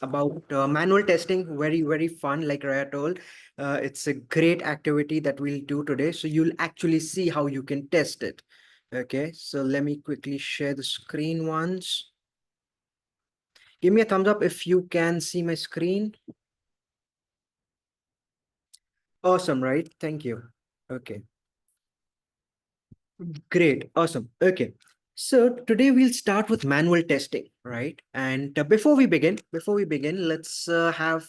about manual testing. Very, very fun, like Raya told. It's a great activity that we'll do today. So you'll actually see how you can test it. Okay, so let me quickly share the screen once. Give me a thumbs up if you can see my screen. Awesome, right? Thank you. Okay. Great. Awesome. Okay. So today we'll start with manual testing, right? And before we begin, let's have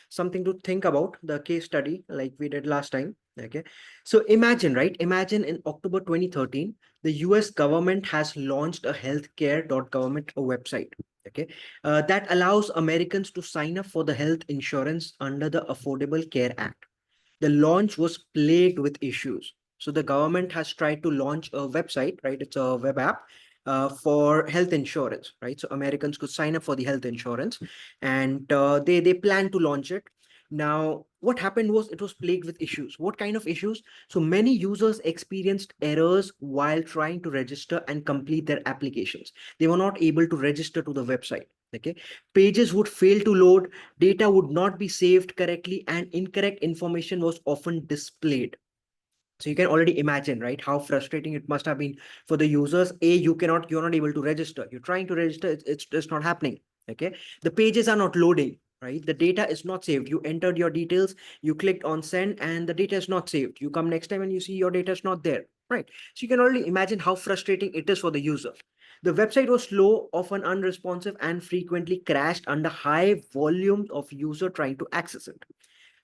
something to think about the case study like we did last time. Okay. So imagine, right? Imagine in October 2013, the US government has launched a healthcare.government website. Okay. That allows Americans to sign up for the health insurance under the Affordable Care Act. The launch was plagued with issues. So the government has tried to launch a website, right? It's a web app for health insurance, right? So Americans could sign up for the health insurance, and they plan to launch it. Now, what happened was it was plagued with issues. What kind of issues? So many users experienced errors while trying to register and complete their applications. They were not able to register to the website. Okay, pages would fail to load, data would not be saved correctly, and incorrect information was often displayed. So you can already imagine, right, how frustrating it must have been for the users. You're not able to register. You're trying to register, it's just not happening. Okay, the pages are not loading, right? The data is not saved. You entered your details, you clicked on send, and the data is not saved. You come next time and you see your data is not there, right? So you can already imagine how frustrating it is for the user. The website was slow, often unresponsive, and frequently crashed under high volume of user trying to access it.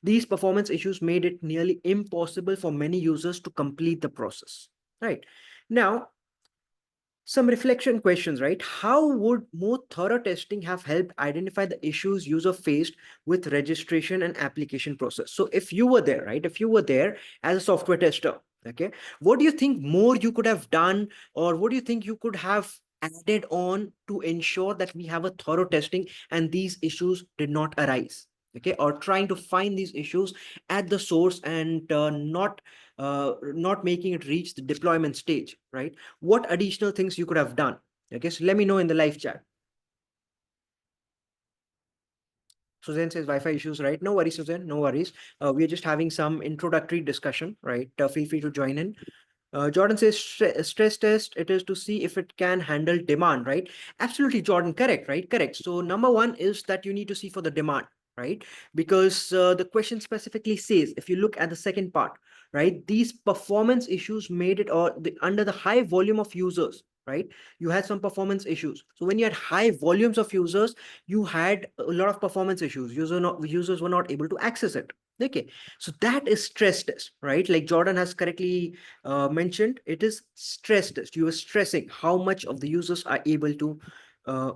These performance issues made it nearly impossible for many users to complete the process. Right. Now, some reflection questions, right? How would more thorough testing have helped identify the issues user faced with registration and application process? So if you were there, right? If you were there as a software tester, okay, what do you think more you could have done, or what do you think you could have added on to ensure that we have a thorough testing and these issues did not arise? Okay, or trying to find these issues at the source and not making it reach the deployment stage, right? What additional things you could have done? Okay, so let me know in the live chat. Suzanne says Wi-Fi issues, right? No worries, Suzanne, no worries. We're just having some introductory discussion, right? Feel free to join in. Jordan says stress test, it is to see if it can handle demand, right? Absolutely, Jordan, correct, right? Correct. So number one is that you need to see for the demand, right? Because the question specifically says, if you look at the second part, right, these performance issues made it, or under the high volume of users, right, you had some performance issues. So when you had high volumes of users, you had a lot of performance issues. Users were not able to access it. Okay, so that is stress test, right? Like Jordan has correctly mentioned, it is stress test. You are stressing how much of the users are able to uh,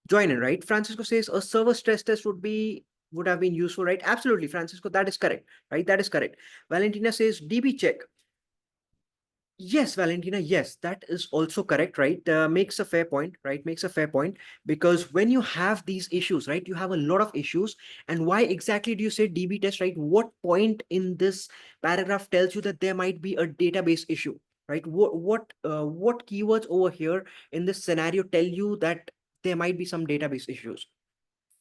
join in, right? Francisco says a server stress test would have been useful, right? Absolutely, Francisco, that is correct, right? That is correct. Valentina says DB check. Yes, Valentina, yes, that is also correct, right? Makes a fair point, right? Makes a fair point, because when you have these issues, right, you have a lot of issues. And why exactly do you say DB test, right? What point in this paragraph tells you that there might be a database issue, right? What keywords over here in this scenario tell you that there might be some database issues?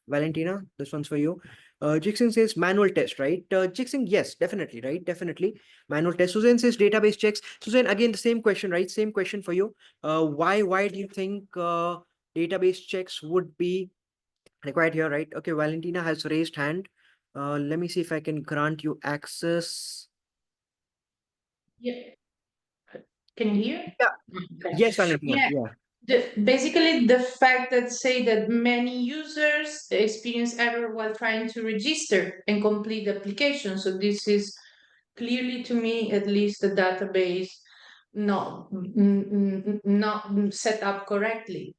Valentina, this one's for you. Jixing says manual test, right? Jixing, yes, definitely, right? Definitely. Manual test. Suzanne says database checks. Suzanne, again, the same question, right? Same question for you. Why do you think database checks would be required here, right? Okay, Valentina has raised hand. Let me see if I can grant you access. Yeah. Can you hear? Yeah. Okay. Yes, Valentina. Yeah. Yeah. Basically, the fact that say that many users experience error while trying to register and complete the application. So this is clearly, to me, at least, the database not set up correctly.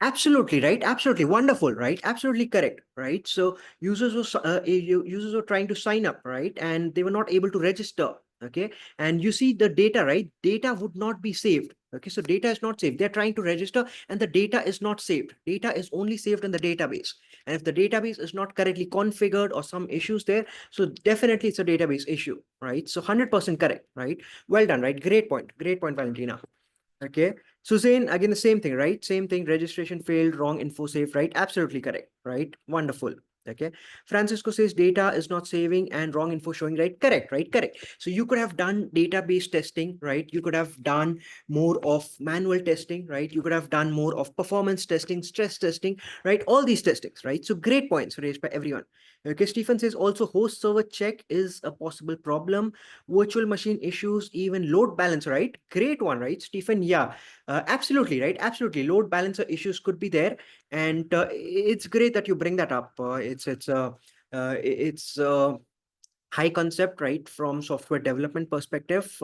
Absolutely right. Absolutely wonderful. Right. Absolutely correct. Right. So users were trying to sign up, right, and they were not able to register. Okay, and you see the data, right? Data would not be saved. Okay, so data is not saved. They're trying to register, and the data is not saved. Data is only saved in the database, and if the database is not correctly configured or some issues there, so definitely it's a database issue, right? So 100% correct, right? Well done, right? Great point. Great point, Valentina. Okay. So Zain, again, the same thing, right? Same thing, registration failed, wrong info safe, right? Absolutely correct, right? Wonderful. Okay. Francisco says data is not saving and wrong info showing, right? Correct, right? Correct. So you could have done database testing, right? You could have done more of manual testing, right? You could have done more of performance testing, stress testing, right? All these testings, right? So great points raised by everyone. Okay. Stephen says also host server check is a possible problem. Virtual machine issues, even load balancer, right? Great one, right? Stephen, yeah, absolutely, right? Absolutely. Load balancer issues could be there. And it's great that you bring that up. It's high concept, right? From software development perspective,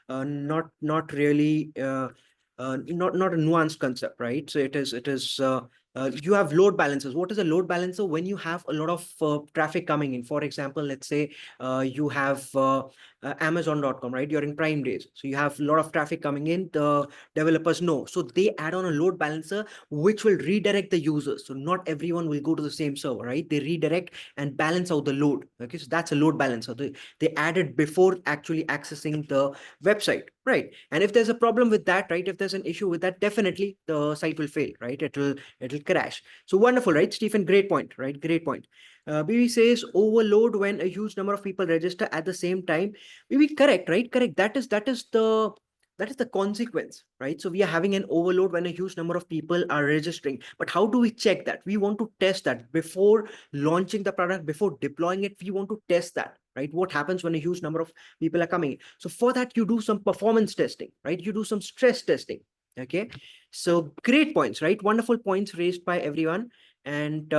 not really, not a nuanced concept, right? So you have load balancers. What is a load balancer? When you have a lot of traffic coming in, for example, let's say you have amazon.com, right? You're in prime days, so you have a lot of traffic coming in. The developers know, so they add on a load balancer which will redirect the users, so not everyone will go to the same server, right? They redirect and balance out the load. Okay, so that's a load balancer. They add it before actually accessing the website, right? And if there's a problem with that, right, if there's an issue with that, definitely the site will fail, right? It'll crash. So wonderful, right, Stephen? Great point, right? Great point. BB says overload when a huge number of people register at the same time. BB, correct, right? Correct. That is the consequence, right? So we are having an overload when a huge number of people are registering. But how do we check that? We want to test that before launching the product, before deploying it. We want to test that, right? What happens when a huge number of people are coming in? So for that, you do some performance testing, right? You do some stress testing. Okay. So great points, right? Wonderful points raised by everyone. And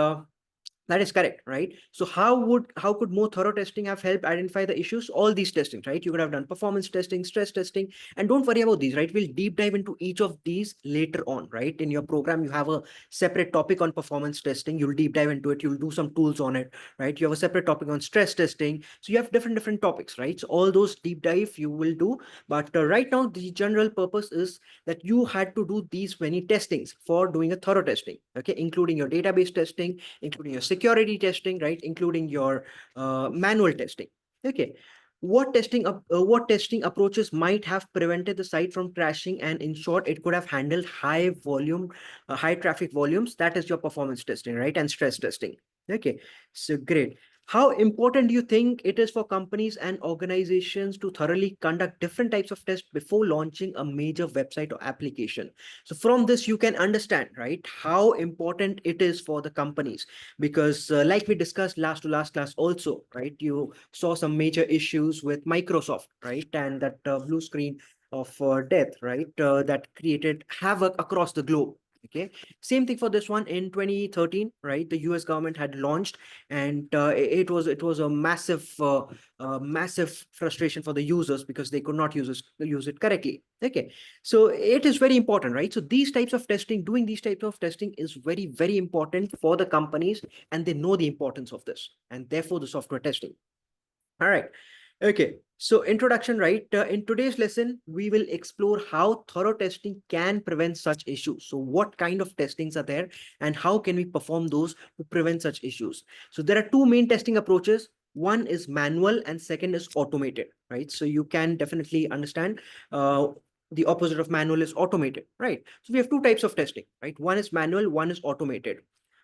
that is correct, right? So how could more thorough testing have helped identify the issues? All these testings, right? You could have done performance testing, stress testing, and don't worry about these, right? We'll deep dive into each of these later on, right? In your program, you have a separate topic on performance testing. You'll deep dive into it. You'll do some tools on it, right? You have a separate topic on stress testing. So you have different topics, right? So all those deep dive you will do. But right now, the general purpose is that you had to do these many testings for doing a thorough testing, okay, including your database testing, including your security testing, right? Including your manual testing. Okay. What testing approaches might have prevented the site from crashing and in short it could have handled high volume, high traffic volumes? That is your performance testing, right? And stress testing. Okay. So great. How important do you think it is for companies and organizations to thoroughly conduct different types of tests before launching a major website or application? So from this, you can understand, right, how important it is for the companies. Because like we discussed last to last class also, right, you saw some major issues with Microsoft, right? And that blue screen of death, right? That created havoc across the globe. Okay. Same thing for this one in 2013, right? The US government had launched, and it was a massive frustration for the users because they could not use it correctly. Okay. So it is very important, right? So these types of testing, doing these types of testing is very important for the companies, and they know the importance of this, and therefore the software testing. All right. Okay. So introduction, right? In today's lesson, we will explore how thorough testing can prevent such issues. So what kind of testings are there and how can we perform those to prevent such issues? So there are two main testing approaches. One is manual and second is automated, right? So you can definitely understand the opposite of manual is automated, right? So we have two types of testing, right? One is manual, one is automated.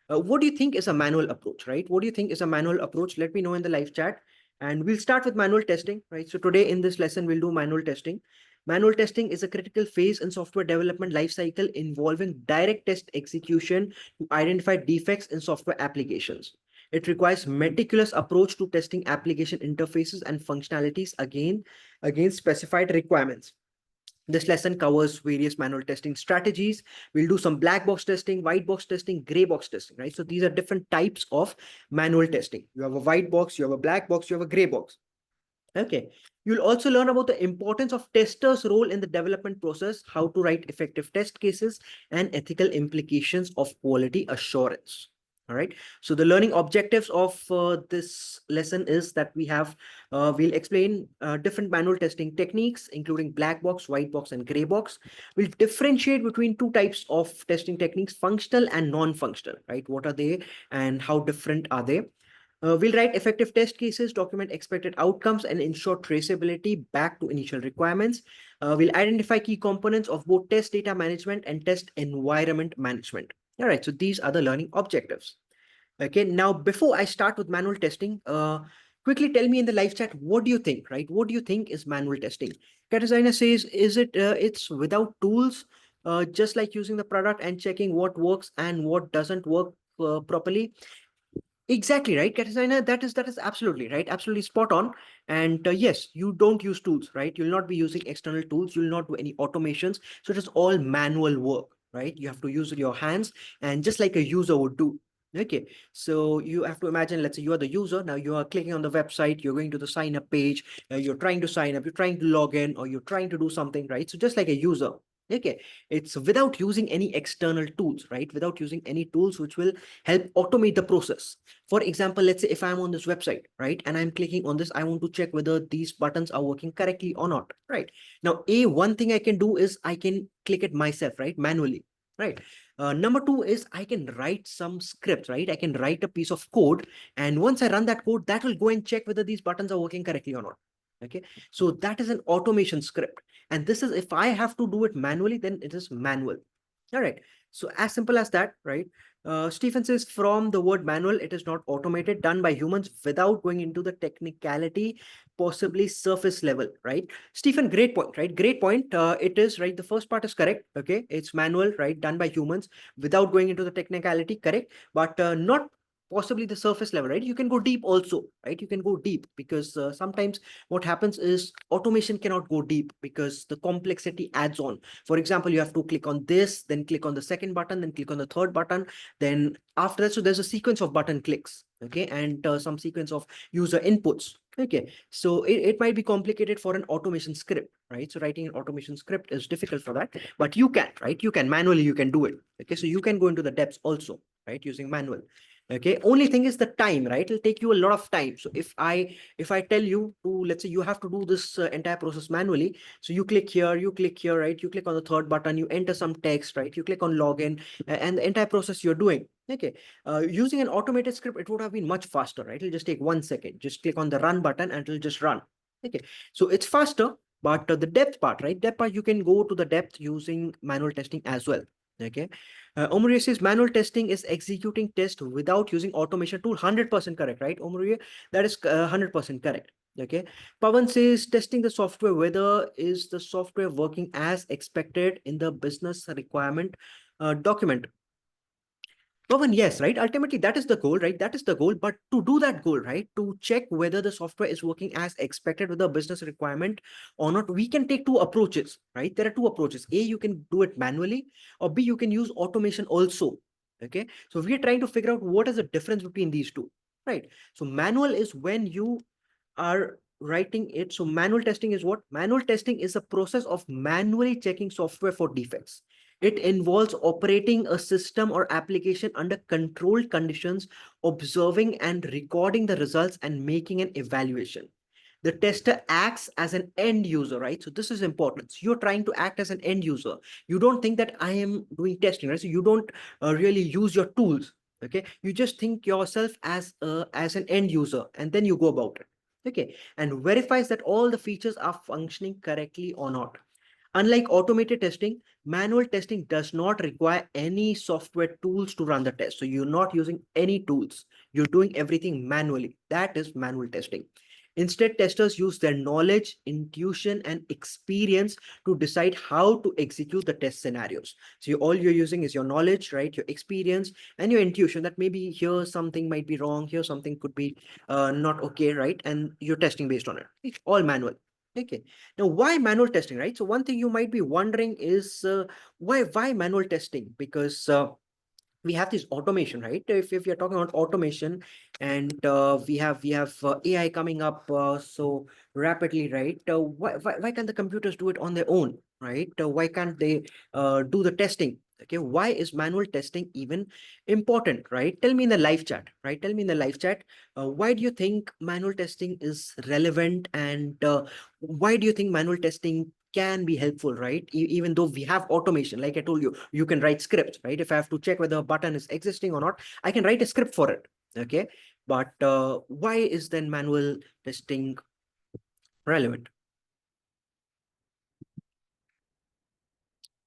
What do you think is a manual approach, right? What do you think is a manual approach? Let me know in the live chat. And we'll start with manual testing, right? So today in this lesson, we'll do manual testing. Manual testing is a critical phase in software development lifecycle involving direct test execution to identify defects in software applications. It requires meticulous approach to testing application interfaces and functionalities against specified requirements. This lesson covers various manual testing strategies. We'll do some black box testing, white box testing, gray box testing, right? So these are different types of manual testing. You have a white box, you have a black box, you have a gray box. Okay. You'll also learn about the importance of testers' role in the development process, how to write effective test cases, and ethical implications of quality assurance. All right. So the learning objectives of this lesson is that we'll explain different manual testing techniques, including black box, white box, and gray box. We'll differentiate between two types of testing techniques, functional and non-functional, right? What are they and how different are they? We'll write effective test cases, document expected outcomes, and ensure traceability back to initial requirements. We'll identify key components of both test data management and test environment management. All right, so these are the learning objectives. Okay, now before I start with manual testing, quickly tell me in the live chat, what do you think, right? What do you think is manual testing? Katarzyna says, is it, it's without tools, just like using the product and checking what works and what doesn't work properly? Exactly right, Katarzyna. That is absolutely right, absolutely spot on. And yes, you don't use tools, right? You'll not be using external tools. You'll not do any automations. So it is all manual work, right? You have to use your hands, and just like a user would do. Okay, so you have to imagine, let's say you are the user. Now you are clicking on the website, you're going to the sign up page, you're trying to sign up, you're trying to log in, or you're trying to do something, right? So just like a user. Okay, it's without using any external tools, right? Without using any tools which will help automate the process. For example, let's say if I'm on this website, right, and I'm clicking on this, I want to check whether these buttons are working correctly or not, right? Now, one thing I can do is I can click it myself, right, manually, right? Number two is I can write some scripts, right? I can write a piece of code, and once I run that code, that will go and check whether these buttons are working correctly or not. Okay, so that is an automation script, and this is, if I have to do it manually, then it is manual. All right, so as simple as that, right? Stephen says, from the word manual, it is not automated, done by humans without going into the technicality, possibly surface level, right? Stephen, great point, right? Great point. It is, right? The first part is correct. Okay. It's manual, right? Done by humans without going into the technicality, correct? But not possibly the surface level, right? You can go deep also, right? You can go deep, because sometimes what happens is automation cannot go deep because the complexity adds on. For example, you have to click on this, then click on the second button, then click on the third button, then after that, so there's a sequence of button clicks, okay, and some sequence of user inputs. Okay, so it might be complicated for an automation script, right? So writing an automation script is difficult for that, but you can, right? You can manually, you can do it. Okay, so you can go into the depths also, right, using manual. Okay, only thing is the time, right? It'll take you a lot of time. So if I tell you to, let's say you have to do this entire process manually, so you click here, right? You click on the third button, you enter some text, right? You click on login, and the entire process you're doing. Okay, using an automated script, it would have been much faster, right? It'll just take 1 second. Just click on the run button and it'll just run. Okay, so it's faster, but the depth part, right? Depth part, you can go to the depth using manual testing as well. Okay, Omuriya says manual testing is executing test without using automation tool. 100% correct, right, Omuriya? That is 100% correct. Okay, Pavan says testing the software, whether is the software working as expected in the business requirement document. Pavan, yes, right. Ultimately, that is the goal, right? That is the goal. But to do that goal, right, to check whether the software is working as expected with the business requirement or not, we can take two approaches, right? There are two approaches. A, you can do it manually, or B, you can use automation also. Okay. So we are trying to figure out what is the difference between these two, right? So manual is when you are writing it. So manual testing is what? Manual testing is a process of manually checking software for defects. It involves operating a system or application under controlled conditions, observing and recording the results, and making an evaluation. The tester acts as an end user, right? So this is important. So you're trying to act as an end user. You don't think that I am doing testing, right? So you don't really use your tools. Okay, you just think yourself as an end user, and then you go about it. Okay, and verifies that all the features are functioning correctly or not. Unlike automated testing, manual testing does not require any software tools to run the test. So you're not using any tools. You're doing everything manually. That is manual testing. Instead, testers use their knowledge, intuition, and experience to decide how to execute the test scenarios. So all you're using is your knowledge, right? Your experience and your intuition that maybe here something might be wrong, here something could be not okay, right? And you're testing based on it. It's all manual. Okay. Now, why manual testing, right? So one thing you might be wondering is why manual testing? Because we have this automation, right? If you're talking about automation, and we have AI coming up so rapidly, right? Why can't the computers do it on their own, right? Why can't they do the testing? Okay, why is manual testing even important, right? Tell me in the live chat, right? Tell me in the live chat, why do you think manual testing is relevant, and why do you think manual testing can be helpful, right? Even though we have automation, like I told you, you can write scripts, right? If I have to check whether a button is existing or not, I can write a script for it. Okay. But why is then manual testing relevant?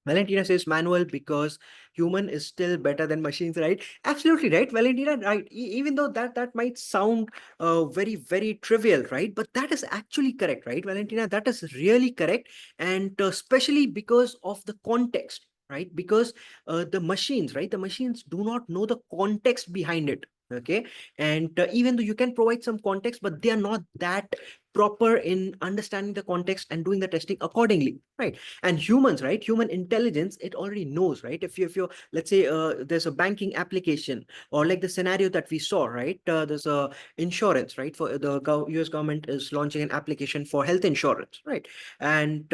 Valentina says manual because human is still better than machines, right? Absolutely right, Valentina, right? Even though that might sound very, very trivial, right? But that is actually correct, right, Valentina? That is really correct. And especially because of the context, right? Because the machines, right? The machines do not know the context behind it. Okay. And even though you can provide some context, but they are not that proper in understanding the context and doing the testing accordingly, right? And humans, right, human intelligence, it already knows, right? If you let's say there's a banking application, or like the scenario that we saw, right? There's a insurance, right? For the US government is launching an application for health insurance, right? And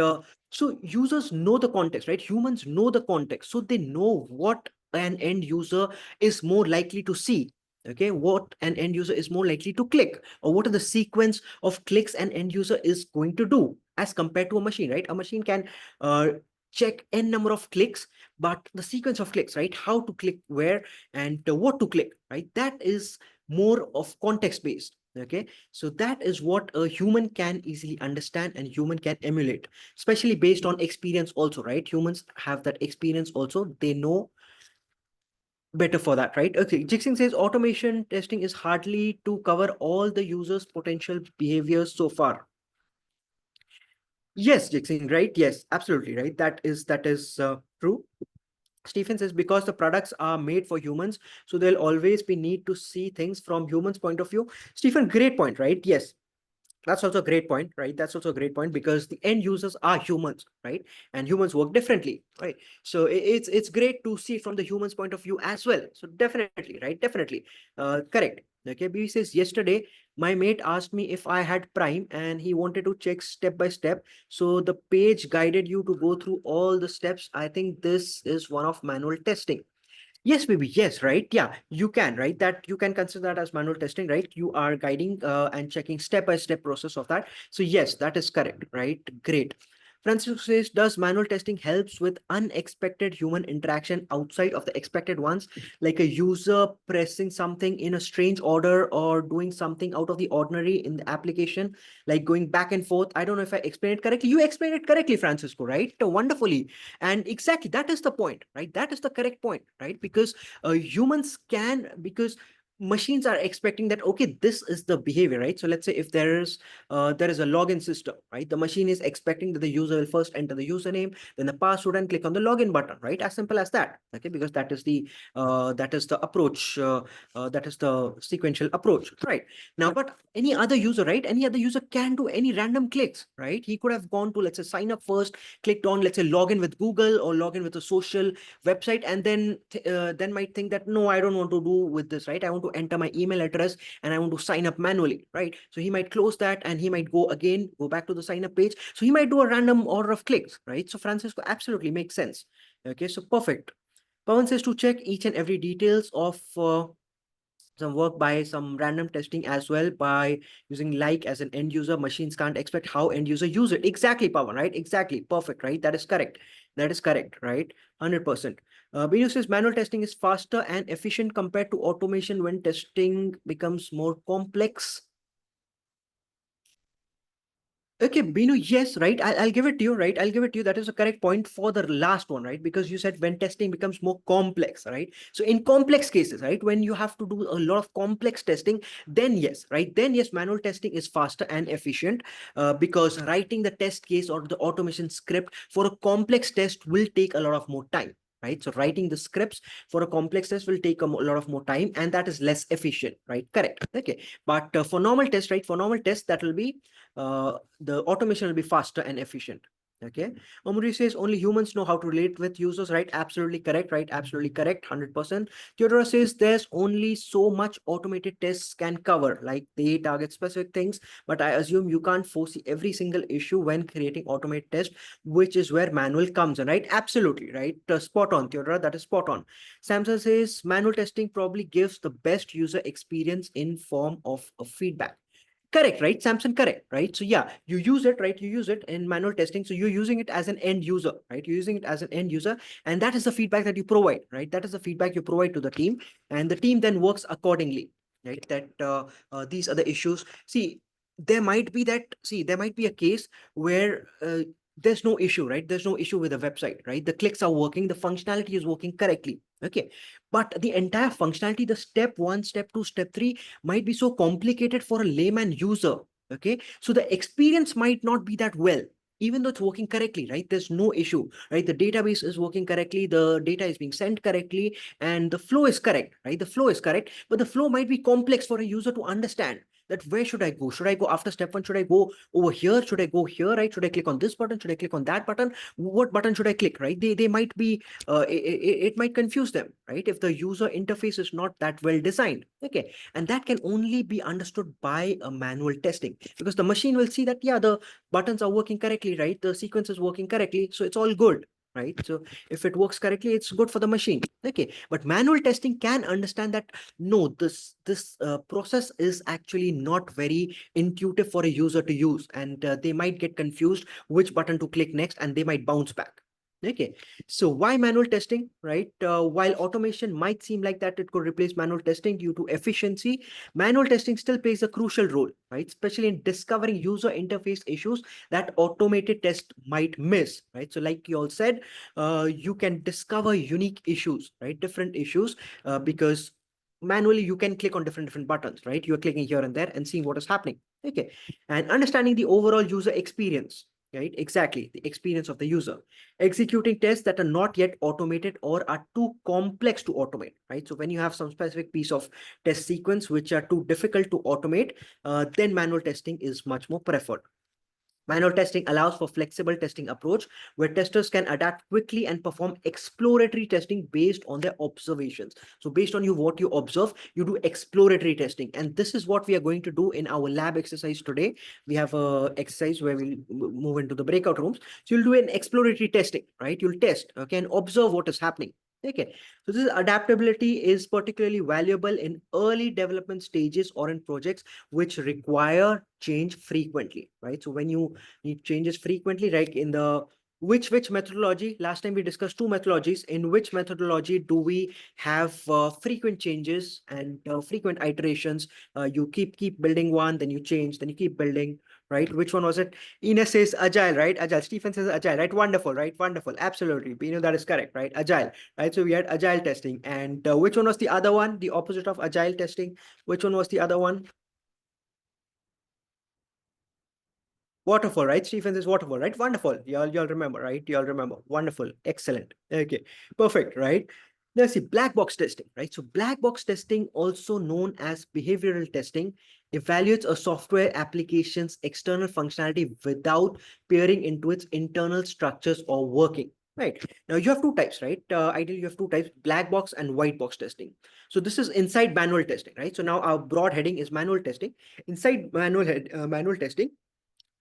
so users know the context, right? Humans know the context, so they know what an end user is more likely to see. Okay, what an end user is more likely to click, or what are the sequence of clicks an end user is going to do, as compared to a machine, right? A machine can uh, check n number of clicks, but the sequence of clicks, right? How to click where, and what to click, right? That is more of context based. Okay, so that is what a human can easily understand and human can emulate, especially based on experience also, right? Humans have that experience also, they know better for that, right? Okay, Jixing says automation testing is hardly to cover all the users potential behaviors so far. Yes, Jixing, right? Yes, absolutely right. That is true. Stephen says because the products are made for humans, so there'll always be need to see things from humans' point of view. Stephen, great point, right? Yes, that's also a great point, right? That's also a great point because the end users are humans, right? And humans work differently, right? So it's great to see from the humans' point of view as well. So definitely, right? Definitely, correct. Okay, B says yesterday my mate asked me if I had Prime and he wanted to check step by step. So the page guided you to go through all the steps. I think this is one of manual testing. Yes, maybe. Yes, right. Yeah, you can, right? That you can consider that as manual testing, right? You are guiding and checking step-by-step process of that. So yes, that is correct, right? Great. Francis says, does manual testing helps with unexpected human interaction outside of the expected ones, like a user pressing something in a strange order or doing something out of the ordinary in the application, like going back and forth. I don't know if I explained it correctly. You explained it correctly, Francisco, right? Wonderfully. And exactly, that is the point, right? That is the correct point, right? Because humans can, because machines are expecting that, okay, this is the behavior, right? So let's say if there is a login system, right? The machine is expecting that the user will first enter the username, then the password, and click on the login button, right? As simple as that. Okay, because that is the approach, that is the sequential approach, right? Now, but any other user, right? Any other user can do any random clicks, right? He could have gone to, let's say, sign up first, clicked on, let's say, login with Google or login with a social website, and then might think that no, I don't want to do with this, right? I want to enter my email address and I want to sign up manually, right? So he might close that and he might go back to the sign up page. So he might do a random order of clicks, right? So Francisco absolutely makes sense. Okay, so perfect. Pawan says to check each and every details of some work by some random testing as well, by using like as an end user. Machines can't expect how end user use it. Exactly, Pawan, right? Exactly. Perfect, right? That is correct. That is correct, right? 100%. Binu says manual testing is faster and efficient compared to automation when testing becomes more complex. Okay, Binu, yes, right. I'll give it to you, right? I'll give it to you. That is a correct point for the last one, right? Because you said when testing becomes more complex, right? So in complex cases, right, when you have to do a lot of complex testing, then yes, right? Then yes, manual testing is faster and efficient because writing the test case or the automation script for a complex test will take a lot of more time. Right, so writing the scripts for a complex test will take a lot of more time, and that is less efficient, right? Correct. Okay, but for normal test, right? For normal test, that will be the automation will be faster and efficient. Okay. Omri says only humans know how to relate with users, right? Absolutely correct, right? Absolutely correct, 100%. Theodora says there's only so much automated tests can cover, like they target specific things, but I assume you can't foresee every single issue when creating automated tests, which is where manual comes in, right? Absolutely, right? Spot on, Theodora, that is spot on. Samson says manual testing probably gives the best user experience in form of a feedback. Correct, right, Samson? Correct, right? So yeah, you use it, right? You use it in manual testing. So you're using it as an end user, right? You're using it as an end user, and that is the feedback that you provide, right? That is the feedback you provide to the team, and the team then works accordingly. right? That these are the issues. See, there might be a case where there's no issue, right? There's no issue with the website, right? The clicks are working, the functionality is working correctly. Okay. But the entire functionality, the step one, step two, step three might be so complicated for a layman user. Okay. So the experience might not be that well, even though it's working correctly, right? There's no issue, right? The database is working correctly, the data is being sent correctly, and the flow is correct, right? The flow is correct, but the flow might be complex for a user to understand. That where should I go? Should I go after step one? Should I go over here? Should I go here, right? Should I click on this button? Should I click on that button? What button should I click, right? They might be, it might confuse them, right? If the user interface is not that well designed. Okay. And that can only be understood by a manual testing, because the machine will see that, yeah, the buttons are working correctly, right? The sequence is working correctly. So it's all good, right? So if it works correctly, it's good for the machine. Okay. But manual testing can understand that, no, this process is actually not very intuitive for a user to use, and they might get confused which button to click next, and they might bounce back. Okay. So why manual testing, right? While automation might seem like that it could replace manual testing due to efficiency, manual testing still plays a crucial role, right? Especially in discovering user interface issues that automated test might miss, right? So like you all said, you can discover unique issues, right? Different issues, because manually you can click on different buttons, right? You're clicking here and there and seeing what is happening. Okay. And understanding the overall user experience, right? Exactly, the experience of the user. Executing tests that are not yet automated or are too complex to automate, right? So when you have some specific piece of test sequence which are too difficult to automate, then manual testing is much more preferred. Manual testing allows for flexible testing approach where testers can adapt quickly and perform exploratory testing based on their observations. So based on what you observe, you do exploratory testing. And this is what we are going to do in our lab exercise today. We have a exercise where we'll move into the breakout rooms. So you'll do an exploratory testing, right? You'll test, okay, and observe what is happening. Okay, so this adaptability is particularly valuable in early development stages or in projects which require change frequently, right? So when you need changes frequently, right? In the which methodology, last time we discussed two methodologies. In which methodology do we have frequent changes and frequent iterations? You keep building one, then you change, then you keep building, right? Which one was it? Ines says agile, right? Agile. Stephen says agile, right? Wonderful, right? Wonderful. Absolutely. We know that is correct, right? Agile, right? So we had agile testing. And which one was the other one? The opposite of agile testing. Which one was the other one? Waterfall, right? Stephen is waterfall, right? Wonderful. Y'all remember, right? Y'all remember. Wonderful. Excellent. Okay. Perfect, right? Let's see, black box testing, right? So black box testing, also known as behavioral testing, evaluates a software application's external functionality without peering into its internal structures or working. Right. Now you have two types, right? Ideally, you have two types, black box and white box testing. So this is inside manual testing, right? So now our broad heading is manual testing. Inside manual testing,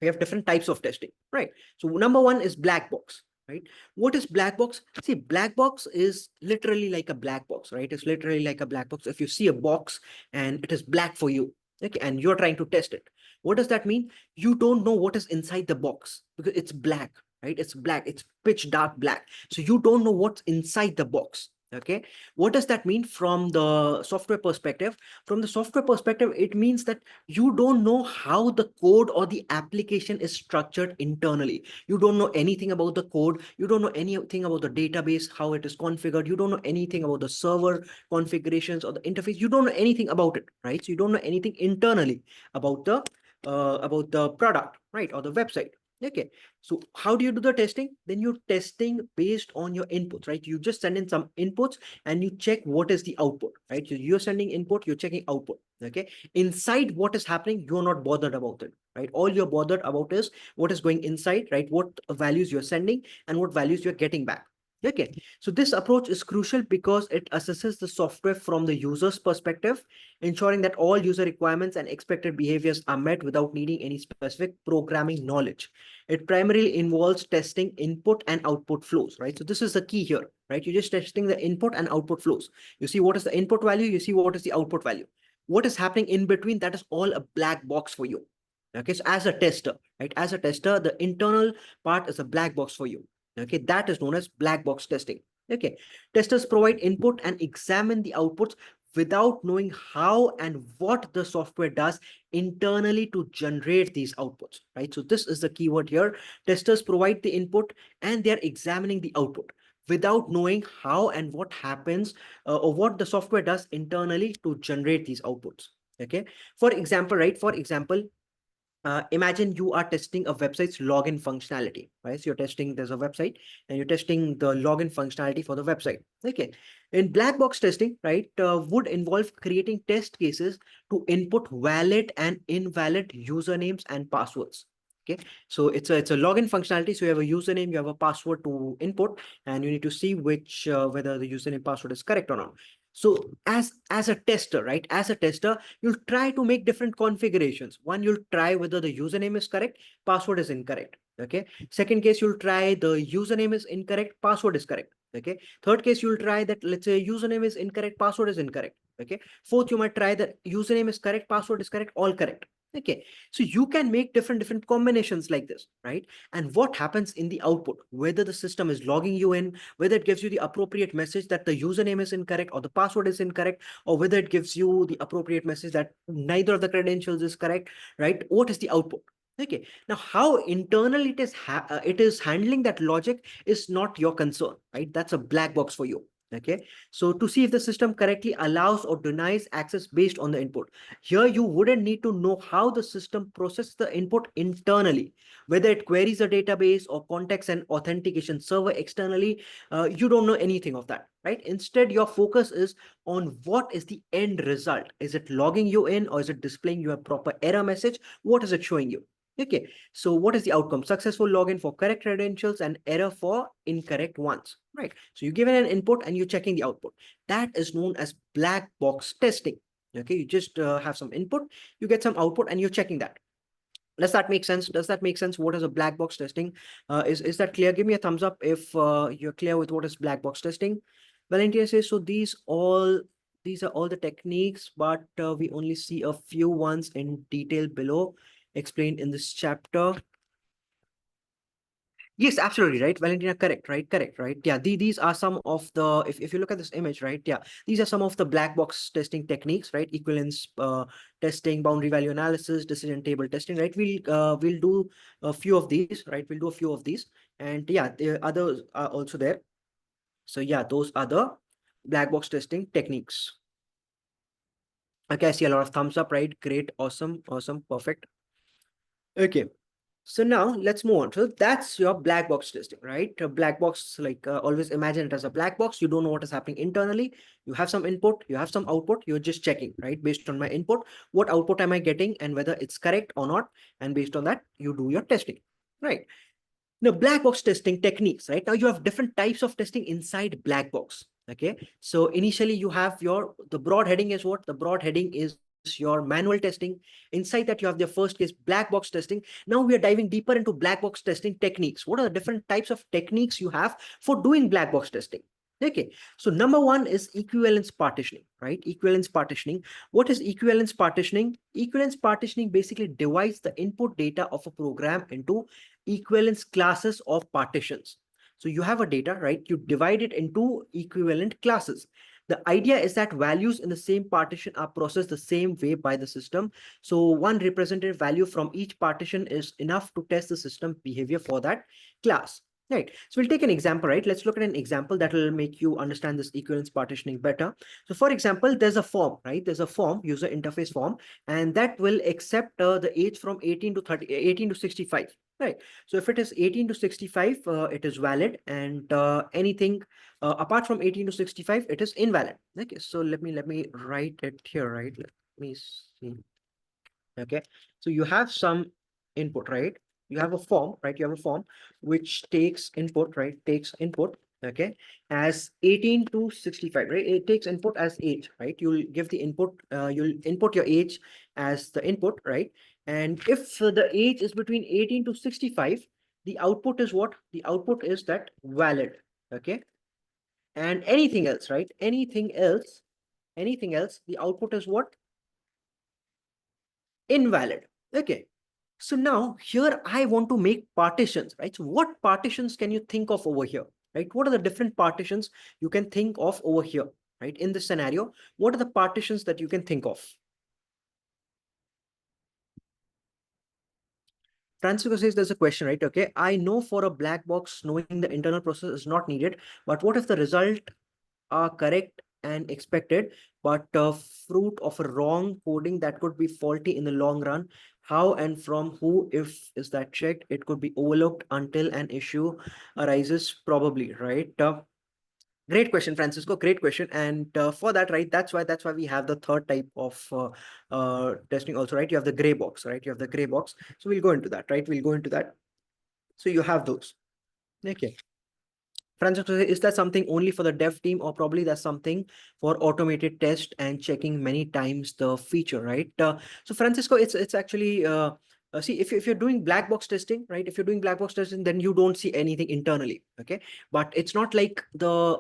we have different types of testing, right? So number one is black box, right? What is black box? See, black box is literally like a black box, right? It's literally like a black box. If you see a box and it is black for you, okay, and you're trying to test it, what does that mean? You don't know what is inside the box because it's black, right? It's black, it's pitch dark black, so you don't know what's inside the box. Okay, what does that mean from the software perspective? From the software perspective, it means that you don't know how the code or the application is structured internally. You don't know anything about the code. You don't know anything about the database, how it is configured. You don't know anything about the server configurations or the interface. You don't know anything about it, right? So you don't know anything internally about the product, right, or the website. Okay, so how do you do the testing? Then you're testing based on your inputs, right? You just send in some inputs and you check what is the output, right? So you're sending input, you're checking output. Okay, inside what is happening, you're not bothered about it, right? All you're bothered about is what is going inside, right? What values you're sending and what values you're getting back. Okay, so this approach is crucial because it assesses the software from the user's perspective, ensuring that all user requirements and expected behaviors are met without needing any specific programming knowledge. It primarily involves testing input and output flows, right? So this is the key here, right? You're just testing the input and output flows. You see what is the input value, you see what is the output value. What is happening in between, that is all a black box for you. Okay, so as a tester, right? As a tester, the internal part is a black box for you. Okay, that is known as black box testing. Okay, testers provide input and examine the outputs without knowing how and what the software does internally to generate these outputs, right? So this is the keyword here. Testers provide the input and they're examining the output without knowing how and what happens or what the software does internally to generate these outputs. Okay. For example, right? For example, imagine you are testing a website's login functionality, right? So you're testing, there's a website and you're testing the login functionality for the website. Okay. In black box testing, right, would involve creating test cases to input valid and invalid usernames and passwords. Okay. So it's a login functionality. So you have a username, you have a password to input, and you need to see which whether the username password is correct or not. So as a tester, right, as a tester, you'll try to make different configurations. One, you'll try whether the username is correct, password is incorrect. Okay. Second case, you'll try the username is incorrect, password is correct. Okay. Third case, you'll try that, let's say username is incorrect, password is incorrect. Okay. Fourth, you might try that username is correct, password is correct, all correct. Okay. So you can make different combinations like this, right? And what happens in the output, whether the system is logging you in, whether it gives you the appropriate message that the username is incorrect or the password is incorrect, or whether it gives you the appropriate message that neither of the credentials is correct, right? What is the output? Okay. Now, how internal it is handling that logic is not your concern, right? That's a black box for you. Okay. So to see if the system correctly allows or denies access based on the input, here you wouldn't need to know how the system processes the input internally, whether it queries a database or contacts an authentication server externally. You don't know anything of that, right? Instead, your focus is on what is the end result. Is it logging you in, or is it displaying you a proper error message? What is it showing you? Okay, so what is the outcome? Successful login for correct credentials and error for incorrect ones, right? So you given an input and you're checking the output. That is known as black box testing. Okay, you just have some input, you get some output, and you're checking that. Does that make sense? Does that make sense? What is a black box testing? Is that clear? Give me a thumbs up if you're clear with what is black box testing. Valentina says, so these are all the techniques, but we only see a few ones in detail below explained in this chapter. Yes, absolutely right, Valentina. Correct, right? Correct, right? Yeah, these are some of the, if you look at this image, right? Yeah, these are some of the black box testing techniques, right? Equivalence testing, boundary value analysis, decision table testing, right? We'll do a few of these, right? We'll do a few of these, and yeah, the others are also there. So yeah, those are the black box testing techniques. Okay, I see a lot of thumbs up, right? Great, awesome, awesome, perfect. Okay. So now let's move on. So that's your black box testing, right? A black box, like always imagine it as a black box. You don't know what is happening internally. You have some input, you have some output. You're just checking, right? Based on my input, what output am I getting and whether it's correct or not. And based on that, you do your testing, right? Now, black box testing techniques, right? Now you have different types of testing inside black box. Okay. So initially you have the broad heading is what? The broad heading is your manual testing. Inside that you have the first case, black box testing. Now we are diving deeper into black box testing techniques. What are the different types of techniques you have for doing black box testing? Okay. So number one is equivalence partitioning, right? Equivalence partitioning. What is equivalence partitioning? Equivalence partitioning basically divides the input data of a program into equivalence classes of partitions. So you have a data, right? You divide it into equivalent classes. The idea is that values in the same partition are processed the same way by the system. So one representative value from each partition is enough to test the system behavior for that class. Right. So we'll take an example, right? Let's look at an example that will make you understand this equivalence partitioning better. So for example, there's a form, right? There's a form, user interface form, and that will accept the age from 18 to 30, 18 to 65. Right. So if it is 18 to 65, it is valid, and anything apart from 18 to 65, it is invalid. Okay. So let me write it here, right? Let me see. Okay. So you have some input, right? You have a form, right? You have a form which takes input, right? Takes input, okay, as 18 to 65, right? It takes input as age, right? You'll give the input, you'll input your age as the input, right? And if the age is between 18 to 65, the output is what? The output is that valid, okay? And anything else, right? Anything else, the output is what? Invalid. Okay. So now here I want to make partitions, right? So what partitions can you think of over here, right? What are the different partitions you can think of over here, right? In this scenario, what are the partitions that you can think of? Francisco says there's a question, right? Okay, I know for a black box, knowing the internal process is not needed, but what if the result are correct and expected, but fruit of a wrong coding that could be faulty in the long run? How and from who, if is that checked? It could be overlooked until an issue arises, probably, right? Great question, Francisco. Great question. And for that, right, that's why we have the third type of testing also, right? You have the gray box, right? You have the gray box. So we'll go into that, right? We'll go into that. So you have those. Okay. Francisco, is that something only for the dev team, or probably that's something for automated test and checking many times the feature, right? So Francisco, it's actually see, if you're doing black box testing, right? If you're doing black box testing, then you don't see anything internally, okay? But it's not like the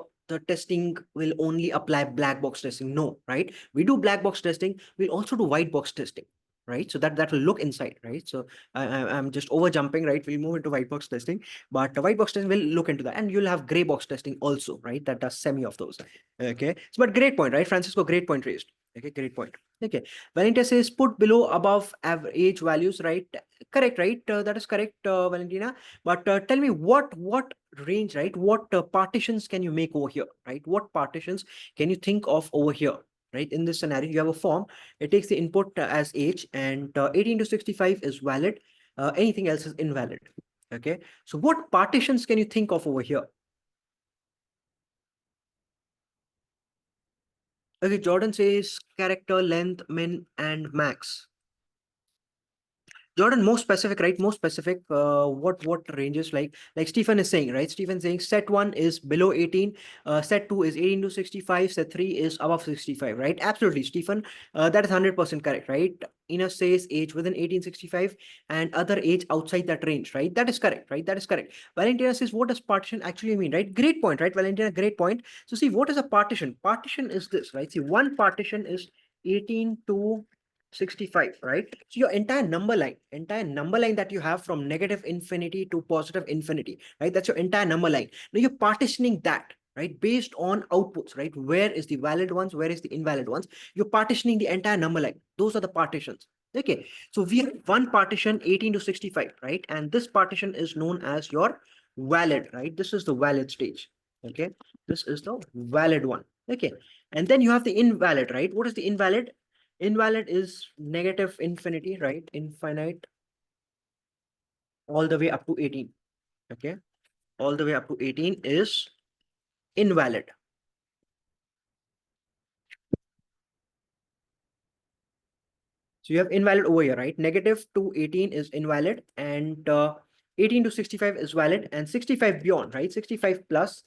testing will only apply black box testing. No, right? We do black box testing. We'll also do white box testing, right? So that will look inside, right? So I'm just over jumping, right? We'll move into white box testing, but white box testing will look into that, and you'll have gray box testing also, right? That does semi of those. Okay, so but great point, right, Francisco? Great point raised. Okay, great point. Okay, Valentina says put below above average values, right? Correct, right? That is correct, Valentina. But tell me what range, right? What partitions can you make over here, right? What partitions can you think of over here? Right, in this scenario, you have a form. It takes the input as age, and 18 to 65 is valid. Anything else is invalid. Okay, so what partitions can you think of over here? Okay, Jordan says character, length, min, and max. Jordan, more specific, right? More specific. What ranges, like Stephen is saying, right? Stephen saying set one is below 18, set two is 18 to 65, set three is above 65, right? Absolutely, Stephen. That is 100% correct, right? Ina says age within 1865 and other age outside that range, right? That is correct, right? That is correct. Valentina says, what does partition actually mean, right? Great point, right, Valentina? Great point. So see, what is a partition? Partition is this, right? See, one partition is 18 to 65, right? So your entire number line that you have from negative infinity to positive infinity, right? That's your entire number line. Now you're partitioning that, right, based on outputs, right? Where is the valid ones, where is the invalid ones? You're partitioning the entire number line. Those are the partitions. Okay, so we have one partition 18 to 65, right? And this partition is known as your valid, right? This is the valid stage. Okay, this is the valid one. Okay, and then you have the invalid, right? What is the invalid? Invalid is negative infinity, right? Infinite all the way up to 18. Okay, all the way up to 18 is invalid. So you have invalid over here, right? Negative to 18 is invalid, and 18 to 65 is valid, and 65 beyond, right? 65 plus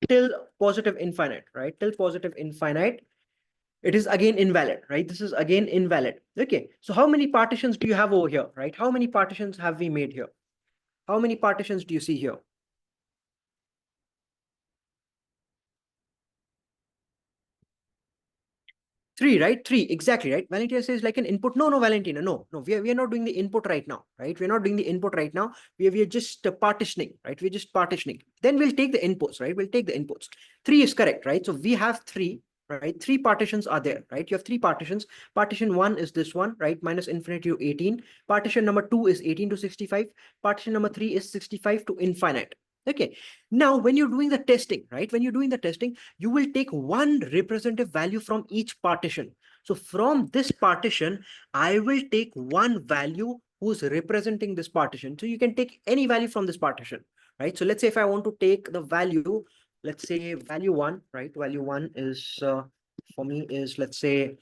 till positive infinite, right? Till positive infinite, it is again invalid, right? This is again invalid. Okay, so how many partitions do you have over here, right? How many partitions have we made here? How many partitions do you see here? Three, right? Three, exactly, right? Valentina says like an input. No, Valentina, no. We are not doing the input right now, right? We're not doing the input right now. We are just partitioning, right? We're just partitioning. Then we'll take the inputs, right? We'll take the inputs. Three is correct, right? So we have three, right? Three partitions are there, right? You have three partitions. Partition one is this one, right? Minus infinity to 18. Partition number two is 18 to 65. Partition number three is 65 to infinite. Okay. Now, when you're doing the testing, right? When you're doing the testing, you will take one representative value from each partition. So from this partition, I will take one value who's representing this partition. So you can take any value from this partition, right? So let's say if I want to take the value, let's say value one, right? Value one is for me is, let's say,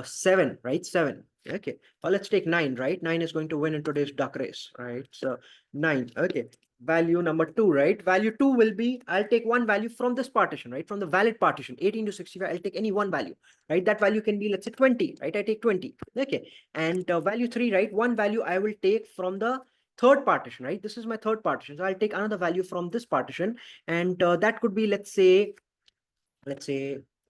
seven, right? Seven. Okay. Or let's take nine, right? Nine is going to win in today's duck race, right? So nine. Okay. Value number two, right? Value two will be, I'll take one value from this partition, right? From the valid partition, 18 to 65, I'll take any one value, right? That value can be, let's say 20, right? I take 20. Okay. And value three, right? One value I will take from the third partition, right? This is my third partition. So I'll take another value from this partition. And that could be, let's say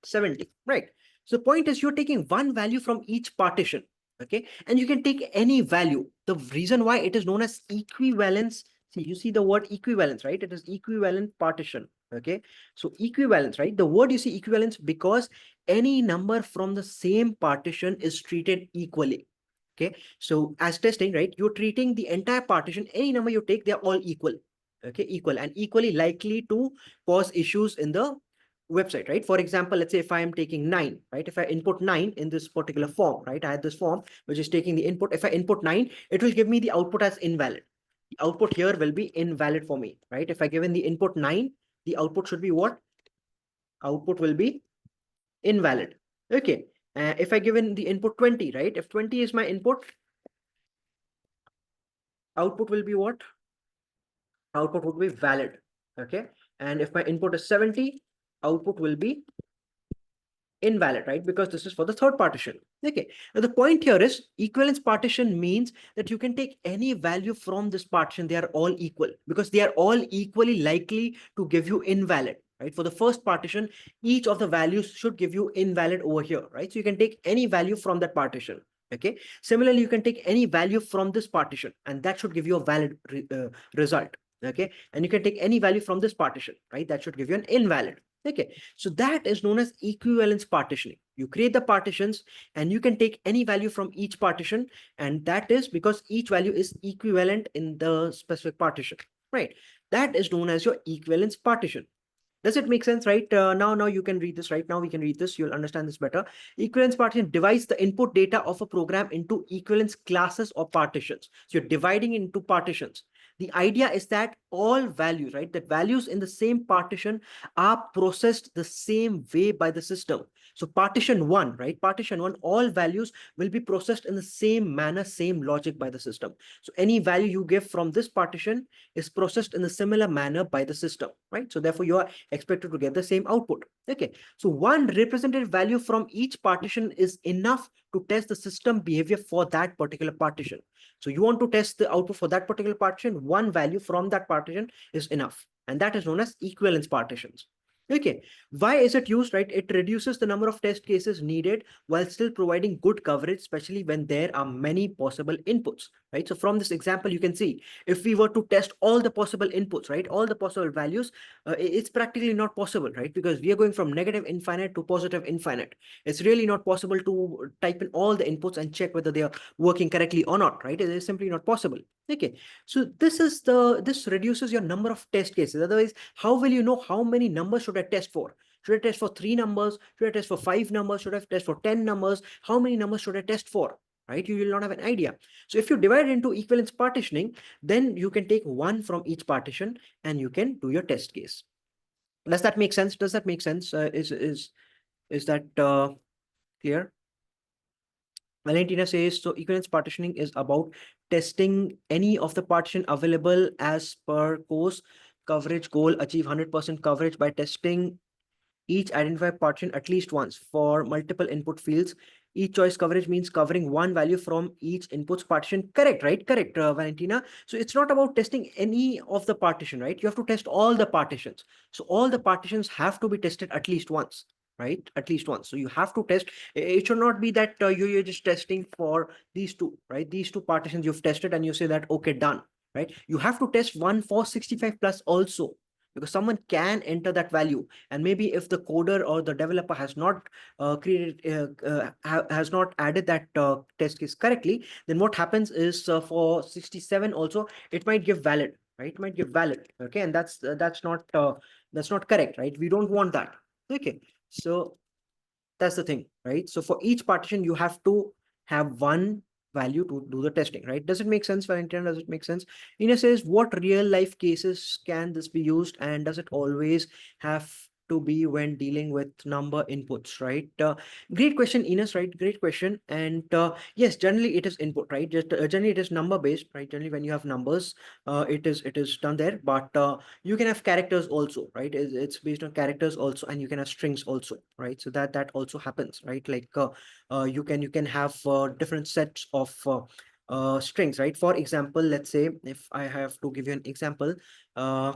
70, right? So the point is you're taking one value from each partition, okay? And you can take any value. The reason why it is known as equivalence, see, you see the word equivalence, right? It is equivalent partition, Okay, so equivalence, right? The word you see equivalence because any number from the same partition is treated equally. Okay, so as testing, right, you're treating the entire partition, any number you take, they're all equal. Okay, equal and equally likely to cause issues in the website, right? For example, let's say if I am taking 9, right? If I input 9 in this particular form, right? I had this form which is taking the input. If I input 9, it will give me the output as invalid. The output here will be invalid for me, right? If I given the input 9, the output should be what? Output will be invalid. Okay. If I given the input 20, right? If 20 is my input, output will be what? Output would be valid. Okay. And if my input is 70, output will be invalid, right? Because this is for the third partition. Okay. Now the point here is equivalence partition means that you can take any value from this partition. They are all equal because they are all equally likely to give you invalid, right? For the first partition, each of the values should give you invalid over here, right? So you can take any value from that partition. Okay. Similarly, you can take any value from this partition and that should give you a valid result. Okay. And you can take any value from this partition, right? That should give you an invalid. Okay, so that is known as equivalence partitioning. You create the partitions and you can take any value from each partition, and that is because each value is equivalent in the specific partition, right? That is known as your equivalence partition. Does it make sense, right? Now you can read this, right? Now we can read this. You'll understand this better. Equivalence partition divides the input data of a program into equivalence classes or partitions. So you're dividing into partitions. The idea is that all values, right? That values in the same partition are processed the same way by the system. So partition one, right? Partition one, all values will be processed in the same manner, same logic by the system. So any value you give from this partition is processed in a similar manner by the system, right? So therefore you are expected to get the same output. Okay, so one representative value from each partition is enough to test the system behavior for that particular partition. So you want to test the output for that particular partition, one value from that partition is enough, and that is known as equivalence partitions. Okay, why is it used, right? It reduces the number of test cases needed while still providing good coverage, especially when there are many possible inputs, right? So from this example, you can see if we were to test all the possible inputs, right, all the possible values, it's practically not possible, right? Because we are going from negative infinite to positive infinite. It's really not possible to type in all the inputs and check whether they are working correctly or not, right? It is simply not possible. Okay, so this reduces your number of test cases. Otherwise, how will you know how many numbers should I test for? Should I test for 3 numbers? Should I test for 5 numbers? Should I test for 10 numbers? How many numbers should I test for? Right? You will not have an idea. So if you divide it into equivalence partitioning, then you can take one from each partition and you can do your test case. Does that make sense? Does that make sense? Is that clear? Valentina says, so equivalence partitioning is about testing any of the partition available as per course coverage goal, achieve 100% coverage by testing each identified partition at least once for multiple input fields. Each choice coverage means covering one value from each inputs partition. Correct, right? Correct, Valentina. So it's not about testing any of the partition, right? You have to test all the partitions. So all the partitions have to be tested at least once, right? At least once. So you have to test. It should not be that you're just testing for these two, right? These two partitions you've tested and you say that, okay, done, right? You have to test one for 65 plus also, because someone can enter that value, and maybe if the coder or the developer has not has not added that test case correctly, then what happens is for 67 also it might give valid, right? It might give valid. Okay, and that's not correct, right? We don't want that. Okay, so that's the thing, right? So for each partition, you have to have one value to do the testing, right? Does it make sense, Valentina? Does it make sense? Ina says, what real life cases can this be used, and does it always have to be when dealing with number inputs, right? Great question, Ines, right? Great question. And yes, generally it is input, right? Just generally it is number based, right? Generally when you have numbers, it is done there. But you can have characters also, right? It's based on characters also, and you can have strings also, right? So that also happens, right? Like you can have different sets of strings, right? For example, let's say if I have to give you an example, uh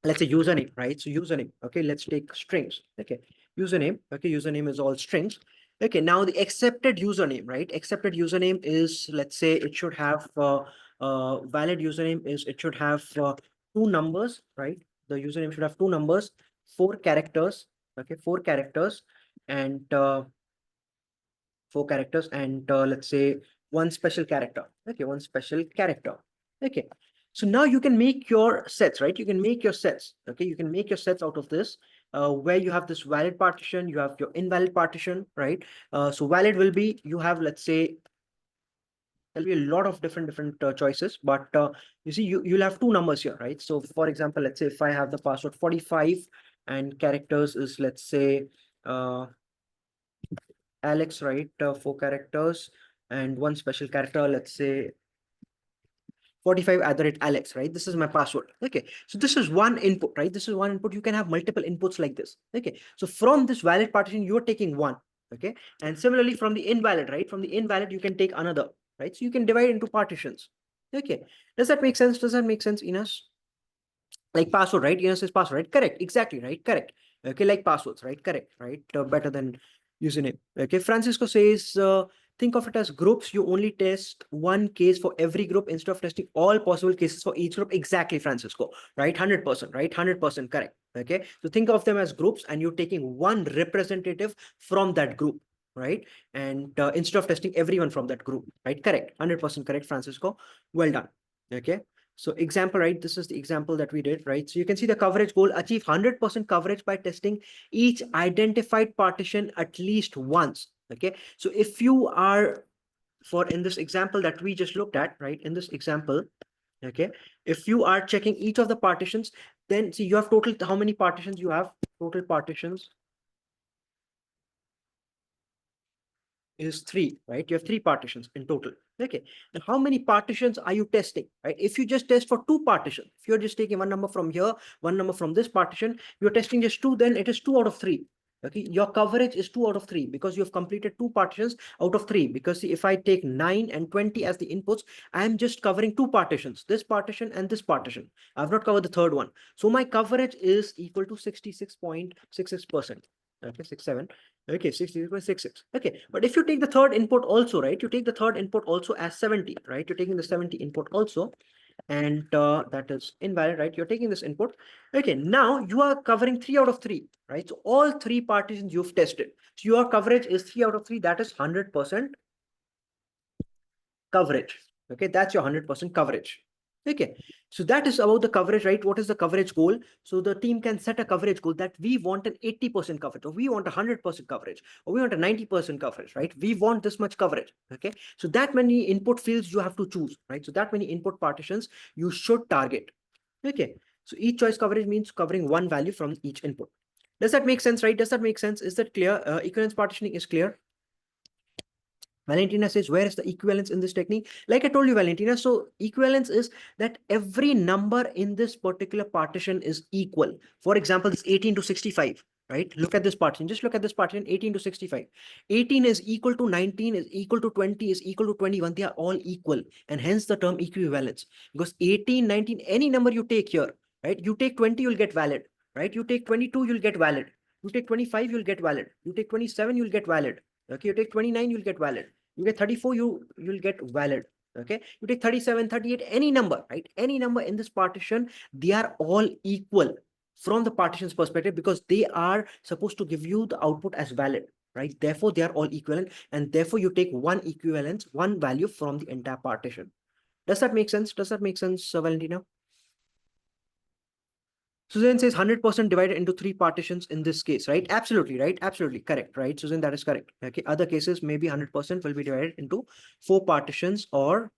let's say username, right? So username, okay, let's take strings. Okay, username, okay, username is all strings. Okay, now the accepted username, right? Accepted username is, let's say it should have valid username is, it should have two numbers, right? the username should have two numbers, four characters, okay, and four characters, and let's say one special character. Okay, one special character. Okay. So now you can make your sets, right? You can make your sets. Okay, you can make your sets out of this, where you have this valid partition, you have your invalid partition, right? So valid will be, you have, let's say, there'll be a lot of different choices, but you see, you'll have two numbers here, right? So for example, let's say if I have the password 45 and characters is, let's say, uh, Alex, right? Four characters and one special character, let's say 45 @Alex, right? This is my password. Okay. So this is one input, right? This is one input. You can have multiple inputs like this. Okay. So from this valid partition, you're taking one. Okay. And similarly from the invalid, right? From the invalid, you can take another, right? So you can divide into partitions. Okay. Does that make sense? Does that make sense, Ines? Like password, right? Ines is password, right? Correct. Exactly, right? Correct. Okay. Like passwords, right? Correct, right? Better than username. Okay. Francisco says, think of it as groups. You only test one case for every group instead of testing all possible cases for each group. Exactly, Francisco, right? 100%, right? 100% correct. Okay. So think of them as groups and you're taking one representative from that group, right? And instead of testing everyone from that group, right? Correct. 100% correct, Francisco. Well done. Okay. So example, right? This is the example that we did, right? So you can see the coverage goal, achieve 100% coverage by testing each identified partition at least once. Okay. So if you are, for in this example that we just looked at, right? In this example, okay, if you are checking each of the partitions, then see you have total, how many partitions you have? Total partitions is three, right? You have three partitions in total. Okay. Now, how many partitions are you testing, right? If you just test for two partitions, if you're just taking one number from here, one number from this partition, you're testing just two, then it is 2 out of 3. Okay. Your coverage is 2 out of 3 because you have completed two partitions out of three. Because see, if I take 9 and 20 as the inputs, I'm just covering two partitions, this partition and this partition. I've not covered the third one. So my coverage is equal to 66.66%. Okay, 67. Okay, 66.66. Okay, but if you take the third input also, right? You take the third input also as 70, right? You're taking the 70 input also, and that is invalid, right? You're taking this input. Okay, now you are covering 3 out of 3, right? So all three partitions you've tested. So your coverage is 3 out of 3. That is 100% coverage. Okay, that's your 100% coverage. Okay, so that is about the coverage, right? What is the coverage goal? So the team can set a coverage goal that we want an 80% coverage, or we want 100% coverage, or we want a 90% coverage, right? We want this much coverage. Okay, so that many input fields you have to choose, right? So that many input partitions you should target. Okay, so each choice coverage means covering one value from each input. Does that make sense, right? Does that make sense? Is that clear? Equivalence partitioning is clear. Valentina says, where is the equivalence in this technique? Like I told you, Valentina, so equivalence is that every number in this particular partition is equal. For example, this 18 to 65, right? Look at this partition. Just look at this partition, 18 to 65. 18 is equal to 19, is equal to 20, is equal to 21. They are all equal. And hence the term equivalence. Because 18, 19, any number you take here, right? You take 20, you'll get valid, right? You take 22, you'll get valid. You take 25, you'll get valid. You take 27, you'll get valid. Okay, you take 29, you'll get valid. You get 34, you'll get valid. Okay, you take 37, 38, any number, right? Any number in this partition, they are all equal from the partition's perspective because they are supposed to give you the output as valid, right? Therefore, they are all equivalent, and therefore you take one equivalence, one value from the entire partition. Does that make sense? Does that make sense, Valentina? Susan says 100% divided into three partitions in this case, right? Absolutely, right? Absolutely correct, right? Susan, that is correct. Okay, other cases, maybe 100% will be divided into 4 partitions or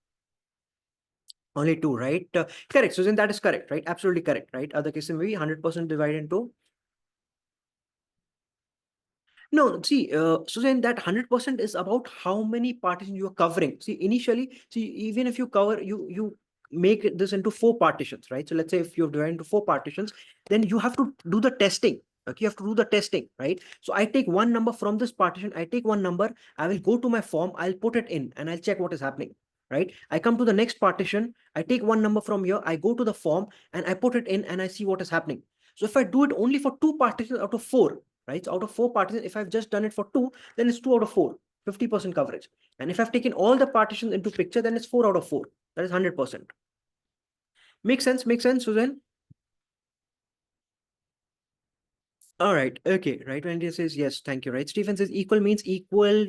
only two, right? Correct, Susan, that is correct, right? Absolutely correct, right? Other cases, maybe 100% divided into. No, see, Susan, that 100% is about how many partitions you are covering. See, initially, see, even if you cover, you make this into 4 partitions, right? So let's say if you've divided into 4 partitions, then you have to do the testing. Okay, you have to do the testing, right? So I take one number from this partition, I take one number, I will go to my form, I'll put it in, and I'll check what is happening, right? I come to the next partition, I take one number from here, I go to the form, and I put it in, and I see what is happening. So if I do it only for 2 partitions out of 4, right? So out of 4 partitions, if I've just done it for 2, then it's 2 out of 4, 50% coverage. And if I've taken all the partitions into picture, then it's 4 out of 4. That is 100%. Make sense? Make sense, Susan? All right. Okay. Right. When it says yes, thank you. Right. Stephen says equal means equal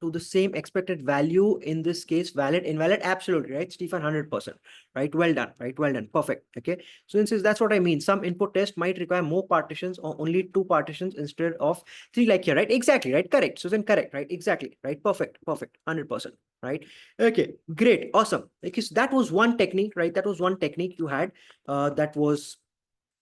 to the same expected value. In this case, valid, invalid. Absolutely. Right. Stephen, 100%. Right. Well done. Right. Well done. Perfect. Okay. So it says that's what I mean. Some input test might require more partitions or only two partitions instead of three, like here. Right. Exactly. Right. Correct. Susan, correct. Right. Exactly. Right. Perfect. Perfect. 100%. Right. Okay. Great. Awesome. Because that was one technique. Right. That was one technique you had. That was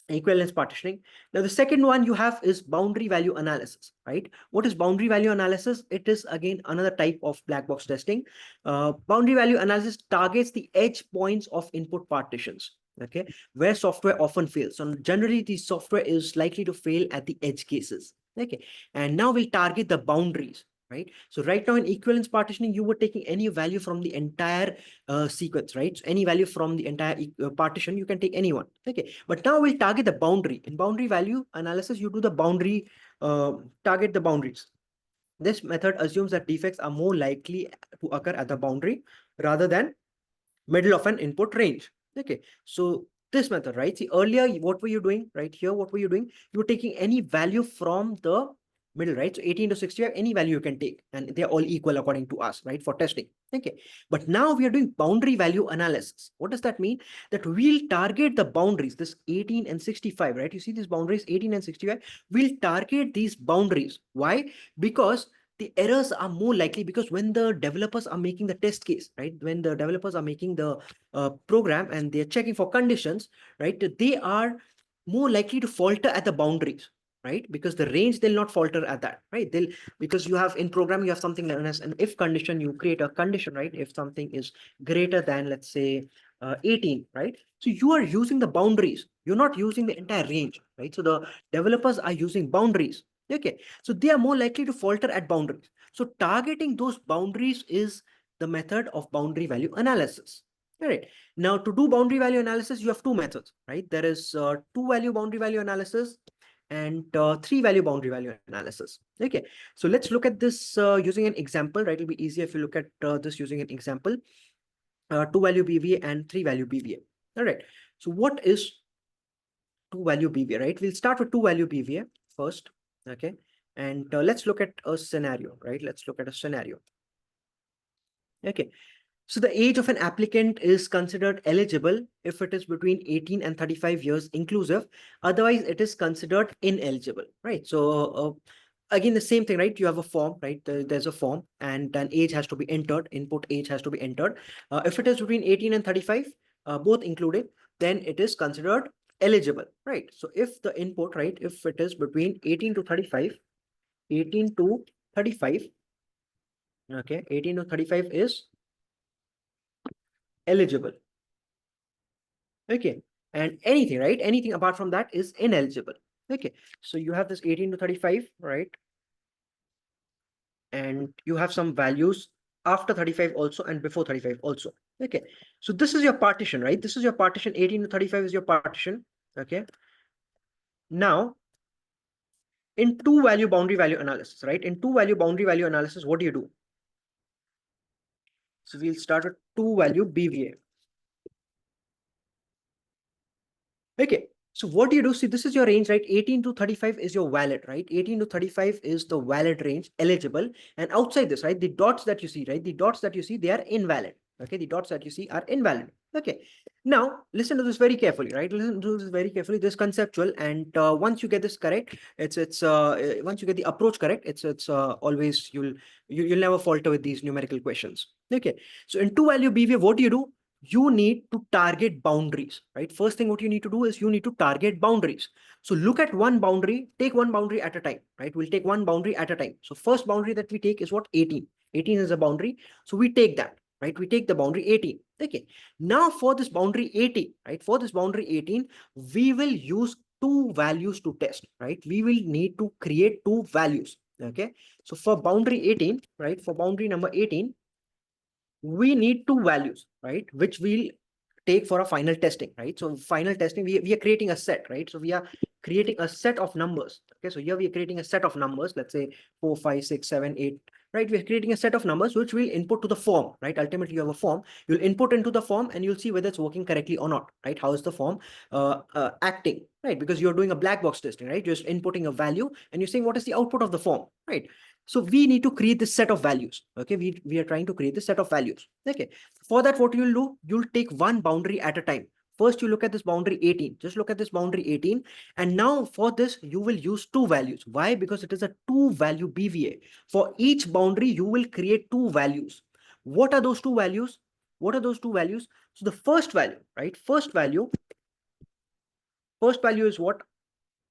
equivalence partitioning. Now, the second one you have is boundary value analysis, right? What is boundary value analysis? It is again another type of black box testing. Boundary value analysis targets the edge points of input partitions, okay, where software often fails. So generally, the software is likely to fail at the edge cases, okay. And now we'll target the boundaries, right? So right now in equivalence partitioning, you were taking any value from the entire sequence, right? So any value from the entire partition, you can take anyone, okay. But now we'll target the boundary. In boundary value analysis, you do the boundary, target the boundaries. This method assumes that defects are more likely to occur at the boundary rather than middle of an input range. Okay, so this method, right? See, earlier, what were you doing? Right here, what were you doing? You were taking any value from the middle, right? So 18 to 65, any value you can take, and they're all equal according to us, right? For testing. Okay, but now we are doing boundary value analysis. What does that mean? That we'll target the boundaries, this 18 and 65, right? You see these boundaries, 18 and 65. We'll target these boundaries. Why? Because the errors are more likely, because when the developers are making the test case, right, when the developers are making the program and they're checking for conditions, right, they are more likely to falter at the boundaries, right? Because the range, they'll not falter at that, right? They'll, because you have in program, you have something known as an if condition. You create a condition, right? If something is greater than, let's say, 18, right? So you are using the boundaries, you're not using the entire range, right? So the developers are using boundaries. Okay, so they are more likely to falter at boundaries. So targeting those boundaries is the method of boundary value analysis. All right. Now, to do boundary value analysis, you have two methods, right? There is two value boundary value analysis and three value boundary value analysis. Okay. So let's look at this using an example, right? It'll be easier if you look at this using an example. Two value BVA and three value BVA. All right. So what is two value BVA, right? We'll start with two value BVA first. Okay. And let's look at a scenario, right? Let's look at a scenario. Okay. So the age of an applicant is considered eligible if it is between 18 and 35 years inclusive. Otherwise, it is considered ineligible, right? So again, the same thing, right? You have a form, right? There's a form and an age has to be entered, input age has to be entered. If it is between 18 and 35, both included, then it is considered eligible, right? So if the input, right, if it is between 18 to 35, 18 to 35, okay, 18 to 35 is eligible. Okay, and anything, right? Anything apart from that is ineligible. Okay, so you have this 18 to 35, right? And you have some values after 35 also and before 35 also. Okay, so this is your partition, right? This is your partition. 18 to 35 is your partition. Okay, now in two value boundary value analysis, right? In two value boundary value analysis, what do you do? So we'll start with two value BVA. Okay, so what do you do? See, this is your range, right? 18 to 35 is your valid, right? 18 to 35 is the valid range, eligible. And outside this, right, the dots that you see, right? The dots that you see, they are invalid. Okay, the dots that you see are invalid. Okay, now listen to this very carefully, right? Listen to this very carefully. This conceptual, and once you get this correct, once you get the approach correct, it's always you'll never falter with these numerical questions. Okay, so in two value BVA, what do you do? You need to target boundaries, right? First thing what you need to do is you need to target boundaries. So look at one boundary, take one boundary at a time, right? We'll take one boundary at a time. So first boundary that we take is what? 18. 18 is a boundary. So we take that, right? We take the boundary 18. Okay. Now for this boundary 18, right? For this boundary 18, we will use two values to test, right? We will need to create two values. Okay. So for boundary 18, right? For boundary number 18, we need two values, right, which we'll take for a final testing, right? So final testing, we are creating a set, right? So we are creating a set of numbers. Okay, so here we are creating a set of numbers, let's say 4 5 6 7 8 right? We're creating a set of numbers which we'll input to the form, right? Ultimately, you have a form. You'll input into the form and you'll see whether it's working correctly or not, right? How is the form acting, right? Because you're doing a black box testing, right? You're just inputting a value and you're saying what is the output of the form, right? So we need to create this set of values. Okay, we are trying to create this set of values. Okay, for that, what you'll do, you'll take one boundary at a time. First, you look at this boundary 18. Just look at this boundary 18. And now for this, you will use two values. Why? Because it is a two value BVA. For each boundary, you will create two values. What are those two values? What are those two values? So the first value, right? First value is what?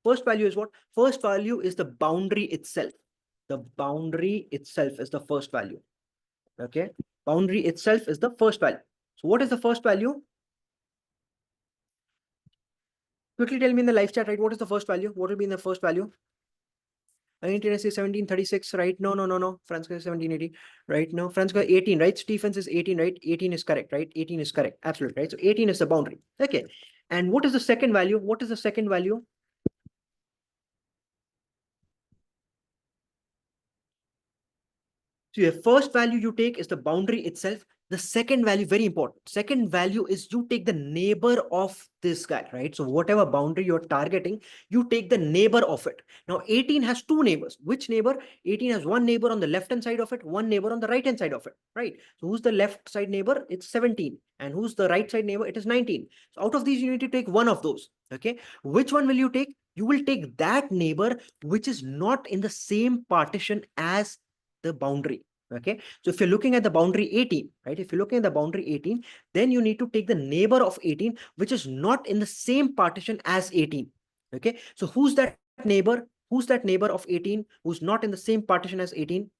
First value is what? First value is the boundary itself. The boundary itself is the first value. Okay. Boundary itself is the first value. So what is the first value? Quickly tell me in the live chat, right? What is the first value? What will be in the first value? Argentina says 1736, right? No, no, no, no. France is 1780, right? No, France 18, right? Stephens is 18, right? 18 is correct, right? 18 is correct. Absolutely, right? So 18 is the boundary. Okay. And what is the second value? What is the second value? So your first value you take is the boundary itself. The second value, very important. Second value is you take the neighbor of this guy, right? So whatever boundary you're targeting, you take the neighbor of it. Now 18 has two neighbors. Which neighbor? 18 has one neighbor on the left hand side of it, one neighbor on the right hand side of it, right? So who's the left side neighbor? It's 17. And who's the right side neighbor? It is 19. So out of these, you need to take one of those. Okay. Which one will you take? You will take that neighbor which is not in the same partition as the boundary. Okay, so if you're looking at the boundary 18, right? If you're looking at the boundary 18, then you need to take the neighbor of 18, which is not in the same partition as 18. Okay, so who's that neighbor? Who's that neighbor of 18 who's not in the same partition as 18?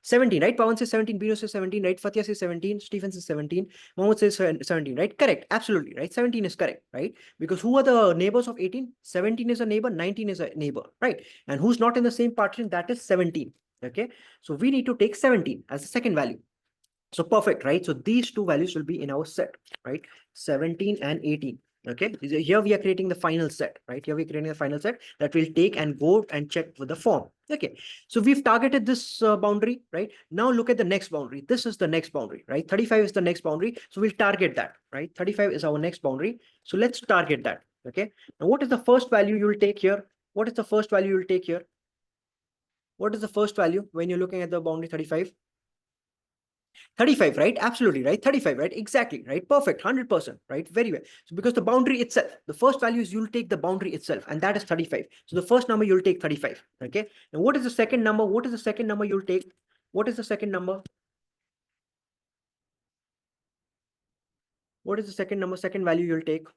17, right? Pawan says 17, Bino says 17, right? Fatia says 17, Stephen says 17, Mohammed says 17, right? Correct, absolutely, right? 17 is correct, right? Because who are the neighbors of 18? 17 is a neighbor, 19 is a neighbor, right? And who's not in the same partition? That is 17, okay? So we need to take 17 as the second value. So perfect, right? So these two values will be in our set, right? 17 and 18. Okay, here we are creating the final set, right? Here we're creating the final set that we'll take and go and check with the form. Okay, so we've targeted this boundary, right? Now look at the next boundary. This is the next boundary, right? 35 is the next boundary. So we'll target that, right? 35 is our next boundary. So let's target that. Okay, now what is the first value you will take here? What is the first value you will take here? What is the first value when you're looking at the boundary 35? 35, right? Absolutely, right? 35, right? Exactly, right? Perfect, 100%, right? Very well. So because the boundary itself, the first value is you'll take the boundary itself, and that is 35. So the first number you'll take 35, okay? And what is the second number? What is the second number you'll take? What is the second number? What is the second number, second value you'll take?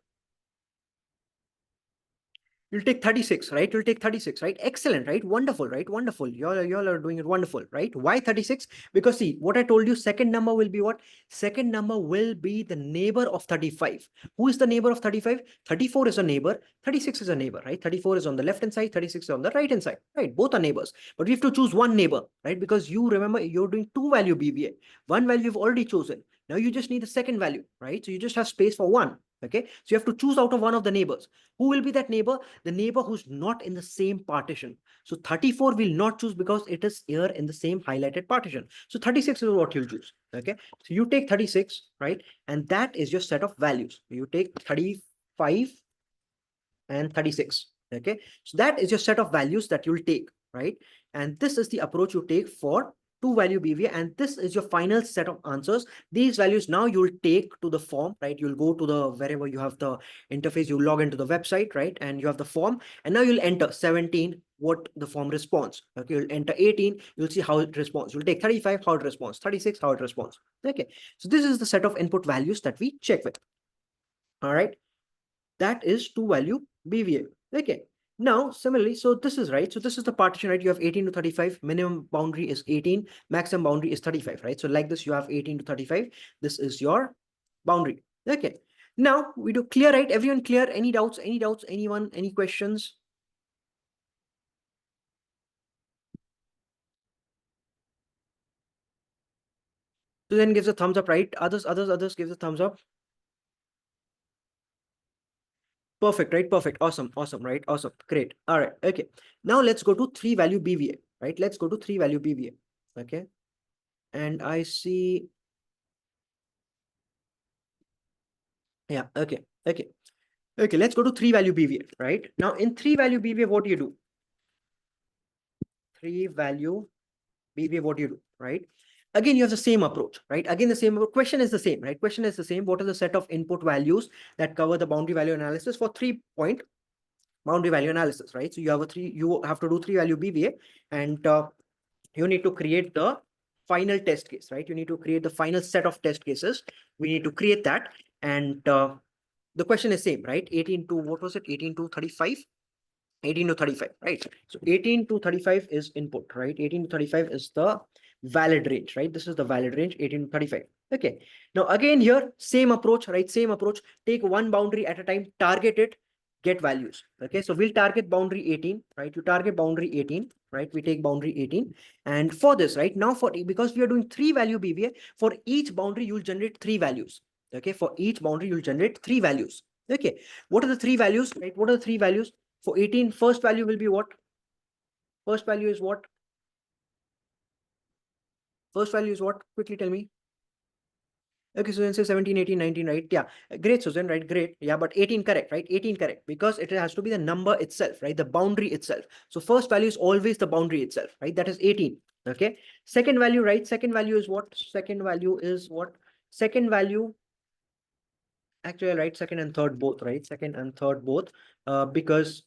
You'll take 36, right? You'll take 36, right? Excellent, right? Wonderful, right? Wonderful. Y'all are doing it wonderful, right? Why 36? Because see, what I told you, second number will be what? Second number will be the neighbor of 35. Who is the neighbor of 35? 34 is a neighbor, 36 is a neighbor, right? 34 is on the left hand side, 36 is on the right hand side, right? Both are neighbors. But we have to choose one neighbor, right? Because you remember you're doing two value BVA. One value you've already chosen. Now you just need the second value, right? So you just have space for one. Okay, so you have to choose out of one of the neighbors. Who will be that neighbor? The neighbor who's not in the same partition. So 34 will not choose because it is here in the same highlighted partition. So 36 is what you'll choose. Okay, so you take 36, right? And that is your set of values. You take 35 and 36. Okay, so that is your set of values that you'll take, right? And this is the approach you take for two value BVA, and this is your final set of answers. These values now you'll take to the form, right? You'll go to the wherever you have the interface, you log into the website, right? And you have the form, and now you'll enter 17, what the form responds. Okay, you'll enter 18, you'll see how it responds. You'll take 35, how it responds, 36, how it responds. Okay, so this is the set of input values that we check with. All right, that is two value BVA. Okay. Now, similarly, so this is right. So this is the partition, right? You have 18 to 35. Minimum boundary is 18. Maximum boundary is 35, right? So like this, you have 18 to 35. This is your boundary. Okay. Now we do clear, right? Everyone clear? Any doubts? Any doubts? Anyone? Any questions? So then gives a thumbs up, right? Others gives a thumbs up. Perfect, right? Perfect. Awesome. Awesome, right? Awesome. Great. All right. Okay. Now let's go to three value BVA, right? Let's go to three value BVA. Okay. And I see, yeah, okay, okay. Okay, let's go to three value BVA, right? Now in three value BVA, what do you do? Three value BVA, what do you do, right? Again, you have the same approach, right? Again, the same question is the same, right? Question is the same. What is the set of input values that cover the boundary value analysis for 3-point boundary value analysis, right? So you have to do three value BVA, and you need to create the final test case, right? You need to create the final set of test cases. We need to create that, and the question is same, right? 18 to what was it? 18 to 35. 18 to 35, right? So 18 to 35 is input, right? 18 to 35 is the valid range, right? This is the valid range, 18 to 35. Okay. Now again here, same approach, right? Same approach. Take one boundary at a time, target it, get values. Okay. So we'll target boundary 18, right? You target boundary 18, right? We take boundary 18. And for this, right? Now because we are doing three value BVA, for each boundary, you'll generate three values. Okay. For each boundary, you'll generate three values. Okay. What are the three values, right? What are the three values? For 18, first value will be what? First value is what? First value is what? Quickly tell me. Okay, so then say 17, 18, 19, right? Yeah, great, Susan, right? Great. Yeah, but 18 correct, right? 18 correct, because it has to be the number itself, right? The boundary itself. So first value is always the boundary itself, right? That is 18. Okay. Second value, right? Second value is what? Second value is what? Second value, actually, I write second and third both, right? Second and third both, because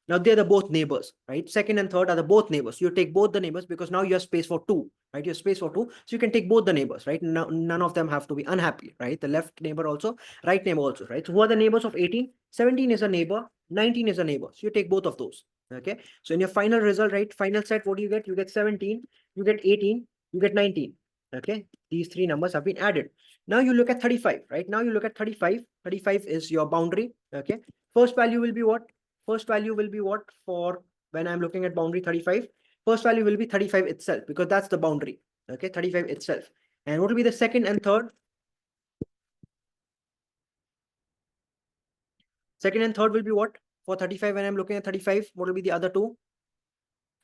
now they're the both neighbors, right? Second and third are the both neighbors. You take both the neighbors because now you have space for two, right? You have space for two, so you can take both the neighbors, right? Now, none of them have to be unhappy, right? The left neighbor also, right neighbor also, right? So who are the neighbors of 18? 17 is a neighbor, 19 is a neighbor. So you take both of those, okay? So in your final result, right? Final set, what do you get? You get 17, you get 18, you get 19, okay? These three numbers have been added. Now you look at 35, right? Now you look at 35. 35 is your boundary. Okay. First value will be what? First value will be what for when I'm looking at boundary 35? First value will be 35 itself because that's the boundary. Okay. 35 itself. And what will be the second and third? Second and third will be what? For 35, when I'm looking at 35, what will be the other two?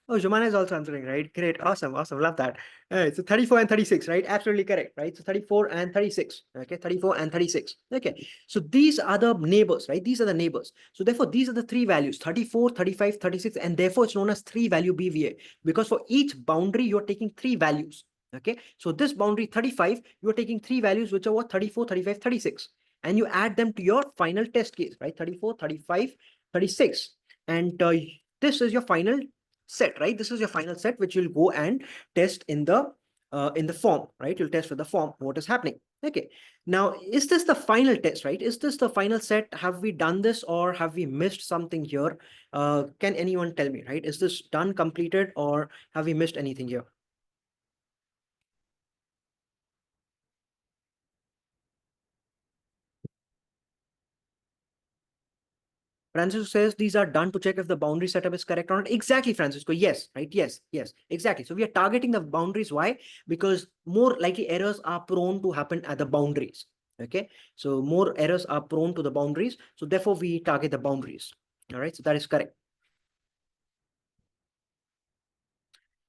Oh, Jumana is also answering, right? Great. Awesome. Awesome. Love that. All right. So 34 and 36, right? Absolutely correct, right? So 34 and 36. Okay. 34 and 36. Okay. So these are the neighbors, right? These are the neighbors. So therefore, these are the three values, 34, 35, 36. And therefore, it's known as three value BVA because for each boundary, you're taking three values. Okay. So this boundary 35, you're taking three values, which are what? 34, 35, 36. And you add them to your final test case, right? 34, 35, 36. And this is your final set, right? This is your final set, which you'll go and test in the form, right? You'll test with the form what is happening. Okay. Now, is this the final test, right? Is this the final set? Have we done this or have we missed something here? Can anyone tell me, right? Is this done, completed, or have we missed anything here? Francisco says these are done to check if the boundary setup is correct or not. Exactly, Francisco. Yes, right. Yes, yes, exactly. So we are targeting the boundaries. Why? Because more likely errors are prone to happen at the boundaries. Okay. So more errors are prone to the boundaries. So therefore we target the boundaries. All right. So that is correct.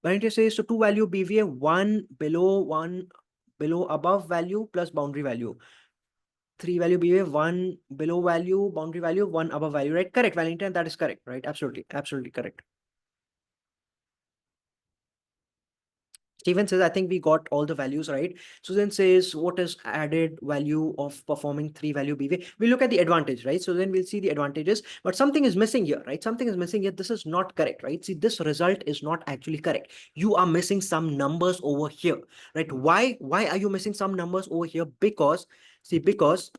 Vanity says so two value BVA, one below above value plus boundary value. Three value BVA, one below value, boundary value, one above value, right? Correct, Valentine. That is correct, right? Absolutely, absolutely correct. Steven says, I think we got all the values right. Susan says, what is added value of performing three value BV? We look at the advantage, right? So then we'll see the advantages, but something is missing here, right? Something is missing here. This is not correct, right? See, this result is not actually correct. You are missing some numbers over here, right? Why are you missing some numbers over here? Because, see, because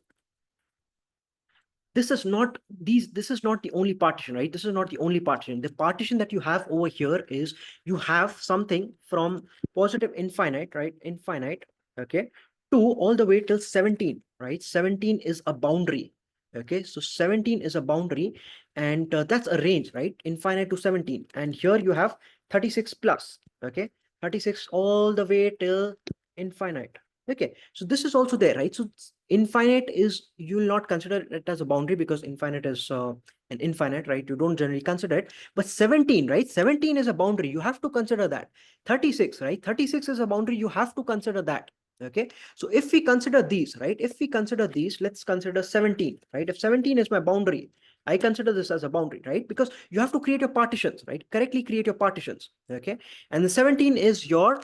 this is not this is not the only partition, right? This is not the only partition. The partition that you have over here is you have something from positive infinite, right? Infinite, okay, to all the way till 17, right? 17 is a boundary. Okay, so 17 is a boundary, and that's a range, right? Infinite to 17. And here you have 36 plus, okay, 36 all the way till infinite. Okay, so this is also there, right? So infinite is, you will not consider it as a boundary because infinite is an infinite, right? You don't generally consider it. But 17, right? 17 is a boundary. You have to consider that. 36, right? 36 is a boundary. You have to consider that. Okay, so if we consider these, right? If we consider these, let's consider 17, right? If 17 is my boundary, I consider this as a boundary, right? Because you have to create your partitions, right? Correctly create your partitions. Okay, and the 17 is your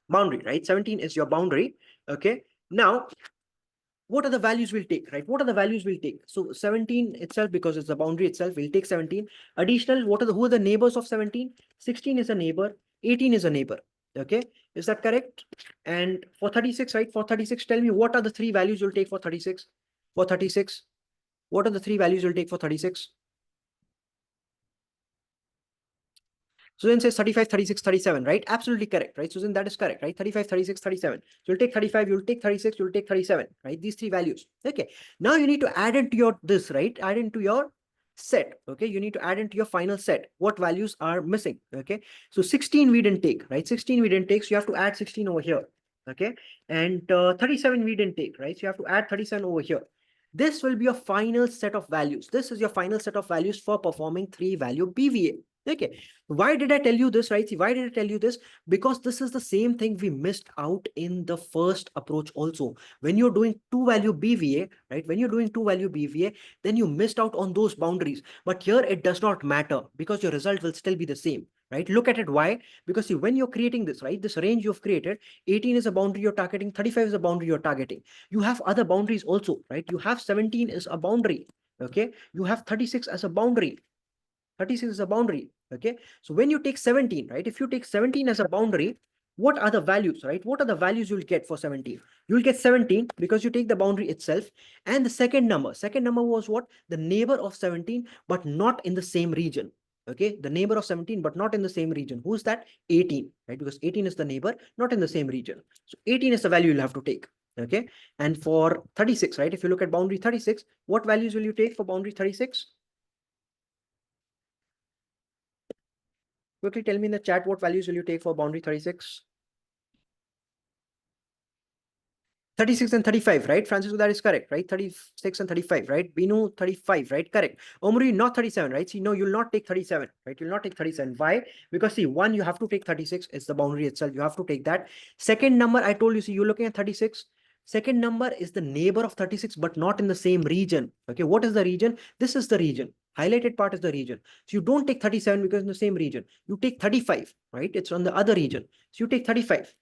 boundary, right? 17 is your boundary. Okay, now what are the values we'll take, right? What are the values we'll take? So 17 itself, because it's the boundary itself, we'll take 17. Additional, what are the, who are the neighbors of 17? 16 is a neighbor, 18 is a neighbor. Okay, is that correct? And for 36, right? For 36, tell me what are the three values you'll take for 36? For 36, what are the three values you'll take for 36? Susan says 35, 36, 37, right? Absolutely correct, right? Susan, that is correct, right? 35, 36, 37. So you'll take 35, you'll take 36, you'll take 37, right? These three values. Okay. Now you need to add into your this, right? Add into your set. Okay. You need to add into your final set what values are missing. Okay. So 16 we didn't take, right? 16 we didn't take. So you have to add 16 over here. Okay. And 37 we didn't take, right? So you have to add 37 over here. This will be your final set of values. This is your final set of values for performing three value BVA. Okay, why did I tell you this, right? See, why did I tell you this? Because this is the same thing we missed out in the first approach also. When you're doing two value BVA, right? When you're doing two value BVA, then you missed out on those boundaries. But here it does not matter because your result will still be the same, right? Look at it. Why? Because see, when you're creating this, right? This range you've created, 18 is a boundary you're targeting, 35 is a boundary you're targeting. You have other boundaries also, right? You have 17 is a boundary. Okay, you have 36 as a boundary. 36 is a boundary. Okay, so when you take 17, right? If you take 17 as a boundary, what are the values, right? What are the values you'll get for 17? You'll get 17 because you take the boundary itself. And the second number was what? The neighbor of 17, but not in the same region. Okay, the neighbor of 17, but not in the same region. Who's that? 18, right? Because 18 is the neighbor, not in the same region. So 18 is the value you'll have to take. Okay, and for 36, right? If you look at boundary 36, what values will you take for boundary 36? Quickly tell me in the chat what values will you take for boundary 36? 36 and 35, right? Francisco, that is correct, right? 36 and 35, right? Binu, 35, right? Correct. Omri, not 37, right? See, no, you'll not take 37, right? You'll not take 37. Why? Because see, one, you have to take 36. It's the boundary itself. You have to take that. Second number, I told you, see, you're looking at 36. Second number is the neighbor of 36, but not in the same region. Okay, what is the region? This is the region. Highlighted part is the region. So you don't take 37 because in the same region. You take 35, right? It's on the other region. So you take 35.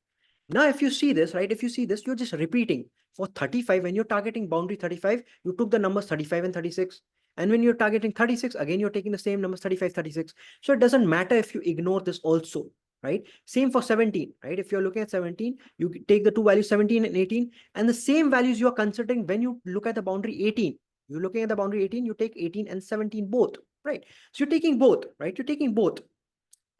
Now, if you see this, right, if you see this, you're just repeating for 35. When you're targeting boundary 35, you took the numbers 35 and 36. And when you're targeting 36, again, you're taking the same numbers 35, 36. So it doesn't matter if you ignore this also, right? Same for 17, right? If you're looking at 17, you take the two values 17 and 18, and the same values you're considering when you look at the boundary 18. You're looking at the boundary 18, you take 18 and 17 both, right? So you're taking both, right? You're taking both.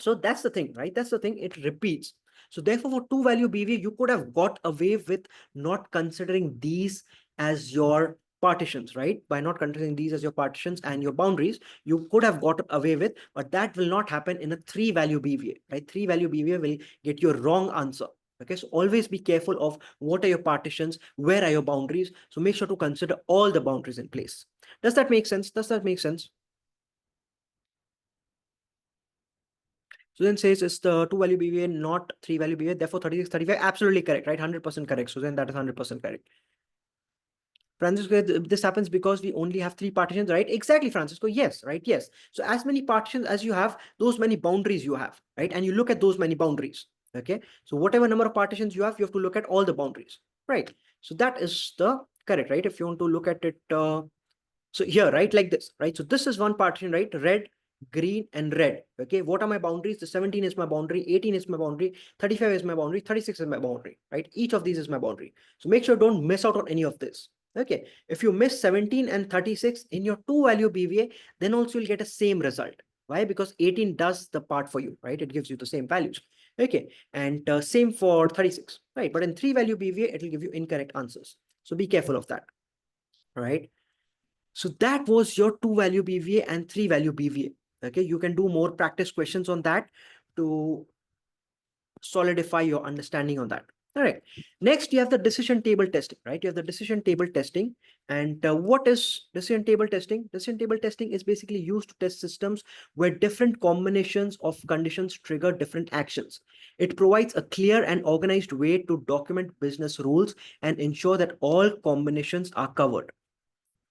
So that's the thing, right? That's the thing. It repeats. So therefore, for two value BV, you could have got away with not considering these as your partitions, right? By not considering these as your partitions and your boundaries, you could have got away with, but that will not happen in a three value BVA, right? Three value BVA will get you a wrong answer. Okay, so always be careful of what are your partitions, where are your boundaries. So make sure to consider all the boundaries in place. Does that make sense? Does that make sense? Susan says it's the two value BVA, not three value BVA. Therefore, 36, 35. Absolutely correct, right? 100% correct. Susan, that is 100% correct. Francisco, this happens because we only have three partitions, right? Exactly, Francisco. Yes, right? Yes. So as many partitions as you have, those many boundaries you have, right? And you look at those many boundaries. Okay. So whatever number of partitions you have to look at all the boundaries, right? So that is the correct, right? If you want to look at it, so here, right, like this, right? So this is one partition, right? Red, green, and red. Okay, what are my boundaries? The 17 is my boundary, 18 is my boundary, 35 is my boundary, 36 is my boundary, right? Each of these is my boundary. So make sure don't miss out on any of this. Okay, if you miss 17 and 36 in your two value BVA, then also you'll get a same result. Why? Because 18 does the part for you, right? It gives you the same values. Okay, and same for 36, right? But in three value BVA, it will give you incorrect answers. So be careful of that, right? So that was your two value BVA and three value BVA. Okay, you can do more practice questions on that to solidify your understanding on that. All right. Next, you have the decision table testing, right? You have the decision table testing. And what is decision table testing? Decision table testing is basically used to test systems where different combinations of conditions trigger different actions. It provides a clear and organized way to document business rules and ensure that all combinations are covered.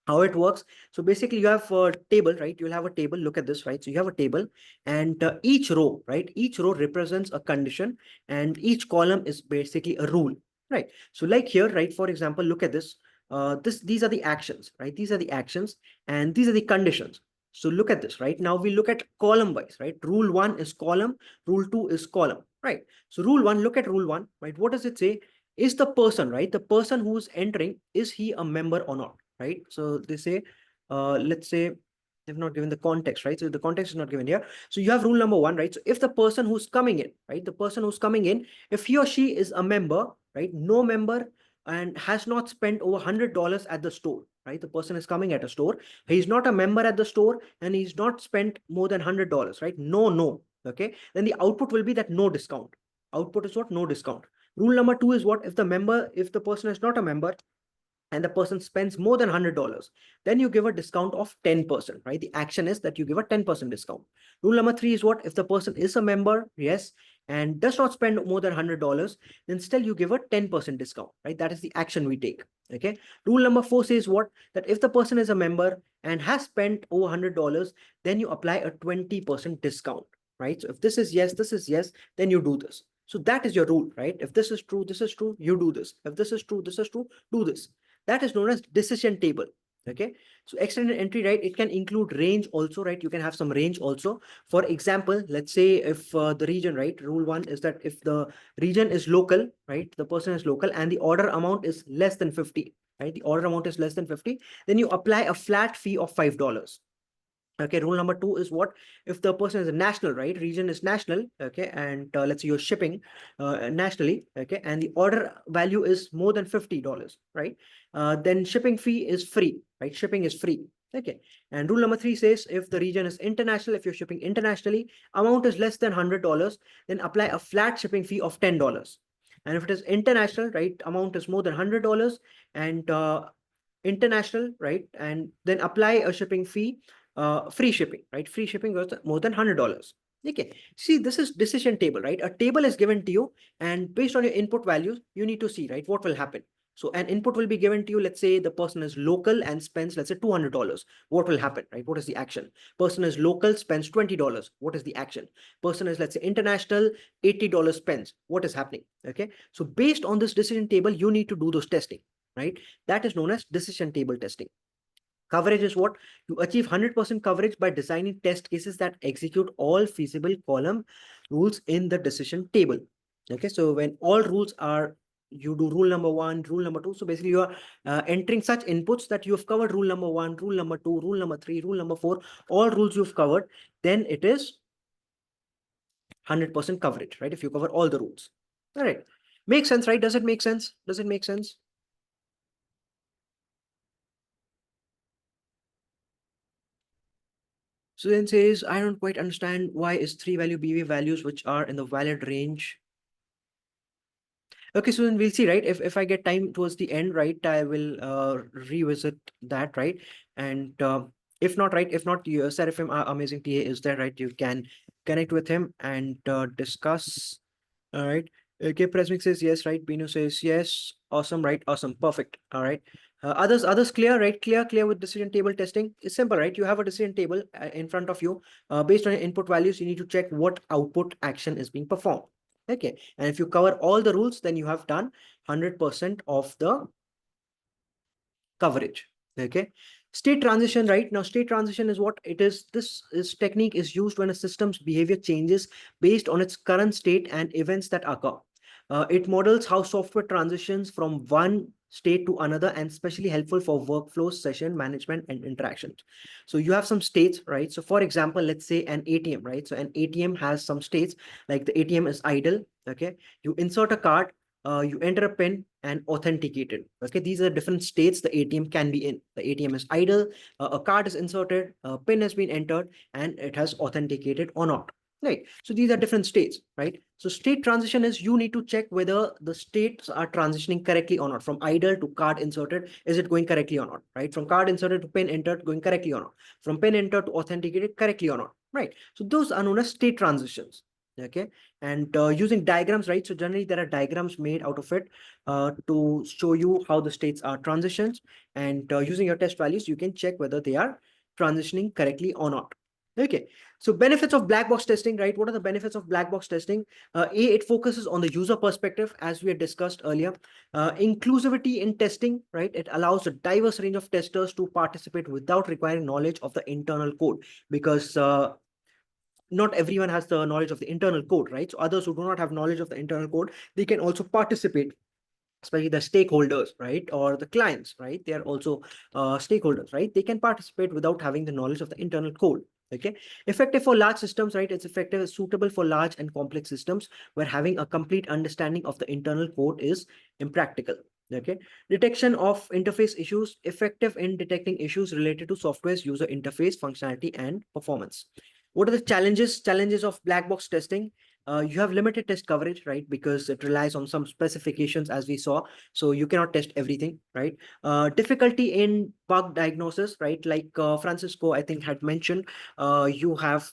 How it works, so basically you have a table, right? You'll have a table. Look at this, right? So you have a table, and each row, right, each row represents a condition, and each column is basically a rule, right? So like here, right, for example, look at this. These are the actions, right? These are the actions, and these are the conditions. So look at this, right? Now we look at column wise, right? Rule 1 is column, rule 2 is column, right? So rule 1, look at rule 1, right? What does it say? Is the person, right, the person who's entering, is he a member or not, right? So they say, let's say they've not given the context, right? So the context is not given here. So you have rule number 1, right? So if the person who's coming in, right, the person who's coming in, if he or she is a member, right, no member, and has not spent over $100 at the store, right? The person is coming at a store, he's not a member at the store, and he's not spent more than $100, right? No. Okay, then the output will be that no discount. Output is what? No discount. Rule number 2 is what? If the person is not a member and the person spends more than $100, then you give a discount of 10%, right? The action is that you give a 10% discount. Rule number 3 is what? If the person is a member, yes, and does not spend more than $100, then still you give a 10% discount, right? That is the action we take. Okay. Rule number 4 says what? That if the person is a member and has spent over $100, then you apply a 20% discount, right? So if this is yes, then you do this. So that is your rule, right? If this is true, you do this. If this is true, do this. That is known as decision table. Okay. So extended entry, right, it can include range also, right? You can have some range also. For example, let's say if the region, right, rule 1 is that if the region is local, right, the person is local and the order amount is less than 50, right, the order amount is less than 50, then you apply a flat fee of $5. Okay, rule number 2 is what? If the person is a national, right, region is national, okay, and let's say you're shipping nationally, okay, and the order value is more than $50, right, then shipping fee is free, right? Shipping is free. Okay, and rule number 3 says if the region is international, if you're shipping internationally, amount is less than $100, then apply a flat shipping fee of $10. And if it is international, right, amount is more than $100 and international, right, and then apply a shipping fee, free shipping, right? Free shipping was more than $100. Okay, see, this is decision table, right? A table is given to you, and based on your input values, you need to see, right, what will happen. So an input will be given to you. Let's say the person is local and spends, let's say, $200. What will happen, right? What is the action? Person is local, spends $20. What is the action? Person is, let's say, international, $80 spends. What is happening? Okay, so based on this decision table, you need to do those testing, right? That is known as decision table testing. Coverage is what? You achieve 100% coverage by designing test cases that execute all feasible column rules in the decision table. Okay, so when all rules are, you do rule number 1, rule number 2. So basically you are entering such inputs that you have covered rule number 1, rule number 2, rule number 3, rule number 4, all rules you've covered, then it is 100% coverage, right? If you cover all the rules. All right. Makes sense, right? Does it make sense? Does it make sense? So then says, I don't quite understand why is 3-value BV values which are in the valid range. Okay, so then we'll see, right? If I get time towards the end, right, I will revisit that, right? And if not, right, if not, you, Seraphim, our amazing TA is there, right? You can connect with him and discuss. All right. Okay, Presmic says yes, right? Binu says yes. Awesome, right? Awesome, perfect. All right. Others clear, right? Clear with decision table testing. It's simple, right? You have a decision table in front of you. Based on your input values, you need to check what output action is being performed. Okay, and if you cover all the rules, then you have done 100% of the coverage. Okay, state transition, right? Now state transition is what it is. This technique is used when a system's behavior changes based on its current state and events that occur. It models how software transitions from one state to another, and especially helpful for workflows, session management, and interactions. So you have some states, right? So for example, let's say an ATM, right? So an ATM has some states, like the ATM is idle. Okay, you insert a card, you enter a PIN and authenticate it. Okay, these are different states the ATM can be in. The ATM is idle, a card is inserted, a PIN has been entered, and it has authenticated or not. Right. So these are different states, right? So state transition is you need to check whether the states are transitioning correctly or not. From idle to card inserted, is it going correctly or not, right? From card inserted to pin entered, going correctly or not. From pin entered to authenticated, correctly or not, right? So those are known as state transitions. Okay, and using diagrams, right? So generally there are diagrams made out of it to show you how the states are transitions, and using your test values, you can check whether they are transitioning correctly or not. Okay, so benefits of black box testing, right? What are the benefits of black box testing? It focuses on the user perspective, as we had discussed earlier. Inclusivity in testing, right? It allows a diverse range of testers to participate without requiring knowledge of the internal code, because not everyone has the knowledge of the internal code, right? So others who do not have knowledge of the internal code, they can also participate, especially the stakeholders, right? Or the clients, right? They are also stakeholders, right? They can participate without having the knowledge of the internal code. Okay, effective for large systems, right? It's effective, suitable for large and complex systems where having a complete understanding of the internal code is impractical. Okay, detection of interface issues, effective in detecting issues related to software's user interface, functionality, and performance. What are the challenges of black box testing? You have limited test coverage, right? Because it relies on some specifications, as we saw. So you cannot test everything, right? Difficulty in bug diagnosis, right? Like Francisco, I think, had mentioned, you have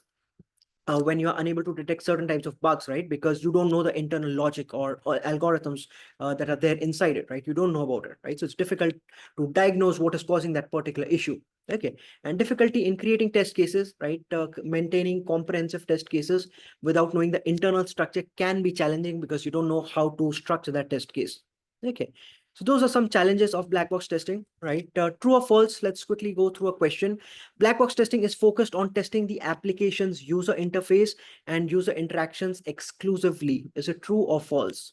when you are unable to detect certain types of bugs, right? Because you don't know the internal logic or algorithms that are there inside it, right? You don't know about it, right? So it's difficult to diagnose what is causing that particular issue. Okay, and difficulty in creating test cases, right? Maintaining comprehensive test cases without knowing the internal structure can be challenging because you don't know how to structure that test case. Okay, so those are some challenges of black box testing, right? True or false? Let's quickly go through a question. Black box testing is focused on testing the application's user interface and user interactions exclusively. Is it true or false?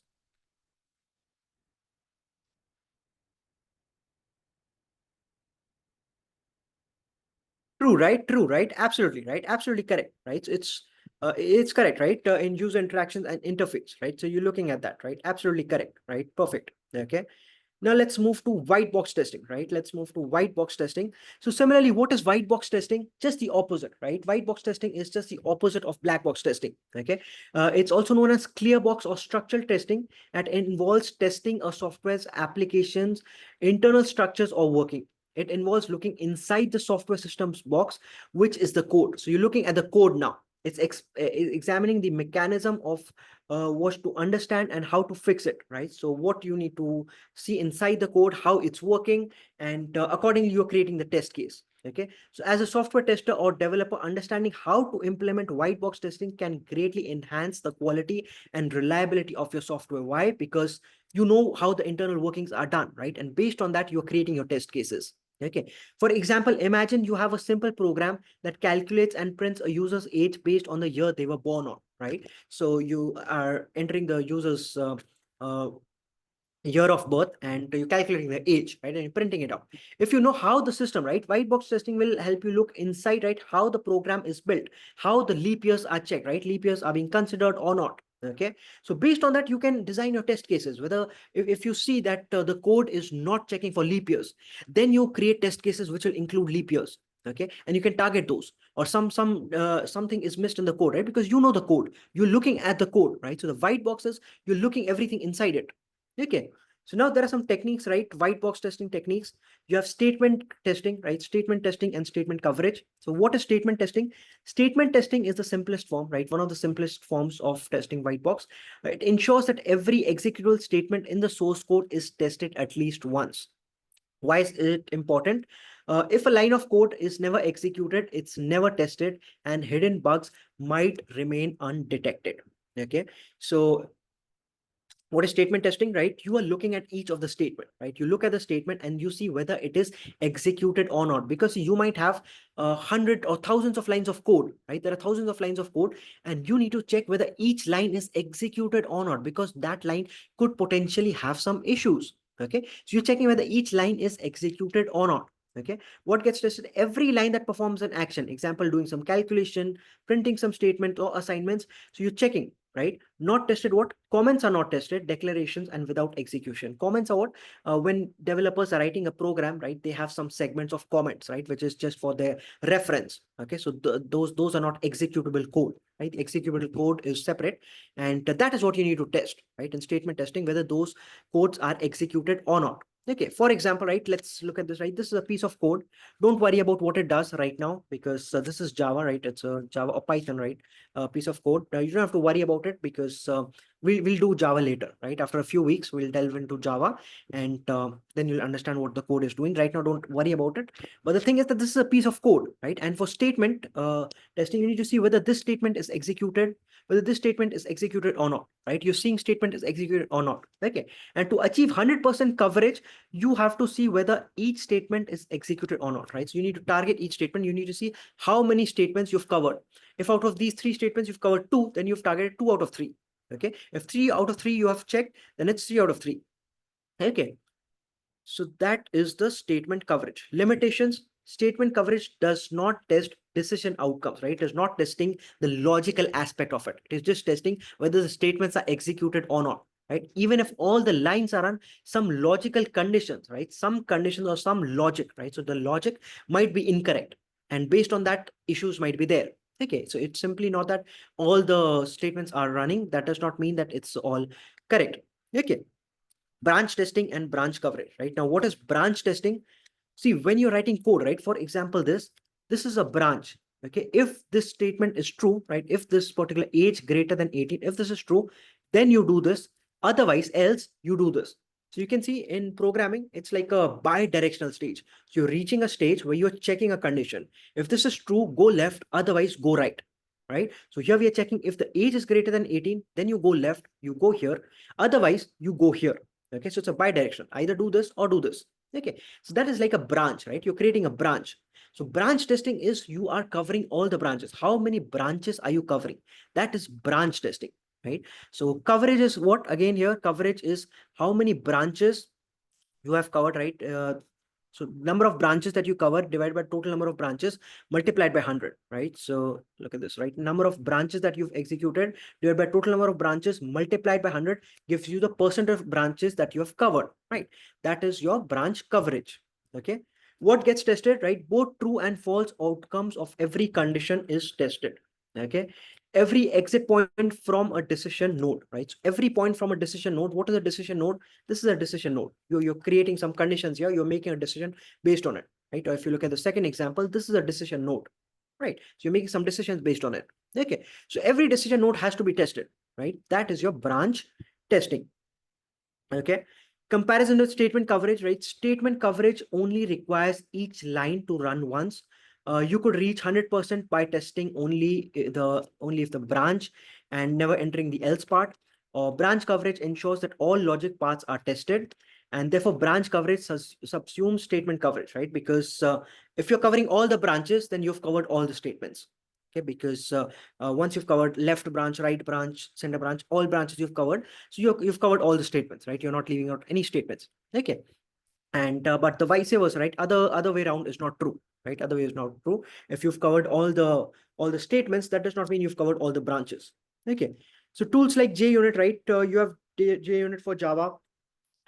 True, right? True, right? Absolutely, right? Absolutely correct, right? It's correct, right? In user interactions and interface, right? So you're looking at that, right? Absolutely correct, right? Perfect. Okay. Now let's move to white box testing, right? Let's move to white box testing. So similarly, what is white box testing? Just the opposite, right? White box testing is just the opposite of black box testing, okay? It's also known as clear box or structural testing, and involves testing a software's applications, internal structures or working. It involves looking inside the software system's box, which is the code. So you're looking at the code now. It's examining the mechanism of what to understand and how to fix it, right? So what you need to see inside the code, how it's working, and accordingly you're creating the test case. Okay, so as a software tester or developer, understanding how to implement white box testing can greatly enhance the quality and reliability of your software. Why? Because you know how the internal workings are done, right? And based on that, you're creating your test cases. Okay, for example, imagine you have a simple program that calculates and prints a user's age based on the year they were born on, right? So you are entering the user's uh, year of birth and you're calculating the age, right? And you're printing it out. If you know how the system, right? White box testing will help you look inside, right? How the program is built, how the leap years are checked, right? Leap years are being considered or not. Okay, so based on that, you can design your test cases. Whether if you see that the code is not checking for leap years, then you create test cases which will include leap years. Okay, and you can target those, or something is missed in the code, right? Because you know the code, you're looking at the code, right? So the white boxes, you're looking everything inside it. Okay, so now there are some techniques, right? White box testing techniques. You have statement testing, right? Statement testing and statement coverage. So what is statement testing? Statement testing is the simplest form, right? One of the simplest forms of testing white box. It ensures that every executable statement in the source code is tested at least once. Why is it important? If a line of code is never executed, it's never tested, and hidden bugs might remain undetected. Okay, so what is statement testing, right? You are looking at each of the statement, right? You look at the statement and you see whether it is executed or not, because you might have hundred or thousands of lines of code, right? There are thousands of lines of code, and you need to check whether each line is executed or not, because that line could potentially have some issues. Okay, so you're checking whether each line is executed or not. Okay, what gets tested? Every line that performs an action, example, doing some calculation, printing some statement or assignments. So you're checking, right? Not tested. What? Comments are not tested, declarations, and without execution. Comments are what? When developers are writing a program, right, they have some segments of comments, right, which is just for their reference. Okay, so those are not executable code, right? The executable code is separate, and that is what you need to test, right? In statement testing, whether those codes are executed or not. Okay, for example, right, let's look at this, right? This is a piece of code. Don't worry about what it does right now, because this is Java, right? It's a Java or Python, right? Piece of code. You don't have to worry about it, because we'll do Java later, right? After a few weeks, we'll delve into Java, and then you'll understand what the code is doing. Right now, don't worry about it. But the thing is that this is a piece of code, right? And for statement testing, you need to see whether this statement is executed, or not, right? You're seeing statement is executed or not. Okay. And to achieve 100% coverage, you have to see whether each statement is executed or not, right? So you need to target each statement. You need to see how many statements you've covered. If out of these 3 statements you've covered 2, then you've targeted 2 out of 3. Okay. If 3 out of 3 you have checked, then it's 3 out of 3. Okay. So that is the statement coverage. Limitations: statement coverage does not test decision outcomes, right? It is not testing the logical aspect of it. It is just testing whether the statements are executed or not, right? Even if all the lines are on some logical conditions, right? Some conditions or some logic, right? So the logic might be incorrect, and based on that, issues might be there. Okay, so it's simply not that all the statements are running. That does not mean that it's all correct. Okay. Branch testing and branch coverage, right? Now, what is branch testing? See, when you're writing code, right? For example, this is a branch. Okay. If this statement is true, right? If this particular age greater than 18, if this is true, then you do this. Otherwise, else you do this. So you can see in programming, it's like a bi-directional stage. So you're reaching a stage where you're checking a condition. If this is true, go left. Otherwise, go right. Right. So here we are checking if the age is greater than 18, then you go left, you go here. Otherwise, you go here. Okay, so it's a bi-direction. Either do this or do this. Okay, so that is like a branch, right? You're creating a branch. So branch testing is you are covering all the branches. How many branches are you covering? That is branch testing, right? So coverage is what? Again, here coverage is how many branches you have covered, right? So number of branches that you cover divided by total number of branches multiplied by 100, right? So look at this, right? Number of branches that you've executed divided by total number of branches multiplied by 100 gives you the percent of branches that you have covered, right? That is your branch coverage. Okay. What gets tested, right? Both true and false outcomes of every condition is tested. Okay. Every exit point from a decision node, right? So every point from a decision node. What is a decision node? This is a decision node. You're creating some conditions here. You're making a decision based on it, right? Or if you look at the second example, this is a decision node, right? So you're making some decisions based on it. Okay. So every decision node has to be tested, right? That is your branch testing. Okay. Comparison with statement coverage, right? Statement coverage only requires each line to run once. You could reach 100% by testing only if the branch and never entering the else part. Or branch coverage ensures that all logic paths are tested, and therefore branch coverage subsumes statement coverage, right? Because if you're covering all the branches, then you've covered all the statements. Okay, because once you've covered left branch, right branch, center branch, all branches you've covered, so you've covered all the statements, right? You're not leaving out any statements. Okay. And but the vice versa, right? Other way around is not true, right? Other way is not true. If you've covered all the statements, that does not mean you've covered all the branches. Okay. So tools like JUnit, right? You have JUnit for Java,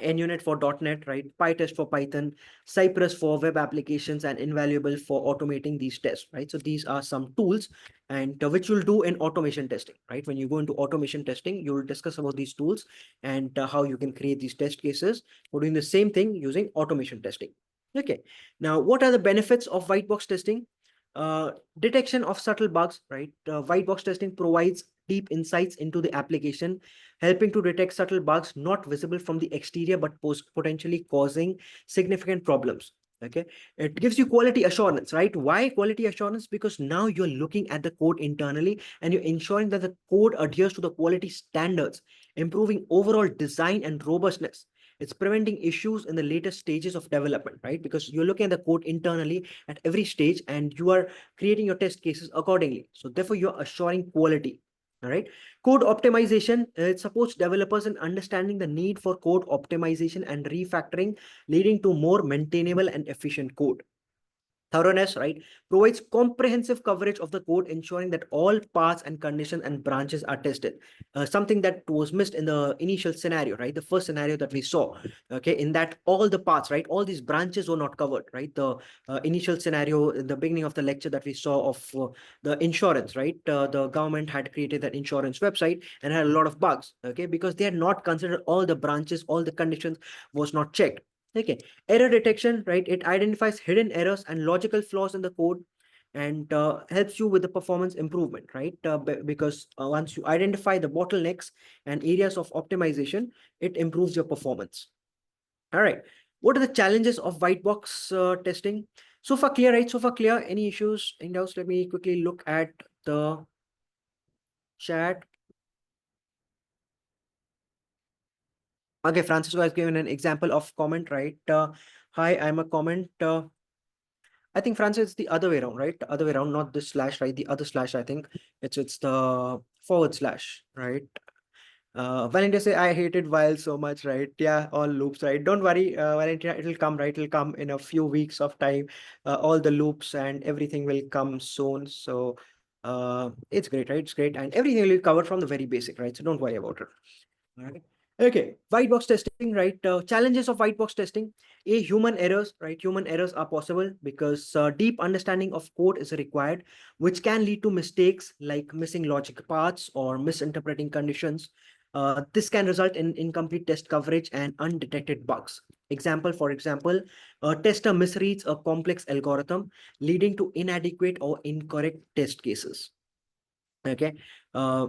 NUnit for .NET, right? PyTest for Python, Cypress for web applications, and Invaluable for automating these tests, right? So these are some tools, and which you'll do in automation testing, right? When you go into automation testing, you'll discuss about these tools and how you can create these test cases. We're doing the same thing using automation testing. Okay. Now, what are the benefits of white box testing? Detection of subtle bugs, right? White box testing provides deep insights into the application, helping to detect subtle bugs not visible from the exterior but potentially causing significant problems. Okay, it gives you quality assurance, right? Why quality assurance? Because now you're looking at the code internally and you're ensuring that the code adheres to the quality standards, improving overall design and robustness. It's preventing issues in the later stages of development, right? Because you're looking at the code internally at every stage and you are creating your test cases accordingly. So therefore, you're assuring quality. All right. Code optimization, it supports developers in understanding the need for code optimization and refactoring, leading to more maintainable and efficient code. thoroughness, right, provides comprehensive coverage of the code, ensuring that all paths and conditions and branches are tested. Something that was missed in the initial scenario, right, the first scenario that we saw. Okay, in that all the paths, right, all these branches were not covered, right. The initial scenario in the beginning of the lecture that we saw of the insurance, right, the government had created that insurance website and had a lot of bugs, okay, because they had not considered all the branches, all the conditions was not checked. Okay, error detection, right, it identifies hidden errors and logical flaws in the code, and helps you with the performance improvement, right, because once you identify the bottlenecks and areas of optimization, it improves your performance. All right, what are the challenges of white box testing? So far clear, right? So far clear. Any issues, any doubts? Let me quickly look at the chat. Okay, Francisco has given an example of comment, right? Hi, I'm a comment. I think Francis, it's the other way around, right? The other way around, not this slash, right? The other slash, I think it's the forward slash, right? Valentina say I hated while so much, right? Yeah, all loops, right? Don't worry, Valentina, it'll come, right? It'll come in a few weeks of time. All the loops and everything will come soon. So it's great, right? It's great, and everything will be covered from the very basic, right? So don't worry about it. All right. Okay, white box testing, right? Challenges of white box testing. Human errors, right? Human errors are possible because deep understanding of code is required, which can lead to mistakes like missing logic paths or misinterpreting conditions. This can result in incomplete test coverage and undetected bugs. For example, a tester misreads a complex algorithm, leading to inadequate or incorrect test cases. Okay, uh,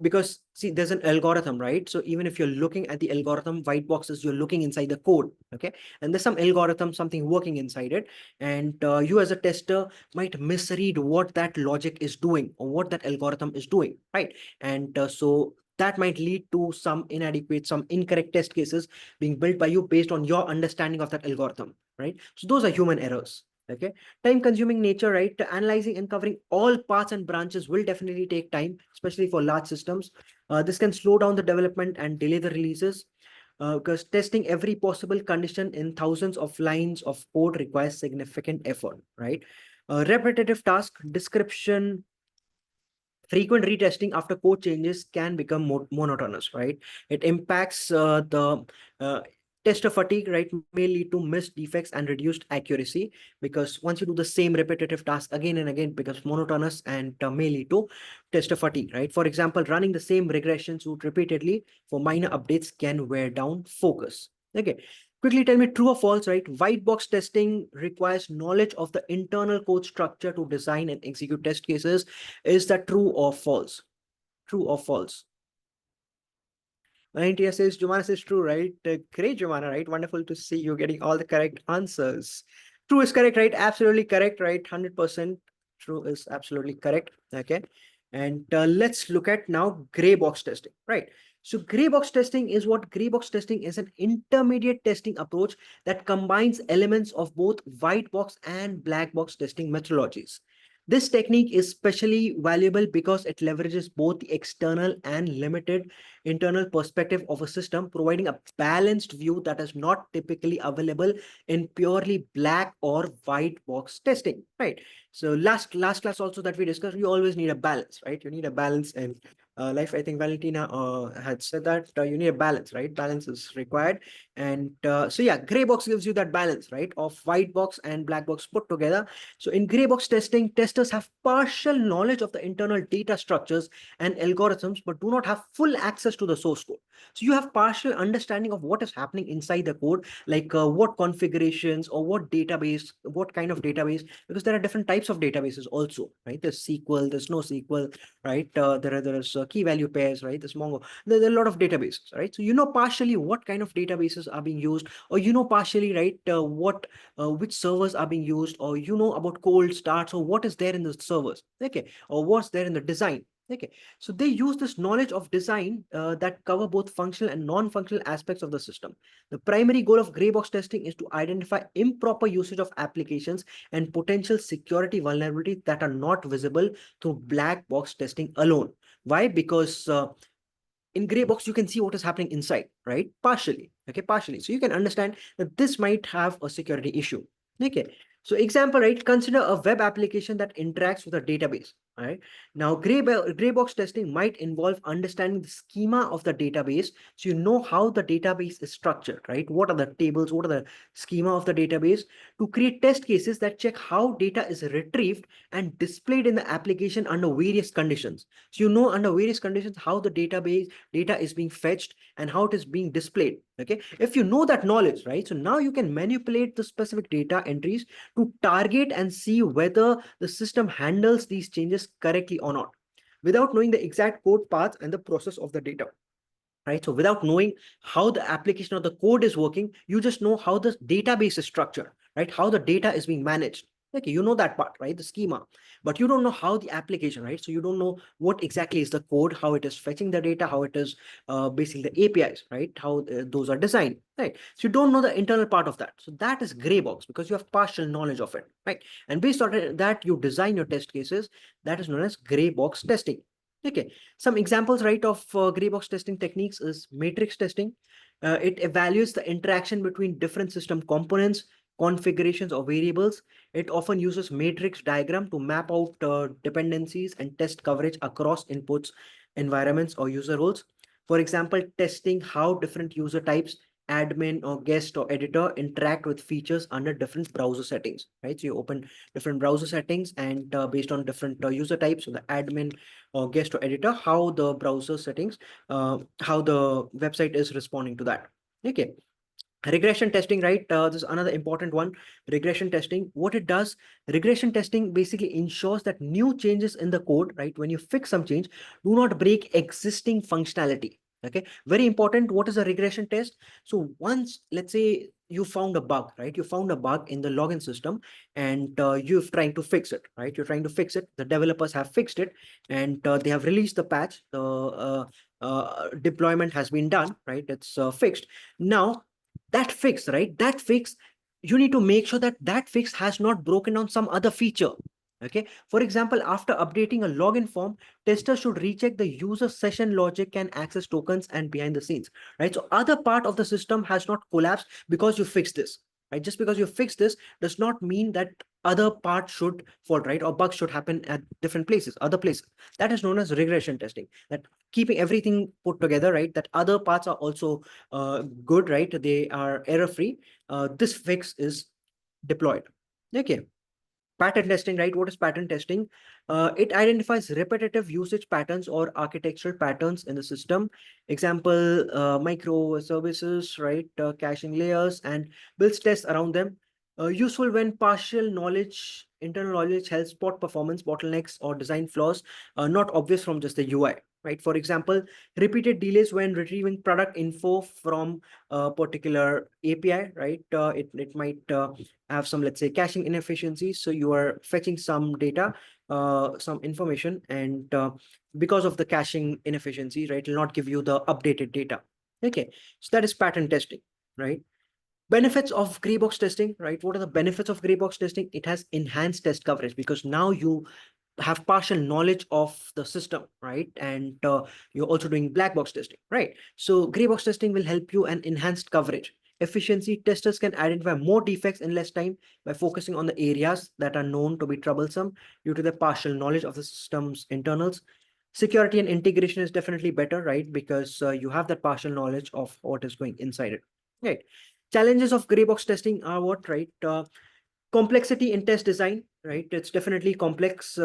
because see, there's an algorithm, right? So even if you're looking at the algorithm, white boxes, you're looking inside the code. Okay, and there's some algorithm, something working inside it, and you as a tester might misread what that logic is doing or what that algorithm is doing, right? And so that might lead to some inadequate, some incorrect test cases being built by you based on your understanding of that algorithm, right? So those are human errors. Okay, time consuming nature, right? Analyzing and covering all parts and branches will definitely take time, especially for large systems. This can slow down the development and delay the releases, because testing every possible condition in thousands of lines of code requires significant effort, right? Repetitive task description, frequent retesting after code changes can become monotonous, right? It impacts uh, tester fatigue, right? May lead to missed defects and reduced accuracy, because once you do the same repetitive task again and again, it becomes monotonous and may lead to tester fatigue, right? For example, running the same regression suite repeatedly for minor updates can wear down focus. Okay, quickly tell me true or false, right? White box testing requires knowledge of the internal code structure to design and execute test cases. Is that true or false? True or false? Valentina says, Jumana says true, right? Great, Jumana, right? Wonderful to see you getting all the correct answers. True is correct, right? Absolutely correct, right? 100% true is absolutely correct. Okay. And let's look at now gray box testing, right? So gray box testing is what? Gray box testing is an intermediate testing approach that combines elements of both white box and black box testing methodologies. This technique is especially valuable because it leverages both the external and limited internal perspective of a system, providing a balanced view that is not typically available in purely black or white box testing, right? So last class also that we discussed, you always need a balance, right? You need a balance in life. I think Valentina had said that you need a balance, right? Balance is required. And so yeah, gray box gives you that balance, right, of white box and black box put together. So in gray box testing, testers have partial knowledge of the internal data structures and algorithms, but do not have full access to the source code. So you have partial understanding of what is happening inside the code, like what configurations or what database, what kind of database, because there are different types of databases also, right? There's SQL, there's NoSQL, right? There's key value pairs, right? There's Mongo. There are a lot of databases, right? So you know partially what kind of databases are being used, or you know partially, right, what which servers are being used, or you know about cold starts, or what is there in the servers, okay, or what's there in the design. Okay, so they use this knowledge of design that cover both functional and non-functional aspects of the system. The primary goal of gray box testing is to identify improper usage of applications and potential security vulnerabilities that are not visible through black box testing alone. Why? Because in gray box you can see what is happening inside, right? Partially, okay, partially. So you can understand that this might have a security issue. Okay, So example, right? Consider a web application that interacts with a database. All right. Now, gray box testing might involve understanding the schema of the database, so you know how the database is structured, right? What are the tables? What are the schema of the database? To create test cases that check how data is retrieved and displayed in the application under various conditions. So you know under various conditions how the database data is being fetched and how it is being displayed. Okay. If you know that knowledge, right? So now you can manipulate the specific data entries to target and see whether the system handles these changes correctly or not, without knowing the exact code path and the process of the data. Right. So without knowing how the application of the code is working, you just know how the database is structured, right? How the data is being managed. Okay, you know that part, right? The schema, but you don't know how the application, right? So you don't know what exactly is the code, how it is fetching the data, how it is basically the APIs, right? How those are designed, right? So you don't know the internal part of that. So that is gray box because you have partial knowledge of it, right? And based on that, you design your test cases. That is known as gray box testing. Okay, some examples, right, of gray box testing techniques is matrix testing. It evaluates the interaction between different system components, configurations, or variables. It often uses matrix diagram to map out dependencies and test coverage across inputs, environments, or user roles. For example, testing how different user types, admin or guest or editor, interact with features under different browser settings, right? So you open different browser settings and based on different user types, so the admin or guest or editor, how the browser settings, how the website is responding to that. Okay. Regression testing, right? This is another important one. Regression testing, what it does, regression testing basically ensures that new changes in the code, right? When you fix some change, do not break existing functionality. Okay, very important. What is a regression test? So once, let's say you found a bug, right? You found a bug in the login system and you're trying to fix it, right? You're trying to fix it. The developers have fixed it and they have released the patch. The deployment has been done, right? It's fixed. Now, that fix, right? That fix, you need to make sure that that fix has not broken down some other feature. Okay. For example, after updating a login form, testers should recheck the user session logic and access tokens and behind the scenes, right? So other part of the system has not collapsed because you fixed this, right? Just because you fix this does not mean that other part should fall, right? Or bugs should happen at different places, other places. That is known as regression testing, that keeping everything put together, right? That other parts are also good, right? They are error free. This fix is deployed. Okay. Pattern testing, right? What is pattern testing? It identifies repetitive usage patterns or architectural patterns in the system. Example, microservices, right? Caching layers and builds tests around them. Useful when partial knowledge, internal knowledge helps spot performance bottlenecks or design flaws, not obvious from just the UI. Right. For example, repeated delays when retrieving product info from a particular API. Right. It might have some, let's say, caching inefficiencies. So you are fetching some data, some information, and because of the caching inefficiency, right, it will not give you the updated data. Okay. So that is pattern testing, right? Benefits of gray box testing, right? What are the benefits of gray box testing? It has enhanced test coverage because now you have partial knowledge of the system, right? And you're also doing black box testing, right? So gray box testing will help you and enhanced coverage. Efficiency, testers can identify more defects in less time by focusing on the areas that are known to be troublesome due to the partial knowledge of the system's internals. Security and integration is definitely better, right? Because you have that partial knowledge of what is going inside it, right? Challenges of gray box testing are what, right? Complexity in test design, right? It's definitely complex,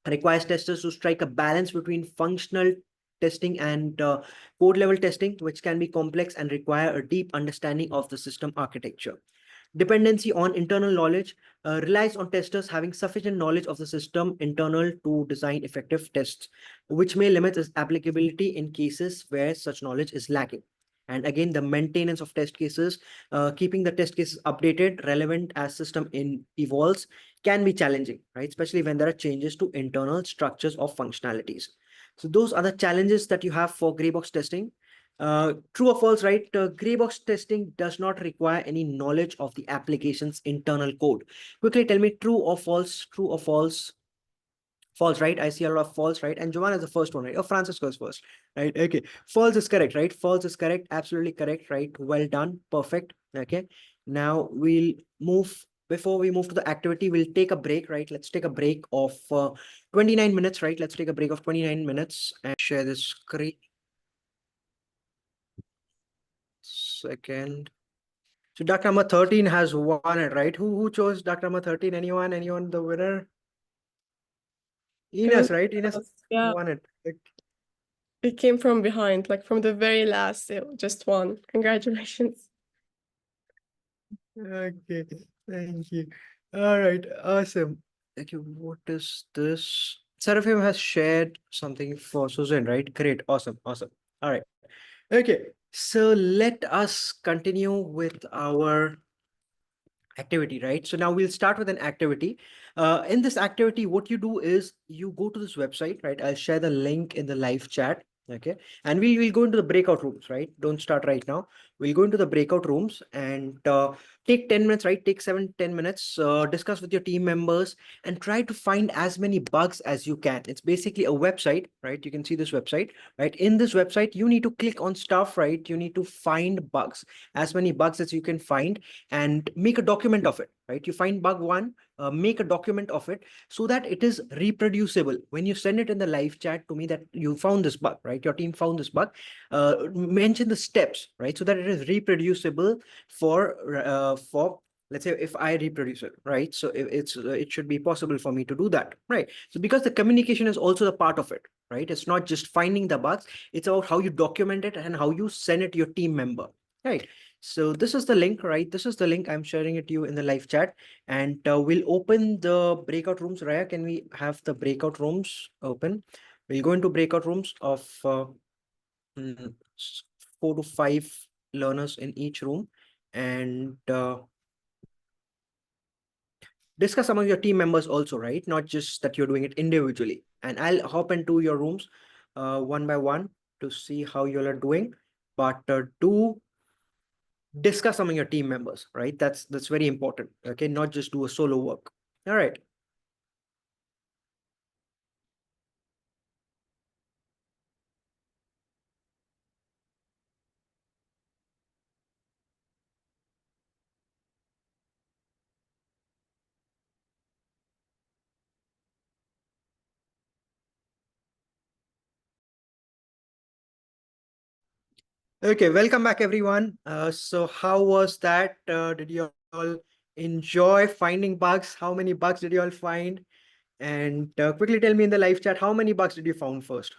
requires testers to strike a balance between functional testing and code level testing, which can be complex and require a deep understanding of the system architecture. Dependency on internal knowledge relies on testers having sufficient knowledge of the system internal to design effective tests, which may limit its applicability in cases where such knowledge is lacking. And again, the maintenance of test cases, keeping the test cases updated, relevant as system evolves, can be challenging, right? Especially when there are changes to internal structures of functionalities. So those are the challenges that you have for gray box testing. True or false, right? Gray box testing does not require any knowledge of the application's internal code. Quickly tell me true or false, true or false. False, right? I see a lot of false, right? And Joanna is the first one, right? Oh, Francisco is first, right? Okay. False is correct, right? False is correct. Absolutely correct, right? Well done. Perfect. Okay. Now we'll move before we move to the activity, we'll take a break, right? Let's take a break of 29 minutes, right? Let's take a break of 29 minutes and share this screen. Second. So duck number 13 has won it, right? Who chose duck number 13? Anyone? Anyone the winner? It was Ines, right? Ines yeah. won it. It came from behind, like from the very last. It just won. Congratulations. Okay, thank you. All right, awesome. Thank you. What is this? Seraphim has shared something for Susan, right? Great, awesome, awesome. All right. Okay, so let us continue with our activity, right? So now we'll start with an activity. In this activity, what you do is you go to this website, right? I'll share the link in the live chat. Okay. And we will go into the breakout rooms, right? Don't start right now. We'll go into the breakout rooms and take 10 minutes, right? Take 7-10 minutes, discuss with your team members and try to find as many bugs as you can. It's basically a website, right? You can see this website, right? In this website, you need to click on stuff, right? You need to find bugs, as many bugs as you can find, and make a document of it, right? You find bug one, make a document of it so that it is reproducible. When you send it in the live chat to me that you found this bug, right? Your team found this bug, mention the steps, right? So that it is reproducible for let's say if I reproduce it, right? So it should be possible for me to do that, right? So because the communication is also the part of it, right? It's not just finding the bugs, it's about how you document it and how you send it to your team member, right? So this is the link, right? This is the link. I'm sharing it to you in the live chat, and we'll open the breakout rooms. Raya, can we have the breakout rooms open? We'll go into breakout rooms of 4 to 5 learners in each room, and discuss among your team members also, right? Not just that you're doing it individually. And I'll hop into your rooms one by one to see how you all are doing. But do discuss among your team members, right? That's very important. Okay, not just do a solo work. All right. Okay, welcome back, everyone. So how was that? Did you all enjoy finding bugs? How many bugs did you all find? And quickly tell me in the live chat, how many bugs did you found first?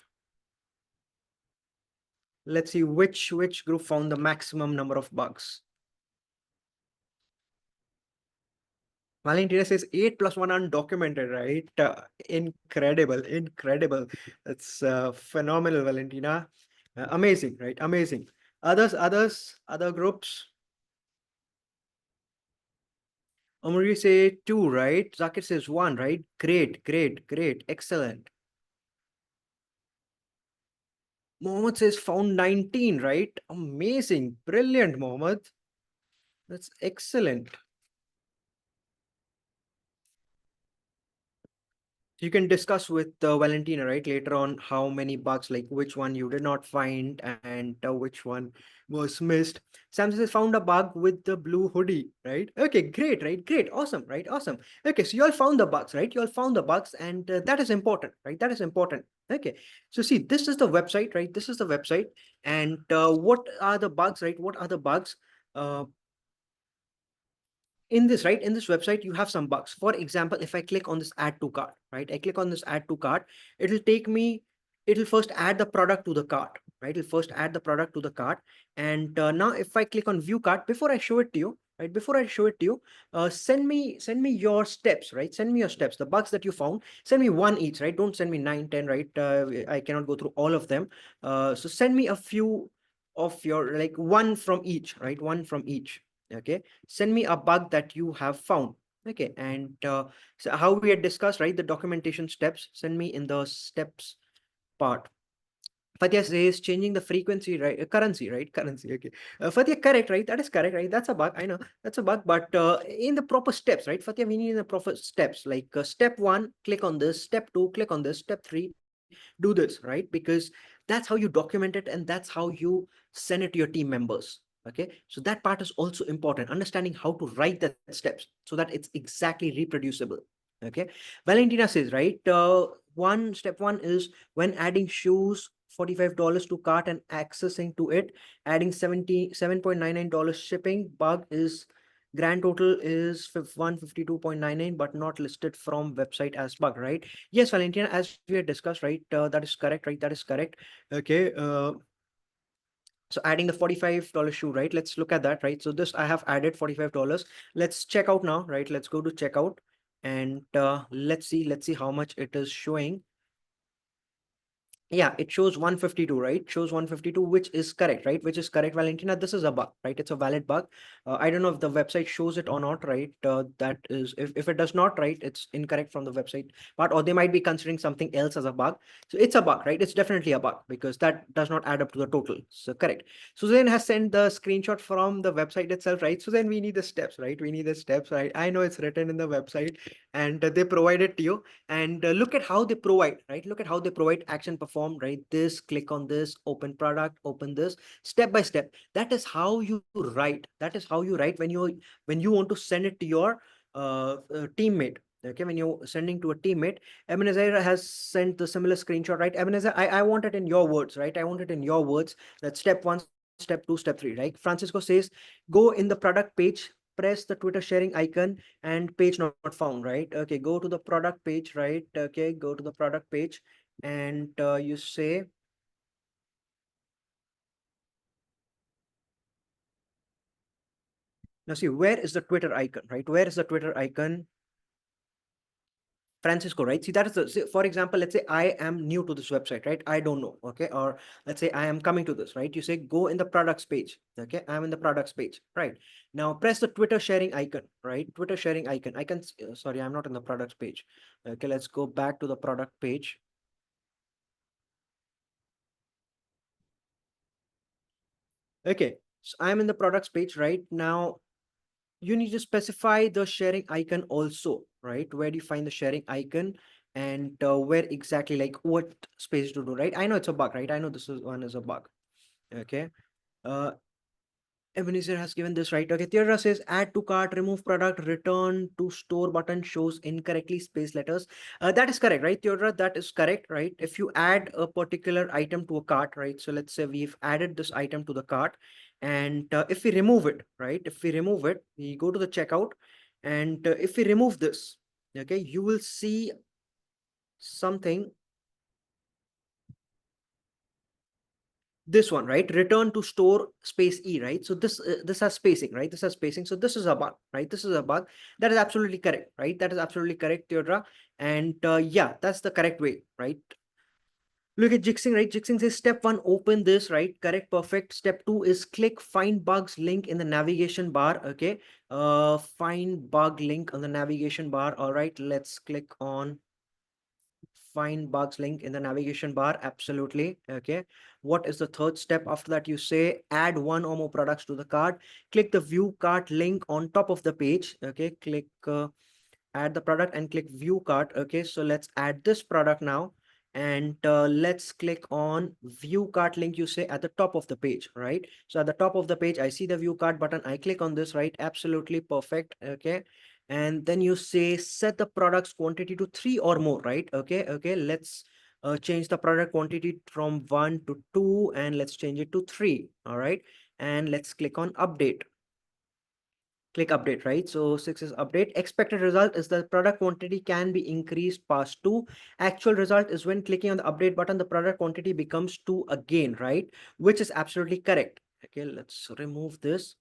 Let's see which group found the maximum number of bugs. Valentina says 8 plus 1 undocumented, right? Incredible, incredible. That's phenomenal, Valentina. Amazing, right? Amazing. Other groups. Omri say 2, right? Zakir says 1, right? Great, great, great. Excellent. Mohammed says found 19, right? Amazing. Brilliant, Mohammed. That's excellent. You can discuss with Valentina, right, later on how many bugs, like which one you did not find and which one was missed. Sam says found a bug with the blue hoodie, right? Okay, great, right? Great, awesome, right? Awesome. Okay, so you all found the bugs, right? You all found the bugs, and that is important, right? That is important. Okay, so see, this is the website, right? This is the website, and what are the bugs, right? What are the bugs? Uh, in this, right, in this website you have some bugs. For example, if I click on this add to cart, right, I click on this add to cart, it'll take me, it'll first add the product to the cart, right? It'll first add the product to the cart. And now if I click on view cart, before I show it to you, right, before I show it to you, send me your steps, right? Send me your steps, the bugs that you found. Send me one each, right? Don't send me 9-10, right? I cannot go through all of them. So send me a few of your, like one from each, right? One from each. Okay, send me a bug that you have found. Okay, and so how we had discussed, right, the documentation steps, send me in the steps part. Fatia says changing the frequency, right? Currency, right? Currency. Okay. Fatia, correct, right? That is correct, right? That's a bug. I know that's a bug, but in the proper steps, right? Fatia, we need the proper steps. Like step 1, click on this. Step 2, click on this. Step 3, do this, right? Because that's how you document it, and that's how you send it to your team members. Okay, so that part is also important, understanding how to write that steps so that it's exactly reproducible. Okay, Valentina says, right, step one is when adding shoes, $45 to cart and accessing to it, adding $77.99 shipping. Bug is grand total is 152.99 but not listed from website as bug, right? Yes, Valentina, as we had discussed, right, that is correct, right? That is correct. Okay, so adding the $45 shoe, right? Let's look at that, right? So this I have added $45. Let's check out now, right? Let's go to checkout and let's see how much it is showing. Yeah, it shows 152, right? Shows 152, which is correct, right? Which is correct, Valentina. This is a bug, right? It's a valid bug. I don't know if the website shows it or not, right? That is, if it does not, right, it's incorrect from the website part, or they might be considering something else as a bug. So it's a bug, right? It's definitely a bug because that does not add up to the total. So correct. Suzanne has sent the screenshot from the website itself, right? So then we need the steps, right? We need the steps, right? I know it's written in the website and they provide it to you. And look at how they provide, right? Look at how they provide action perform, right? This, click on this, open product, open this, step by step. That is how you write. That is how you write when you want to send it to your teammate. Okay, when you're sending to a teammate. Ebenezer has sent the similar screenshot, right? Ebenezer, I want it in your words, right? I want it in your words. That step one, step two, step three, right? Francisco says, go in the product page, press the Twitter sharing icon, and page not found, right? Okay, go to the product page, right? Okay, go to the product page and you say, now see, where is the Twitter icon, right? Where is the Twitter icon? Francisco, right? See, that is for example, let's say I am new to this website, right? I don't know, okay? Or let's say I am coming to this, right? You say, go in the products page, okay? I'm in the products page, right? Now press the Twitter sharing icon, right? Twitter sharing icon. Sorry, I'm not in the products page. Okay, let's go back to the product page. Okay, so I'm in the products page right now. You need to specify the sharing icon also, right? Where do you find the sharing icon and where exactly, like what space to do, right? I know it's a bug, right? I know this is one is a bug. Okay. Uh, Ebenezer has given this, right? Okay, Theodora says add to cart, remove product, return to store button shows incorrectly spaced letters. That is correct, right, Theodora? That is correct, right? If you add a particular item to a cart, right? So let's say we've added this item to the cart, and if we remove it, right? If we remove it, we go to the checkout, and if we remove this, okay, you will see something. This one, right? Return to store space E, right? So this has spacing, right? This has spacing. So this is a bug, right? This is a bug. That is absolutely correct, right? That is absolutely correct, Theodora. And yeah, that's the correct way, right? Look at Jixing, right? Jixing says step one, open this, right? Correct, perfect. Step two is click find bugs link in the navigation bar. Okay. Find bug link on the navigation bar. All right, let's click on find bugs link in the navigation bar. Absolutely. Okay, what is the third step after that? You say add one or more products to the cart. Click the view cart link on top of the page. Okay, click add the product and click view cart. Okay, so let's add this product now, and let's click on view cart link, you say, at the top of the page, right? So at the top of the page I see the view cart button, I click on this, right? Absolutely perfect. Okay, and then you say set the products quantity to 3 or more, right? Okay, okay, let's change the product quantity from 1 to 2 and let's change it to 3. All right, and let's click on update. Click update, right? So 6 is update. Expected result is the product quantity can be increased past 2. Actual result is when clicking on the update button, the product quantity becomes 2 again, right? Which is absolutely correct. Okay, let's remove this.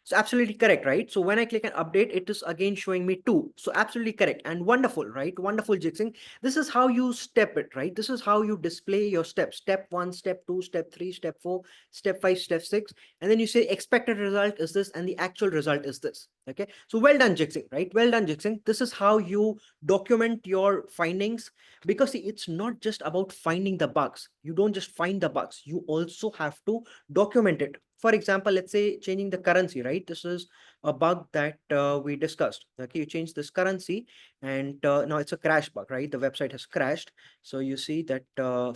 So absolutely correct, right? So when I click an update, it is again showing me 2. So absolutely correct and wonderful, right? Wonderful, Jixing. This is how you step it, right? This is how you display your steps. Step 1, step 2, step 3, step 4, step 5, step 6. And then you say expected result is this and the actual result is this. Okay. So well done, Jixing, right? Well done, Jixing. This is how you document your findings, because see, it's not just about finding the bugs. You don't just find the bugs. You also have to document it. For example, let's say changing the currency, right? This is a bug that we discussed. Okay, you change this currency, and now it's a crash bug, right? The website has crashed. So you see that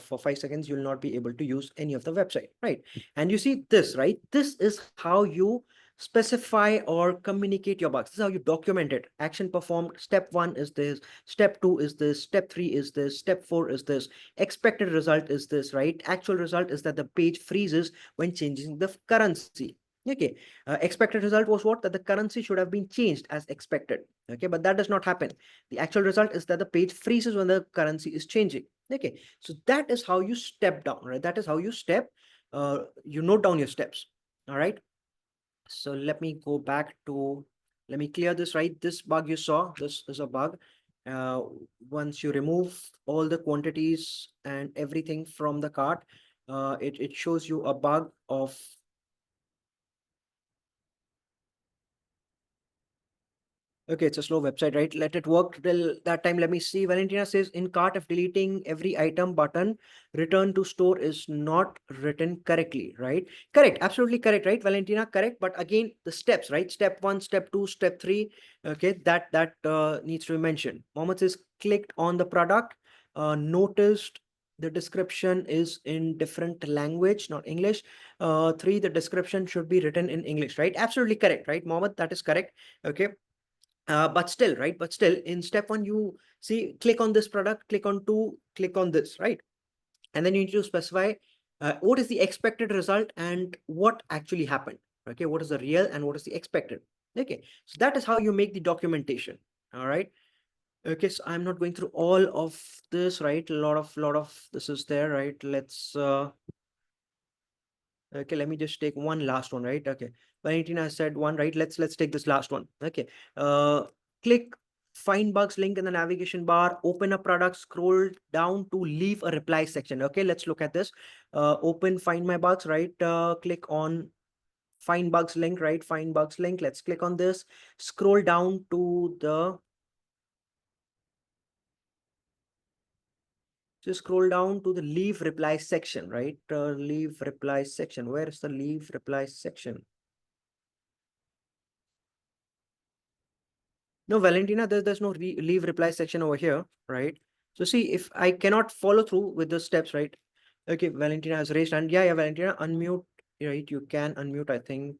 for 5 seconds, you'll not be able to use any of the website, right? And you see this, right? This is how you specify or communicate your bugs. This is how you document it. Action performed. Step 1 is this. Step 2 is this. Step 3 is this. Step 4 is this. Expected result is this, right? Actual result is that the page freezes when changing the currency. Okay. Expected result was what? That the currency should have been changed as expected. Okay, but that does not happen. The actual result is that the page freezes when the currency is changing. Okay, so that is how you step down, right? That is how you step. You note down your steps. All right. So let me go back to, let me clear this, right? This bug you saw, this is a bug. Uh, Once you remove all the quantities and everything from the cart, it shows you a bug of, okay, it's a slow website, right? Let it work till that time. Let me see. Valentina says in cart, if deleting every item button, return to store is not written correctly, right? Correct. Absolutely correct, right? Valentina, correct. But again, the steps, right? Step 1, step 2, step 3. Okay, that needs to be mentioned. Mohammed says clicked on the product, noticed the description is in different language, not English. 3, the description should be written in English, right? Absolutely correct, right? Mohammed, that is correct. Okay. But still, right? But still, in step 1, you see, click on this product, click on 2, click on this, right? And then you need to specify what is the expected result and what actually happened. Okay, what is the real and what is the expected. Okay, so that is how you make the documentation. All right. Okay, so I'm not going through all of this, right? A lot of this is there, right? Let's okay, let me just take one last one, right? Okay, Valentina has said one, right? Let's take this last one. Okay, uh, click find bugs link in the navigation bar, open a product, scroll down to leave a reply section. Okay, let's look at this. Open find my bugs, right? Click on find bugs link, right? Find bugs link. Let's click on this. Scroll down to the, just scroll down to the leave reply section, right? Leave reply section. Where is the leave reply section? No, Valentina, there's no leave reply section over here, right? So see, if I cannot follow through with the steps, right? Okay, Valentina has raised hand. Yeah, Valentina, unmute, right? You can unmute, I think.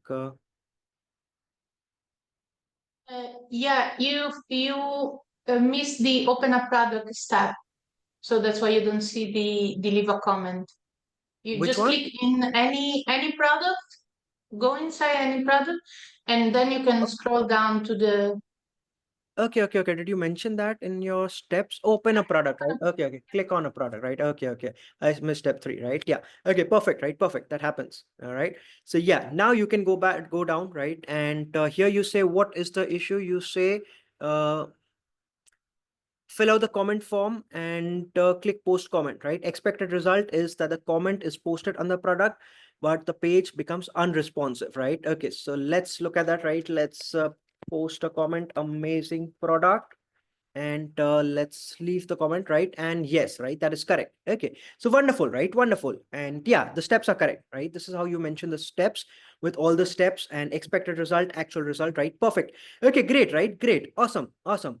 Yeah, you missed the open a product tab, so that's why you don't see the leave a comment. You Which just one? click in any product, go inside any product, and then you can scroll down to the. Okay. Did you mention that in your steps? Open a product, right? Okay. Click on a product, right? Okay. I missed step 3, right? Yeah. Okay, perfect, right? Perfect. That happens. All right. So yeah, now you can go back, go down, right? And here you say, what is the issue? You say, uh, fill out the comment form and click post comment, right? Expected result is that the comment is posted on the product, but the page becomes unresponsive, right? Okay, so let's look at that, right? Let's post a comment, amazing product, and let's leave the comment, right? And yes, right, that is correct. Okay, so wonderful, right? Wonderful. And yeah, the steps are correct, right? This is how you mention the steps with all the steps and expected result, actual result, right? Perfect. Okay, great, right? Great. Awesome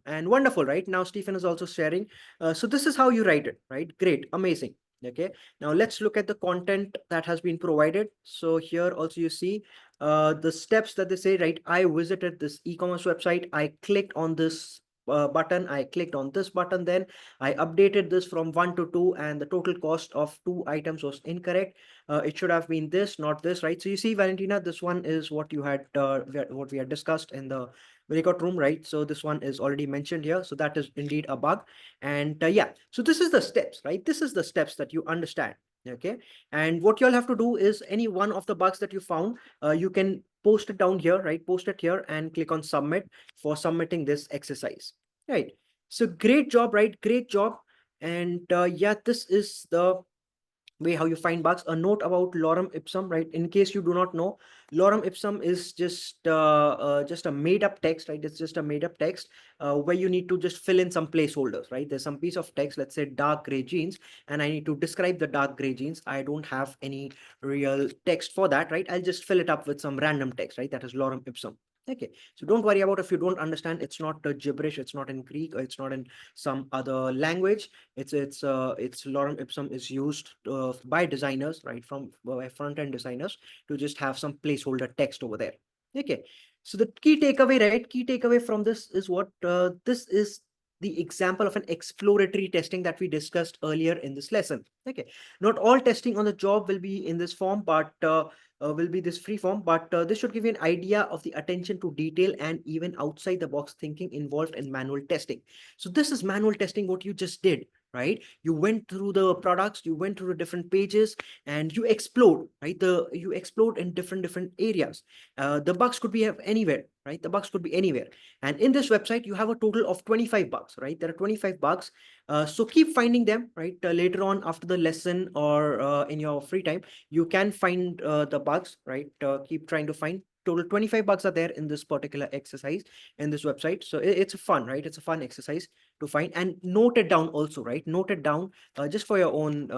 and wonderful, right? Now Stephen is also sharing. So this is how you write it, right? Great, amazing. Okay, now let's look at the content that has been provided. So here also you see the steps that they say, right? I visited this e-commerce website, I clicked on this button, I clicked on this button, then I updated this from 1 to 2, and the total cost of 2 items was incorrect. It should have been this, not this, right? So you see, Valentina, this one is what you had, what we had discussed in the breakout room, right? So this one is already mentioned here. So that is indeed a bug. And yeah, so this is the steps, right? This is the steps that you understand. Okay, and what you'll have to do is any one of the bugs that you found, you can post it down here, right? Post it here and click on submit for submitting this exercise, right? So great job, right? Great job. And yeah, this is the way how you find bugs. A note about lorem ipsum, right? In case you do not know, lorem ipsum is just a made up text, right? It's just a made up text where you need to just fill in some placeholders, right? There's some piece of text, let's say dark gray jeans, and I need to describe the dark gray jeans. I don't have any real text for that, right? I'll just fill it up with some random text, right? That is lorem ipsum. Okay, so don't worry about if you don't understand. It's not gibberish. It's not in Greek, or it's not in some other language. It's lorem ipsum is used by designers, right, from by front end designers, to just have some placeholder text over there. Okay, so the key takeaway, right, key takeaway from this is what this is the example of an exploratory testing that we discussed earlier in this lesson. Okay, not all testing on the job will be in this form, but will be this free form, but this should give you an idea of the attention to detail and even outside the box thinking involved in manual testing. So this is manual testing, what you just did, right? You went through the products, you went through the different pages, and you explored, right? You explored in different areas. The bugs could be anywhere, right? The bugs could be anywhere. And in this website, you have a total of 25 bugs, right? There are 25 bugs. So keep finding them, right? Later on after the lesson, or in your free time, you can find the bugs, right? Keep trying to find. Total 25 bugs are there in this particular exercise in this website. So it's a fun, right? It's a fun exercise to find, and note it down also, right? Note it down just for your own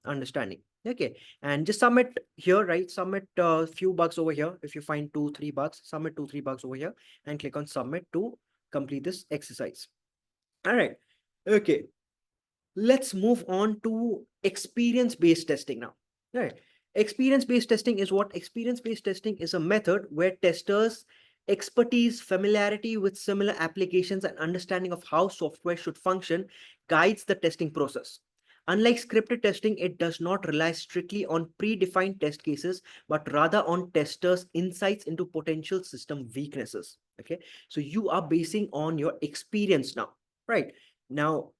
understanding. Okay, and just submit here, right? Submit a few bugs over here. If you find 2-3 bugs, submit 2-3 bugs over here and click on submit to complete this exercise. All right. Okay, let's move on to experience-based testing now. All right. Experience-based testing is what? Experience-based testing is a method where testers' expertise, familiarity with similar applications, and understanding of how software should function guides the testing process. Unlike scripted testing, it does not rely strictly on predefined test cases, but rather on testers' insights into potential system weaknesses. Okay, so you are basing on your experience now, right? Now,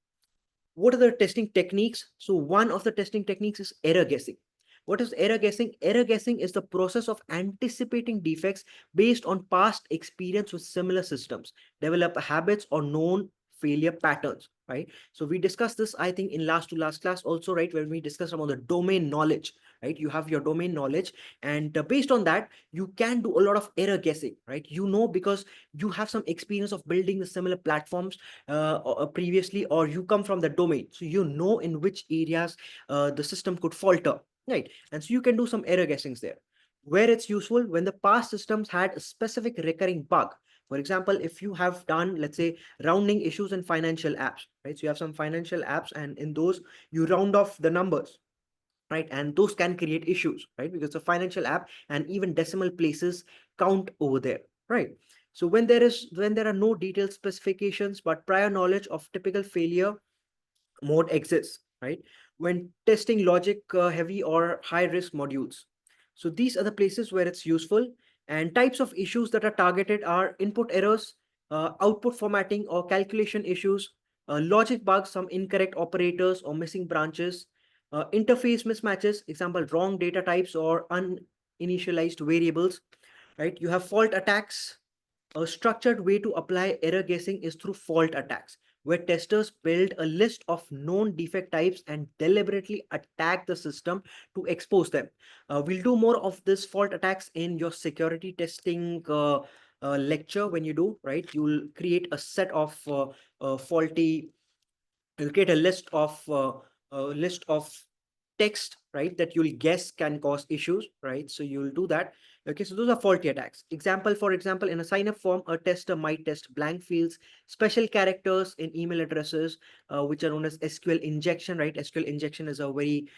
what are the testing techniques? So one of the testing techniques is error guessing. What is error guessing? Error guessing is the process of anticipating defects based on past experience with similar systems, develop habits or known failure patterns, right? So we discussed this, I think, in last to last class also, right? When we discussed about the domain knowledge, right? You have your domain knowledge, and based on that, you can do a lot of error guessing, right? You know, because you have some experience of building the similar platforms previously, or you come from the domain, so you know in which areas the system could falter, right? And so you can do some error guessings there. Where it's useful, when the past systems had a specific recurring bug. For example, if you have done, let's say, rounding issues in financial apps, right? So you have some financial apps, and in those you round off the numbers, right? And those can create issues, right? Because it's a financial app, and even decimal places count over there, right? So when there are no detailed specifications but prior knowledge of typical failure mode exists, right? When testing logic heavy or high risk modules. So these are the places where it's useful. And types of issues that are targeted are input errors, output formatting or calculation issues, logic bugs, some incorrect operators or missing branches, interface mismatches, example, wrong data types or uninitialized variables, right? You have fault attacks. A structured way to apply error guessing is through fault attacks, where testers build a list of known defect types and deliberately attack the system to expose them. We'll do more of this fault attacks in your security testing lecture. When you do, right, you'll create a set of faulty, you'll create a list of text, right, that you'll guess can cause issues, right? So you'll do that. Okay, so those are faulty attacks. Example, for example, in a sign up form, a tester might test blank fields, special characters in email addresses, which are known as SQL injection, right? SQL injection is a very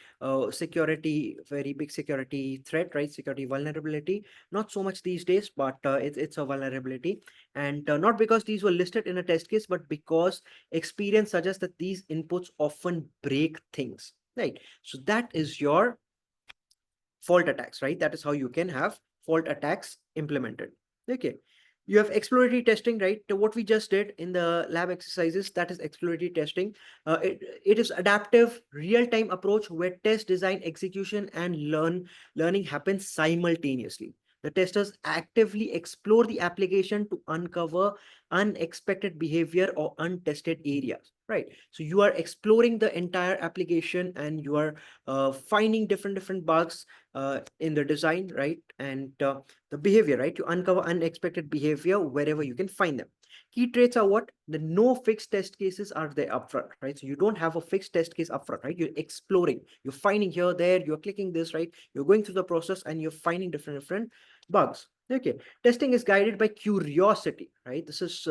big security threat, right? Security vulnerability. Not so much these days, but it's a vulnerability. And not because these were listed in a test case, but because experience suggests that these inputs often break things, right? So that is your fault attacks, right? That is how you can have fault attacks implemented. Okay, you have exploratory testing, right? What we just did in the lab exercises, that is exploratory testing. It is adaptive real-time approach where test design, execution, and learning happens simultaneously. The testers actively explore the application to uncover unexpected behavior or untested areas, right? So you are exploring the entire application and you are finding different bugs in the design, right? And the behavior, right? You uncover unexpected behavior wherever you can find them. Key traits are what? The no fixed test cases are there upfront, right? So you don't have a fixed test case upfront, right? You're exploring, you're finding here, there, you're clicking this, right? You're going through the process and you're finding different bugs. Okay, testing is guided by curiosity, right? This is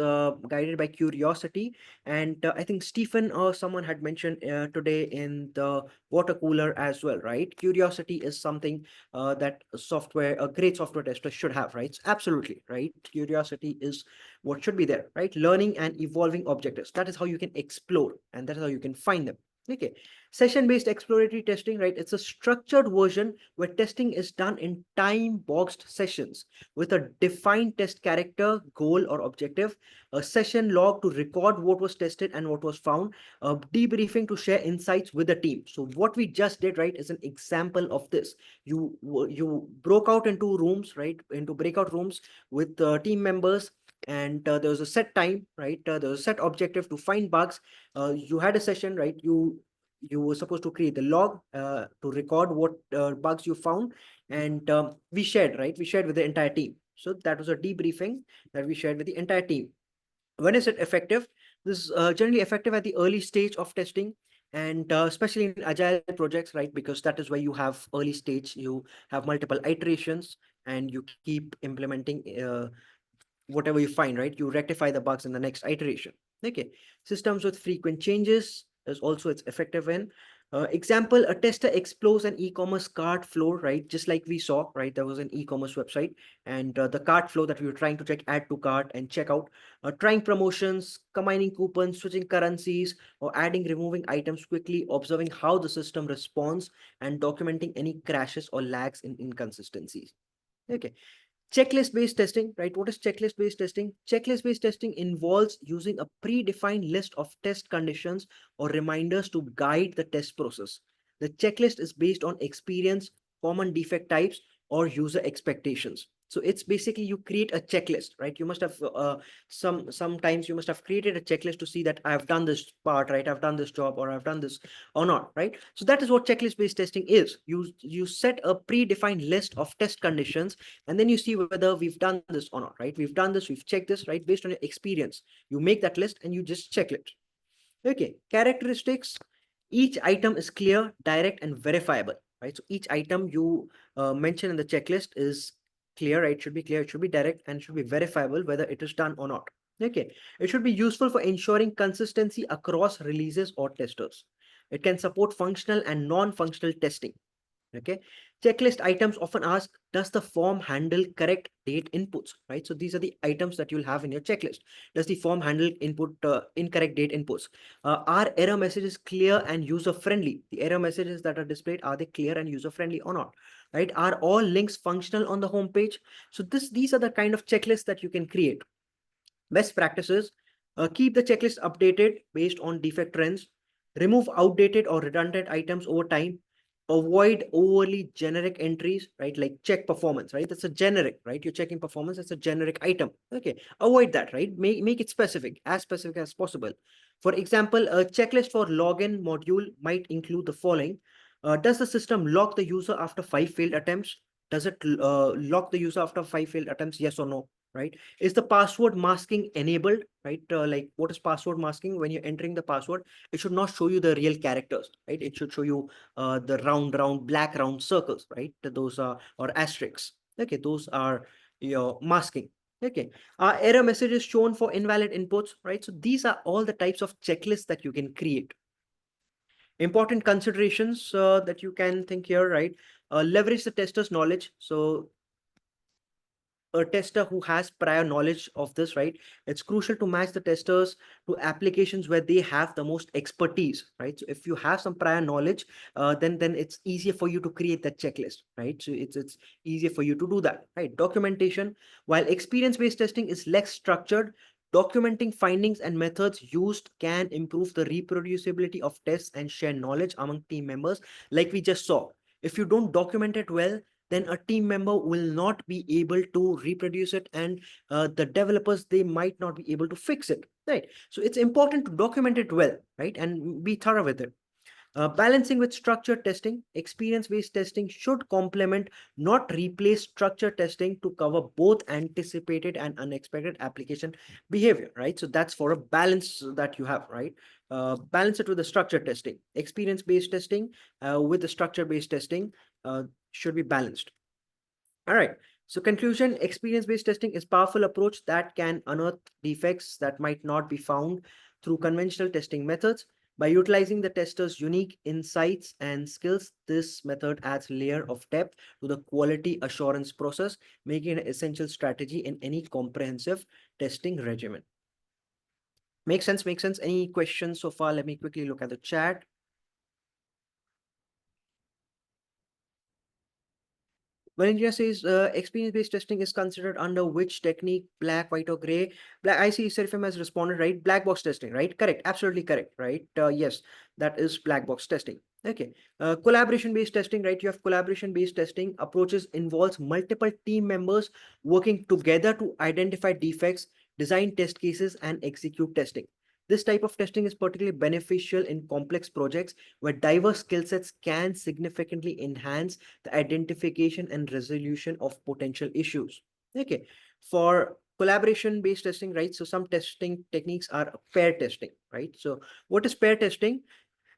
guided by curiosity. And I think Stephen or someone had mentioned today in the water cooler as well, right? Curiosity is something that a great software tester should have, right? Absolutely, right? Curiosity is what should be there, right? Learning and evolving objectives. That is how you can explore and that is how you can find them. Okay, session-based exploratory testing, right? It's a structured version where testing is done in time-boxed sessions with a defined test character, goal, or objective, a session log to record what was tested and what was found, a debriefing to share insights with the team. So what we just did, right, is an example of this. You broke out into rooms, right, into breakout rooms with team members, and there was a set time, right? There was a set objective to find bugs. You had a session, right? You were supposed to create the log to record what bugs you found, and we shared, right? We shared with the entire team. So that was a debriefing that we shared with the entire team. When is it effective? This is generally effective at the early stage of testing, and especially in agile projects, right? Because that is where you have early stage, you have multiple iterations, and you keep implementing whatever you find, right? You rectify the bugs in the next iteration. Okay. Systems with frequent changes is also it's effective in. Example, a tester explores an e-commerce cart flow, right? Just like we saw, right? There was an e-commerce website and the cart flow that we were trying to check, add to cart and check out, trying promotions, combining coupons, switching currencies, or adding, removing items quickly, observing how the system responds and documenting any crashes or lags in inconsistencies. Okay. Checklist based testing, right? What is checklist based testing? Checklist based testing involves using a predefined list of test conditions or reminders to guide the test process. The checklist is based on experience, common defect types, or user expectations. So it's basically you create a checklist, right? You must have sometimes you must have created a checklist to see that I've done this part, right? I've done this job or I've done this or not, right? So that is what checklist based testing is. You set a predefined list of test conditions and then you see whether we've done this or not, right? We've done this, we've checked this, right? Based on your experience, you make that list and you just check it. Okay, characteristics. Each item is clear, direct, and verifiable, right? So each item you mention in the checklist is clear, right? It should be clear, it should be direct, and it should be verifiable whether it is done or not. Okay, it should be useful for ensuring consistency across releases or testers. It can support functional and non-functional testing. Okay, checklist items often ask, does the form handle correct date inputs, right? So these are the items that you'll have in your checklist. Does the form handle incorrect date inputs? Are error messages clear and user friendly? The error messages that are displayed, are they clear and user friendly or not, right? Are all links functional on the home page? So these are the kind of checklists that you can create. Best practices: keep the checklist updated based on defect trends, remove outdated or redundant items over time, avoid overly generic entries, right? Like check performance, right? That's a generic, right? You're checking performance, that's a generic item. Okay, avoid that, right? Make it specific as possible. For example, a checklist for login module might include the following. Does the system lock the user after 5 failed attempts? Does it lock the user after 5 failed attempts? Yes or no, right? Is the password masking enabled, right? Like what is password masking? When you're entering the password, it should not show you the real characters, right? It should show you the round black round circles, right? Those are, or asterisks. Okay, those are your masking. Okay, error messages shown for invalid inputs, right? So these are all the types of checklists that you can create. Important considerations that you can think here, right? Leverage the tester's knowledge. So a tester who has prior knowledge of this, right? It's crucial to match the testers to applications where they have the most expertise, right? So if you have some prior knowledge, then it's easier for you to create that checklist, right? So it's easier for you to do that, right? Documentation. While experience-based testing is less structured, documenting findings and methods used can improve the reproducibility of tests and share knowledge among team members, like we just saw. If you don't document it well, then a team member will not be able to reproduce it, and the developers, they might not be able to fix it, right? So it's important to document it well, right, and be thorough with it. Balancing with structured testing, experience-based testing should complement, not replace structured testing to cover both anticipated and unexpected application behavior, right? So that's for a balance that you have, right? Balance it with the structured testing. Experience-based testing with the structure-based testing should be balanced. All right. So conclusion, experience-based testing is powerful approach that can unearth defects that might not be found through conventional testing methods. By utilizing the tester's unique insights and skills, this method adds layer of depth to the quality assurance process, making it an essential strategy in any comprehensive testing regimen. Make sense? Make sense? Any questions so far? Let me quickly look at the chat. Valentina says experience-based testing is considered under which technique, black, white, or gray? Black, I see Serifim has responded, right? Black box testing, right? Correct, absolutely correct, right? Yes, that is black box testing. Okay, collaboration-based testing, right? You have collaboration-based testing approaches involves multiple team members working together to identify defects, design test cases, and execute testing. This type of testing is particularly beneficial in complex projects where diverse skill sets can significantly enhance the identification and resolution of potential issues. Okay, for collaboration based testing, right? So some testing techniques are pair testing, right? So what is pair testing?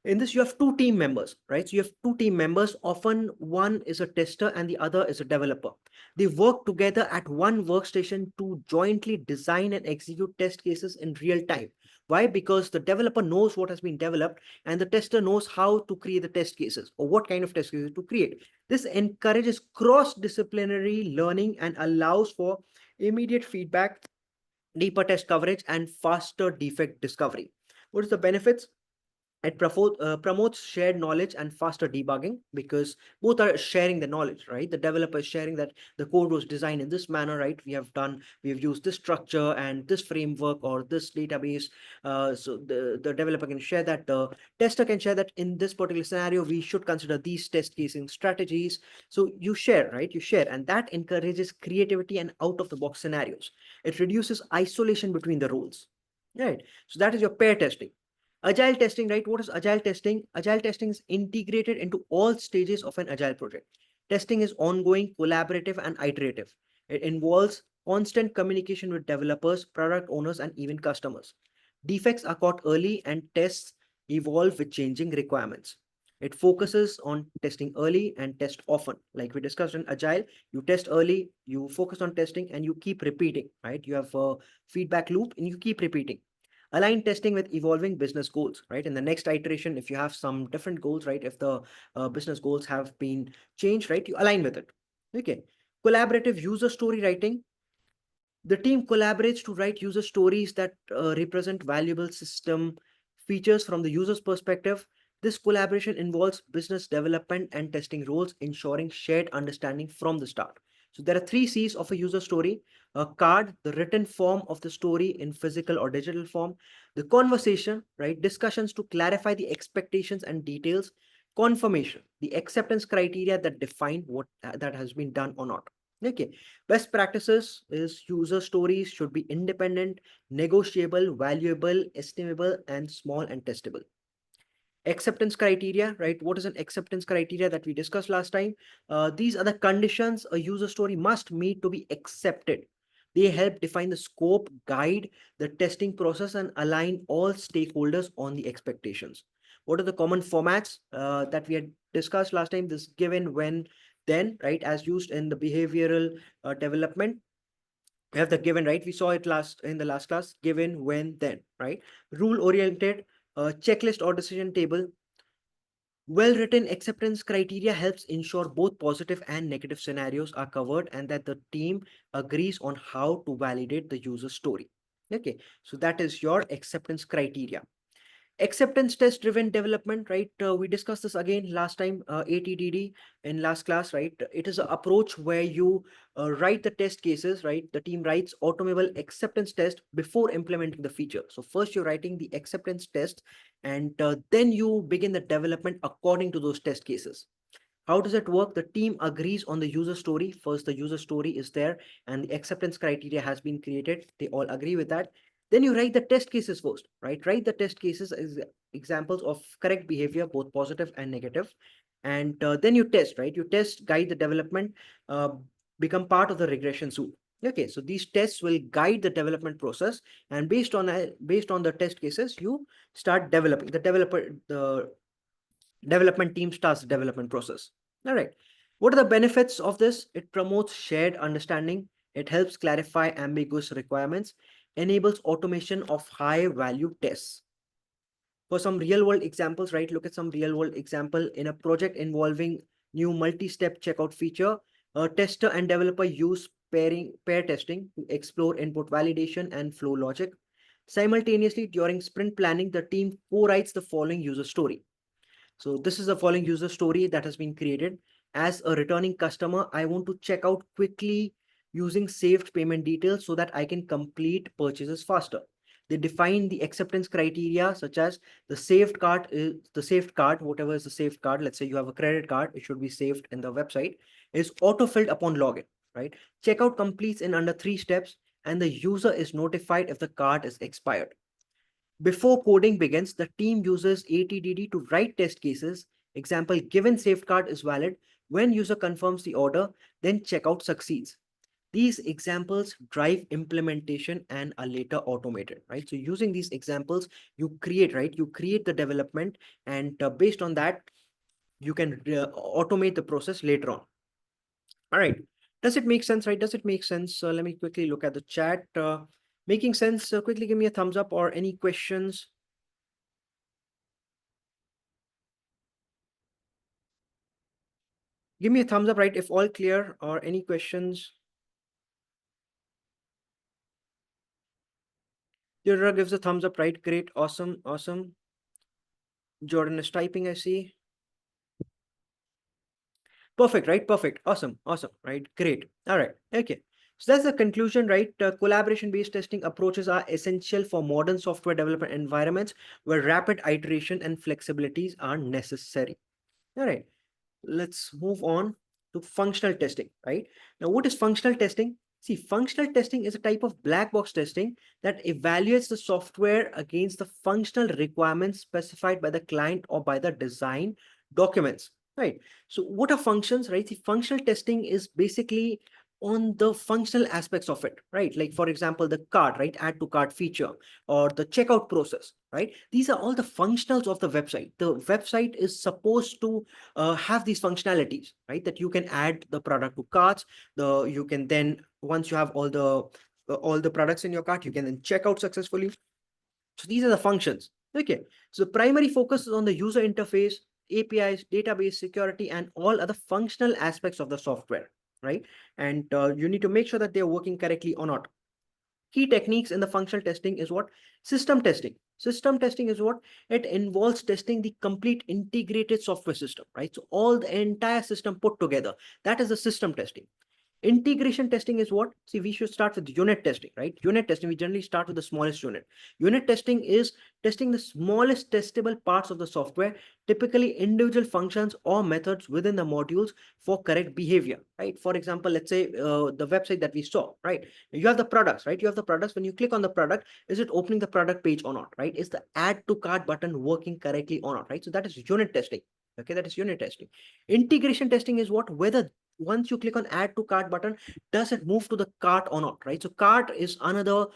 In this, you have two team members, right? So you have two team members. Often one is a tester and the other is a developer. They work together at one workstation to jointly design and execute test cases in real time. Why? Because the developer knows what has been developed and the tester knows how to create the test cases or what kind of test cases to create. This encourages cross-disciplinary learning and allows for immediate feedback, deeper test coverage, and faster defect discovery. What is the benefits? It promotes shared knowledge and faster debugging because both are sharing the knowledge, right? The developer is sharing that the code was designed in this manner, right? We have used this structure and this framework or this database. So the developer can share that, the tester can share that in this particular scenario, we should consider these test casing strategies. So you share, right? You share, and that encourages creativity and out of the box scenarios. It reduces isolation between the roles, right? So that is your pair testing. Agile testing, right? What is agile testing? Agile testing is integrated into all stages of an agile project. Testing is ongoing, collaborative, and iterative. It involves constant communication with developers, product owners, and even customers. Defects are caught early, and tests evolve with changing requirements. It focuses on testing early and test often. Like we discussed in Agile, you test early, you focus on testing, and you keep repeating, right? You have a feedback loop and you keep repeating. Align testing with evolving business goals, right? In the next iteration, if you have some different goals, right? If the business goals have been changed, right? You align with it. Okay. Collaborative user story writing. The team collaborates to write user stories that represent valuable system features from the user's perspective. This collaboration involves business development and testing roles, ensuring shared understanding from the start. So there are three C's of a user story: a card, the written form of the story in physical or digital form; the conversation, right? Discussions to clarify the expectations and details; confirmation, the acceptance criteria that define what that has been done or not. Okay. Best practices is user stories should be independent, negotiable, valuable, estimable, and small and testable. Acceptance criteria, right? What is an acceptance criteria that we discussed last time? These are the conditions a user story must meet to be accepted. They help define the scope, guide the testing process, and align all stakeholders on the expectations. What are the common formats that we had discussed last time? This given, when, then, right? As used in the behavioral development, we have the given, right? We saw it last in the last class: given, when, then, right? Rule oriented, checklist or decision table. Well written acceptance criteria helps ensure both positive and negative scenarios are covered and that the team agrees on how to validate the user story. Okay, so that is your acceptance criteria. Acceptance test driven development, right? We discussed this again last time, ATDD, in last class, right? It is an approach where you write the test cases, right? The team writes automobile acceptance test before implementing the feature. So first you're writing the acceptance test, and then you begin the development according to those test cases. How does it work? The team agrees on the user story. First, the user story is there and the acceptance criteria has been created. They all agree with that. Then you write the test cases first, right? Write the test cases as examples of correct behavior, both positive and negative. And then you test, right? You test, guide the development, uh, become part of the regression suite. Okay, so these tests will guide the development process, and based on the test cases, you start developing. The development team starts the development process. All right. What are the benefits of this? It promotes shared understanding. It helps clarify ambiguous requirements, enables automation of high value tests. For some real world examples, right? Look at some real world example in a project involving new multi-step checkout feature. A tester and developer use pair testing to explore input validation and flow logic. Simultaneously, during sprint planning, the team co-writes the following user story. So this is the following user story that has been created. As a returning customer, I want to check out quickly using saved payment details so that I can complete purchases faster. They define the acceptance criteria such as the saved card, whatever is the saved card. Let's say you have a credit card, it should be saved in the website, is auto-filled upon login, right? Checkout completes in under 3 steps and the user is notified if the card is expired. Before coding begins, the team uses ATDD to write test cases. Example, given safeguard is valid when user confirms the order, then checkout succeeds. These examples drive implementation and are later automated, right? So using these examples, you create, right? You create the development and based on that, you can automate the process later on. All right. Does it make sense, right? Does it make sense? Let me quickly look at the chat. Making sense? Quickly give me a thumbs up or any questions. Give me a thumbs up, right? If all clear or any questions. Theodora gives a thumbs up, right? Great. Awesome. Awesome. Jordan is typing, I see. Perfect, right? Perfect. Awesome. Awesome. Right. Great. All right. Okay. So that's the conclusion, right? Collaboration-based testing approaches are essential for modern software development environments where rapid iteration and flexibilities are necessary. All right. Let's move on to functional testing, right? Now, what is functional testing? See, functional testing is a type of black box testing that evaluates the software against the functional requirements specified by the client or by the design documents, right? So what are functions, right? See, functional testing is basically on the functional aspects of it, right? Like, for example, the cart, right? Add to cart feature or the checkout process, right? These are all the functionals of the website. The website is supposed to have these functionalities, right? That you can add the product to carts. You can then, once you have all the products in your cart, you can then check out successfully. So these are the functions. Okay. So the primary focus is on the user interface, APIs, database security, and all other functional aspects of the software, right? And you need to make sure that they're working correctly or not. Key techniques in the functional testing is what? System testing. System testing is what? It involves testing the complete integrated software system, right? So all the entire system put together. That is the system testing. Integration testing is what? See, we should start with unit testing, right? Unit testing, we generally start with the smallest unit. Unit testing is testing the smallest testable parts of the software, typically individual functions or methods within the modules for correct behavior, right? For example, let's say the website that we saw, right? You have the products, right? You have the products. When you click on the product, is it opening the product page or not, right? Is the add to cart button working correctly or not, right? So that is unit testing. Okay, that is unit testing. Integration testing is what? Whether once you click on add to cart button, does it move to the cart or not, right? So cart is another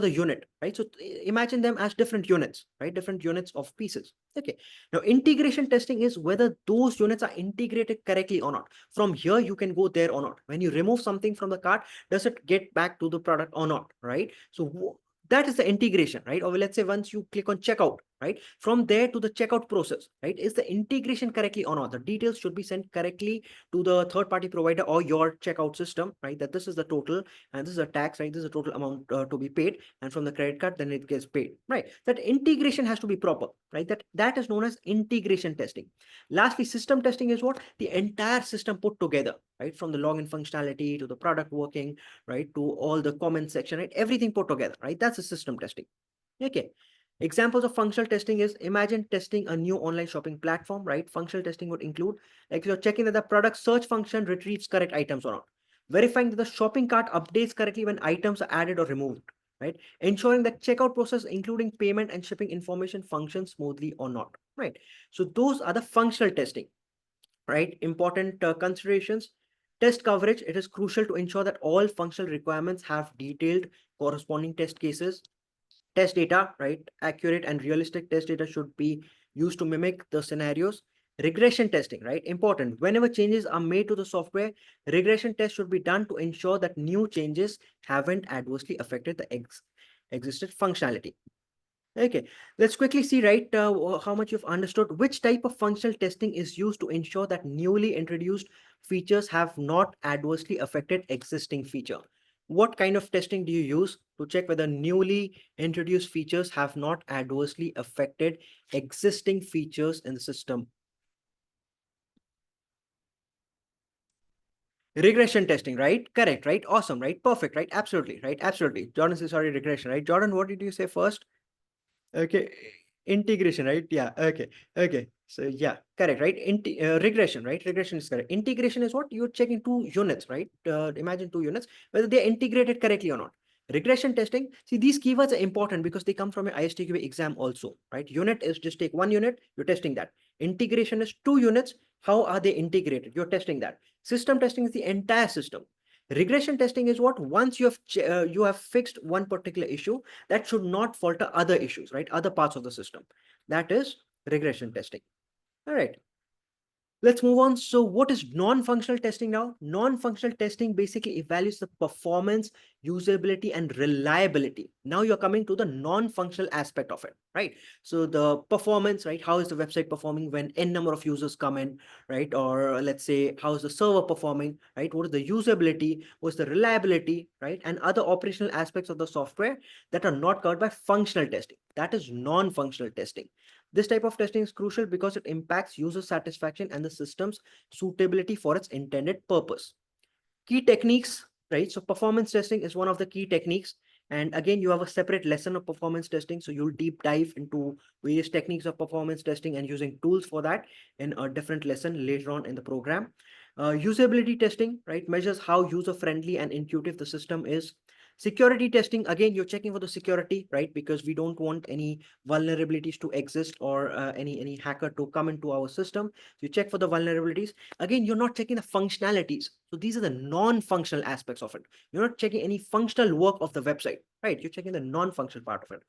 unit, right? So imagine them as different units, right? Different units of pieces. Okay. Now integration testing is whether those units are integrated correctly or not. From here you can go there or not. When you remove something from the cart, does it get back to the product or not, right? So that is the integration, right? Or let's say once you click on checkout, right? From there to the checkout process, right? Is the integration correctly or not? The details should be sent correctly to the third party provider or your checkout system, right? That this is the total and this is a tax, right? This is the total amount to be paid, and from the credit card, then it gets paid, right? That integration has to be proper, right? That is known as integration testing. Lastly, system testing is what? The entire system put together, right? From the login functionality to the product working, right? To all the comment section, right? Everything put together, right? That's a system testing. Okay. Examples of functional testing is, imagine testing a new online shopping platform, right? Functional testing would include, like, you're checking that the product search function retrieves correct items or not, verifying that the shopping cart updates correctly when items are added or removed, right? Ensuring that checkout process, including payment and shipping information, functions smoothly or not, right? So those are the functional testing, right? Important considerations. Test coverage, it is crucial to ensure that all functional requirements have detailed corresponding test cases. Test data, right? Accurate and realistic test data should be used to mimic the scenarios. Regression testing, right? Important. Whenever changes are made to the software, regression tests should be done to ensure that new changes haven't adversely affected the existed functionality. Okay, let's quickly see, right, how much you've understood. Which type of functional testing is used to ensure that newly introduced features have not adversely affected existing feature? What kind of testing do you use to check whether newly introduced features have not adversely affected existing features in the system? Regression testing, right? Correct, right? Awesome, right? Perfect, right? Absolutely, right? Absolutely. Jordan says, sorry, regression, right? Jordan, what did you say first? Okay, integration, right? Yeah, okay, okay. So yeah, correct, right? Regression, right? Regression is correct. Integration is what? You're checking two units, right? Imagine two units, whether they're integrated correctly or not. Regression testing, see, these keywords are important because they come from an ISTQB exam also, right? Unit is just take one unit, you're testing that. Integration is two units, how are they integrated? You're testing that. System testing is the entire system. Regression testing is what? Once you have fixed one particular issue, that should not falter other issues, right? Other parts of the system. That is regression testing. All right. Let's move on. So what is non-functional testing now? Non-functional testing basically evaluates the performance, usability, and reliability. Now you're coming to the non-functional aspect of it, right? So the performance, right? How is the website performing when n number of users come in, right? Or let's say, how is the server performing, right? What is the usability? What's the reliability, right? And other operational aspects of the software that are not covered by functional testing. That is non-functional testing. This type of testing is crucial because it impacts user satisfaction and the system's suitability for its intended purpose. Key techniques, right? So performance testing is one of the key techniques. And again, you have a separate lesson of performance testing. So you'll deep dive into various techniques of performance testing and using tools for that in a different lesson later on in the program. Usability testing, right? Measures how user-friendly and intuitive the system is. Security testing, again, you're checking for the security, right? Because we don't want any vulnerabilities to exist or any hacker to come into our system. So you check for the vulnerabilities. Again, you're not checking the functionalities. So these are the non-functional aspects of it. You're not checking any functional work of the website, right? You're checking the non-functional part of it.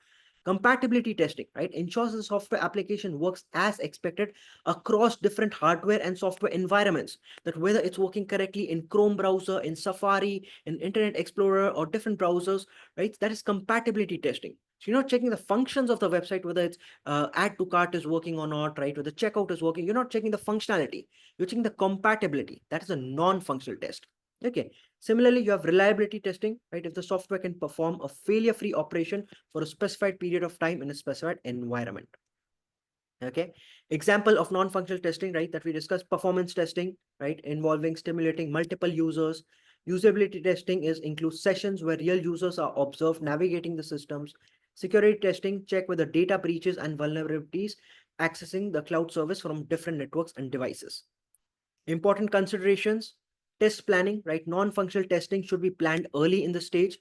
Compatibility testing, right? Ensures the software application works as expected across different hardware and software environments. That whether it's working correctly in Chrome browser, in Safari, in Internet Explorer, or different browsers, right? That is compatibility testing. So you're not checking the functions of the website, whether it's add to cart is working or not, right? Whether checkout is working. You're not checking the functionality. You're checking the compatibility. That is a non-functional test. Okay. Similarly, you have reliability testing, right? If the software can perform a failure-free operation for a specified period of time in a specified environment. Okay. Example of non-functional testing, right? That we discussed, performance testing, right? Involving stimulating multiple users. Usability testing includes sessions where real users are observed navigating the systems. Security testing, check whether data breaches and vulnerabilities accessing the cloud service from different networks and devices. Important considerations, test planning, right? Non-functional testing should be planned early in the stage.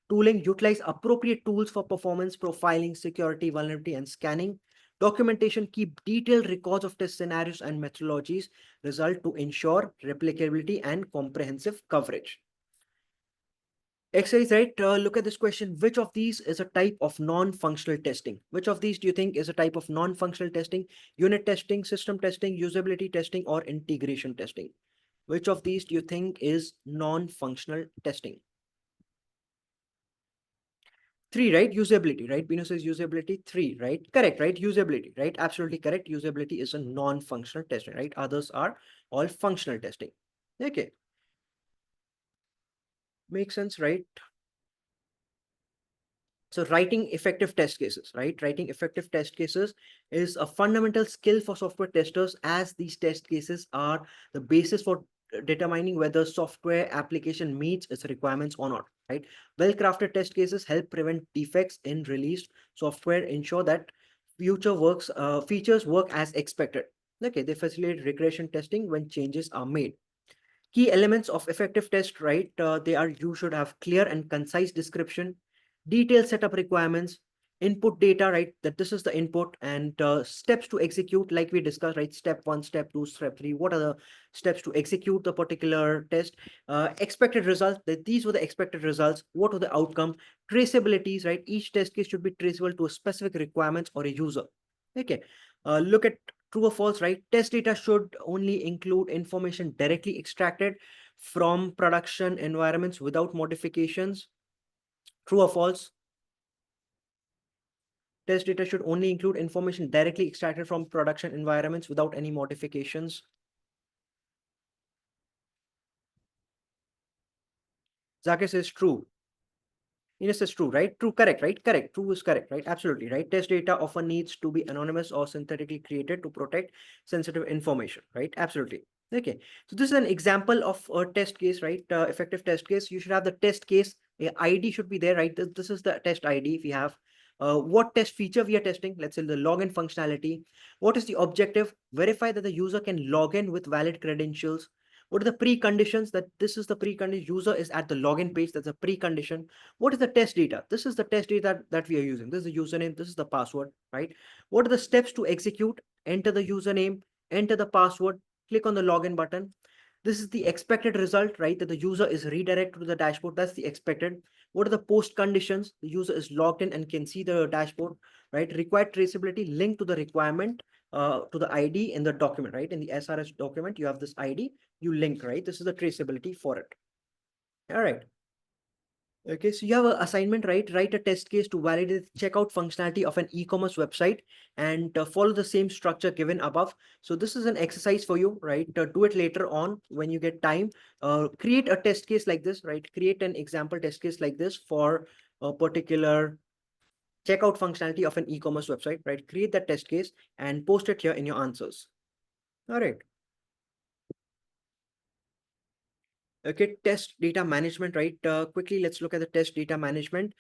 Tooling, utilize appropriate tools for performance profiling, security, vulnerability, and scanning. Documentation, keep detailed records of test scenarios and methodologies result to ensure replicability and comprehensive coverage. Exercise, right? Look at this question. Which of these is a type of non-functional testing? Which of these do you think is a type of non-functional testing? Unit testing, system testing, usability testing, or integration testing? Which of these do you think is non-functional testing? 3, right? Usability, right? Bino says usability. 3, right? Correct, right? Usability, right? Absolutely correct. Usability is a non-functional testing, right? Others are all functional testing. Okay. Makes sense, right? So writing effective test cases, right? Writing effective test cases is a fundamental skill for software testers, as these test cases are the basis for determining whether software application meets its requirements or not, right? Well-crafted test cases help prevent defects in released software, ensure that features work as expected. Okay, they facilitate regression testing when changes are made. Key elements of effective test, right? They are, you should have clear and concise description, detailed setup requirements, input data, right? That this is the input, and steps to execute, like we discussed, right? Step 1, step 2, step 3. What are the steps to execute the particular test? Expected results, that these were the expected results. What were the outcome? Traceabilities, right? Each test case should be traceable to a specific requirements or a user. Okay. Look at true or false, right? Test data should only include information directly extracted from production environments without modifications. True or false? Test data should only include information directly extracted from production environments without any modifications. Zaki says true. Ines is true, right? True, correct, right? Correct. True is correct, right? Absolutely, right? Test data often needs to be anonymous or synthetically created to protect sensitive information, right? Absolutely. Okay. So this is an example of a test case, right? Effective test case. You should have the test case. ID should be there, right? This is the test ID. If we have what test feature we are testing, let's say the login functionality. What is the objective? Verify that the user can log in with valid credentials. What are the preconditions? That this is the precondition, user is at the login page. That's a precondition. What is the test data? This is the test data that we are using. This is the username. This is the password, right? What are the steps to execute? Enter the username, enter the password, click on the login button. This is the expected result, right? That the user is redirected to the dashboard. That's the expected. What are the post conditions? The user is logged in and can see the dashboard, right? Required traceability linked to the requirement, to the ID in the document, right? In the SRS document, you have this ID, you link, right? This is the traceability for it. All right. Okay, so you have an assignment, right? Write a test case to validate the checkout functionality of an e-commerce website and follow the same structure given above. So this is an exercise for you, right? Do it later on when you get time. Create a test case like this, right? Create an example test case like this for a particular checkout functionality of an e-commerce website, right? Create that test case and post it here in your answers. All right. Okay, test data management, right? Quickly, let's look at the test data management.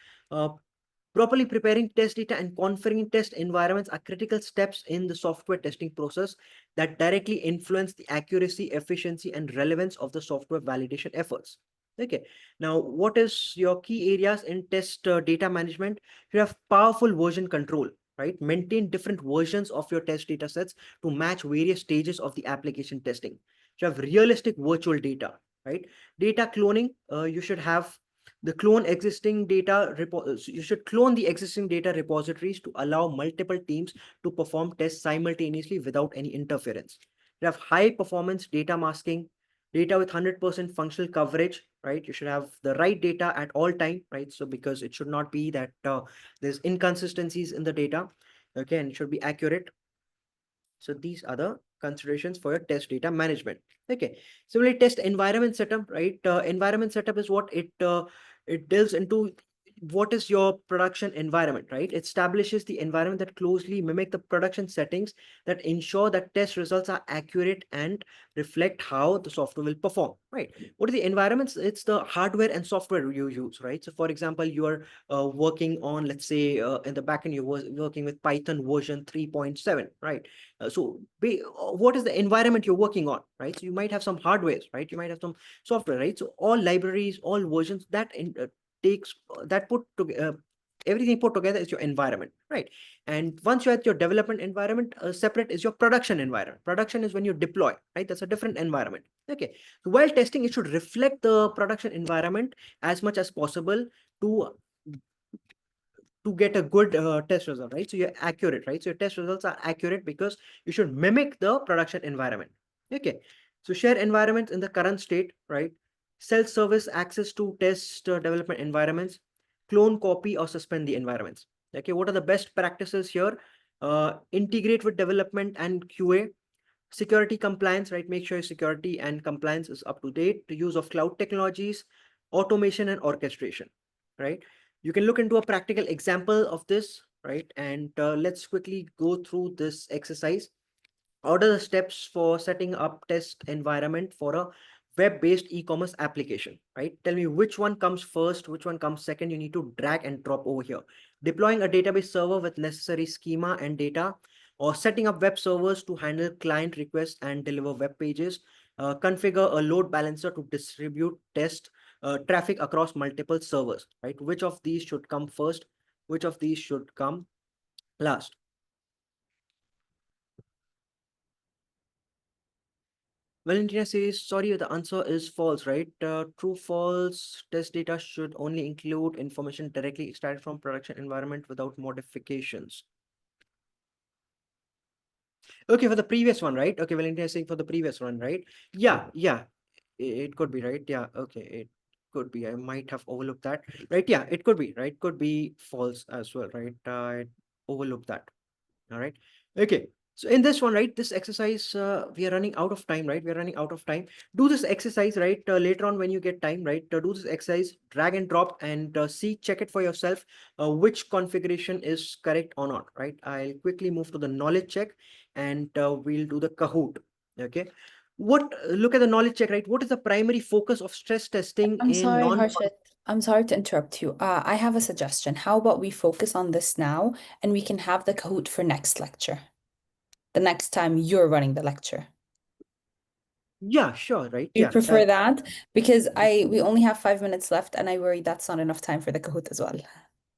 Properly preparing test data and configuring test environments are critical steps in the software testing process that directly influence the accuracy, efficiency, and relevance of the software validation efforts. Okay, now what is your key areas in test data management? You have powerful version control, right? Maintain different versions of your test data sets to match various stages of the application testing. You have realistic virtual data, right? Data cloning, you should have the clone existing data you should clone the existing data repositories to allow multiple teams to perform tests simultaneously without any interference. You have high performance data masking, data with 100% functional coverage, right? You should have the right data at all time, right? So because it should not be that there's inconsistencies in the data, okay, and it should be accurate. So these are the considerations for your test data management. Okay, so we test environment setup, right? Environment setup is what it delves into what is your production environment, right? It establishes the environment that closely mimic the production settings that ensure that test results are accurate and reflect how the software will perform, right? What are the environments? It's the hardware and software you use, right? So for example, you are working on, let's say in the backend, you're working with Python version 3.7, right? What is the environment you're working on, right? So you might have some hardware, right? You might have some software, right? So all libraries, all versions takes that put together, everything put together is your environment, right? And once you're at your development environment, separate is your production environment. Production is when you deploy, right? That's a different environment. Okay, so while testing, it should reflect the production environment as much as possible to get a good test result, right? So you're accurate, right? So your test results are accurate because you should mimic the production environment. Okay, so share environments in the current state, right? Self-service access to test development environments, clone, copy, or suspend the environments. Okay, what are the best practices here? Integrate with development and QA. Security compliance, right? Make sure your security and compliance is up to date. The use of cloud technologies, automation and orchestration, right? You can look into a practical example of this, right? And let's quickly go through this exercise. What are the steps for setting up test environment for a web-based e-commerce application, right? Tell me which one comes first, which one comes second. You need to drag and drop over here. Deploying a database server with necessary schema and data, or setting up web servers to handle client requests and deliver web pages. Configure a load balancer to distribute test traffic across multiple servers, right? Which of these should come first? Which of these should come last? Valentina says, sorry, the answer is false, right? True, false. Test data should only include information directly extracted from production environment without modifications. Okay, for the previous one, right? Okay, Valentina is saying for the previous one, right? Yeah, yeah, it could be, right? Yeah, okay, it could be. I might have overlooked that, right? Yeah, it could be, right? Could be false as well, right? I overlooked that. All right. Okay. So in this one, right, this exercise, we are running out of time, right? We are running out of time. Do this exercise, right? Later on when you get time, right? Do this exercise, drag and drop and see, check it for yourself, which configuration is correct or not, right? I'll quickly move to the knowledge check and we'll do the Kahoot. Okay. Look at the knowledge check, right? What is the primary focus of stress testing I'm in sorry, non? Harshit. I'm sorry to interrupt you. I have a suggestion. How about we focus on this now and we can have the Kahoot for next lecture, the next time you're running the lecture. Yeah, sure, right? Do you Yeah. prefer that? Because we only have 5 minutes left and I worry that's not enough time for the Kahoot as well.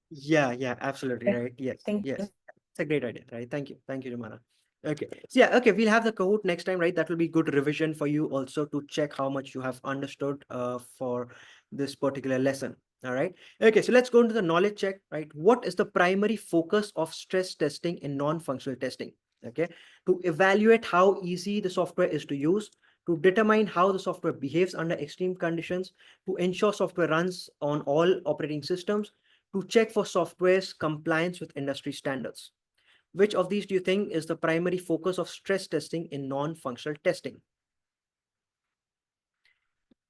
Yeah, absolutely Okay. right. Yes, Thank yes. you. It's a great idea, right? Thank you, Jumana. Okay, so yeah, okay, we'll have the Kahoot next time, right? That will be good revision for you also to check how much you have understood for this particular lesson. All right. Okay, so let's go into the knowledge check, right? What is the primary focus of stress testing in non-functional testing? Okay, to evaluate how easy the software is to use, to determine how the software behaves under extreme conditions, to ensure software runs on all operating systems, to check for software's compliance with industry standards. Which of these do you think is the primary focus of stress testing in non-functional testing?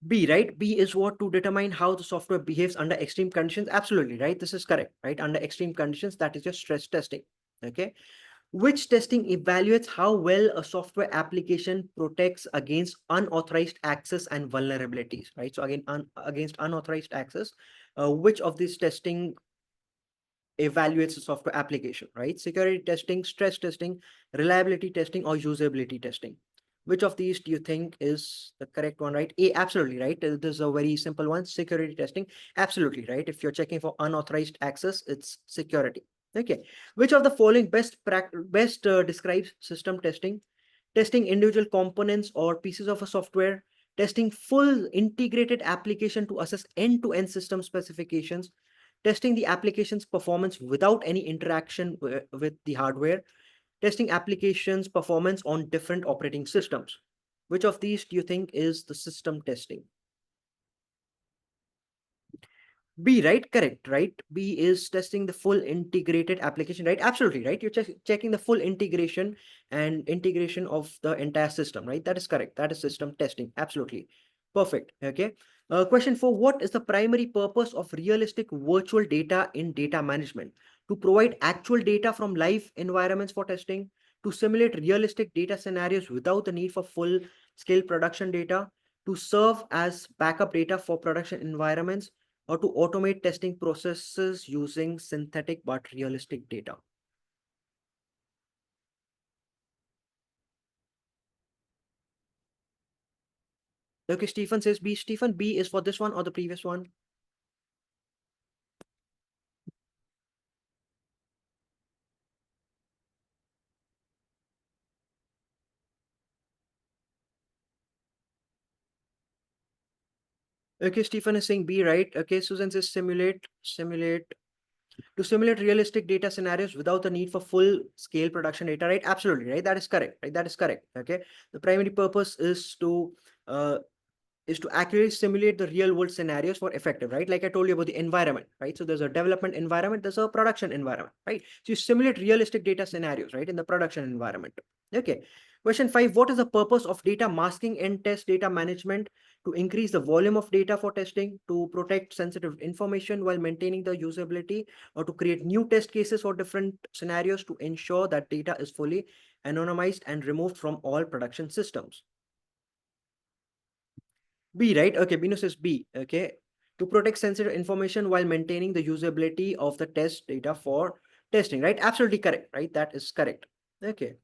B, right? B is what? To determine how the software behaves under extreme conditions. Absolutely, right? This is correct, right? Under extreme conditions, that is your stress testing. Okay. Which testing evaluates how well a software application protects against unauthorized access and vulnerabilities, right? So again, against unauthorized access, which of these testing evaluates the software application, right? Security testing, stress testing, reliability testing, or usability testing. Which of these do you think is the correct one, right? A, absolutely, right? This is a very simple one. Security testing, absolutely, right? If you're checking for unauthorized access, it's security. Okay. Which of the following best describes system testing? Testing individual components or pieces of a software, testing full integrated application to assess end-to-end system specifications, testing the application's performance without any interaction with the hardware, testing applications performance on different operating systems. Which of these do you think is the system testing? B, right? Correct, right? B is testing the full integrated application, right? Absolutely, right? You're checking the full integration of the entire system, right? That is correct. That is system testing. Absolutely. Perfect. Okay. Question 4, what is the primary purpose of realistic virtual data in data management? To provide actual data from live environments for testing, to simulate realistic data scenarios without the need for full scale production data, to serve as backup data for production environments, or to automate testing processes using synthetic but realistic data. Okay, Stephen says B. Stephen, B is for this one or the previous one? Okay, Stephen is saying B, right? Okay, Susan says simulate to simulate realistic data scenarios without the need for full scale production data, right? Absolutely, right? That is correct, right? That is correct. Okay, the primary purpose uh, is to accurately simulate the real world scenarios for effective, right? Like I told you about the environment, right? So there's a development environment, there's a production environment, right? So you simulate realistic data scenarios, right? In the production environment. Okay. Question 5, what is the purpose of data masking and test data management? To increase the volume of data for testing, to protect sensitive information while maintaining the usability, or to create new test cases for different scenarios to ensure that data is fully anonymized and removed from all production systems. B, right? Okay, Binu says B. Okay. To protect sensitive information while maintaining the usability of the test data for testing, right? Absolutely correct, right? That is correct. Okay.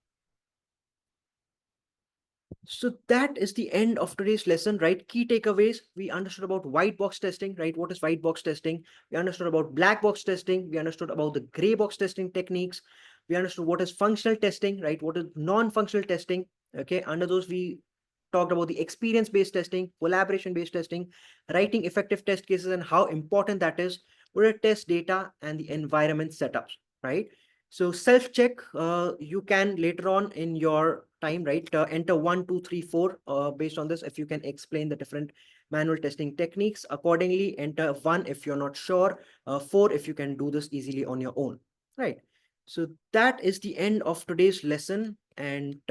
So that is the end of today's lesson, right? Key takeaways. We understood about white box testing, right? What is white box testing? We understood about black box testing. We understood about the gray box testing techniques. We understood what is functional testing, right? What is non-functional testing? Okay. Under those, we talked about the experience-based testing, collaboration-based testing, writing effective test cases and how important that is, what are test data and the environment setups, right? So self-check, you can later on in your time, right? Enter 1, 2, 3, 4. Based on this, if you can explain the different manual testing techniques accordingly, enter 1 if you're not sure, 4 if you can do this easily on your own, right? So that is the end of today's lesson. And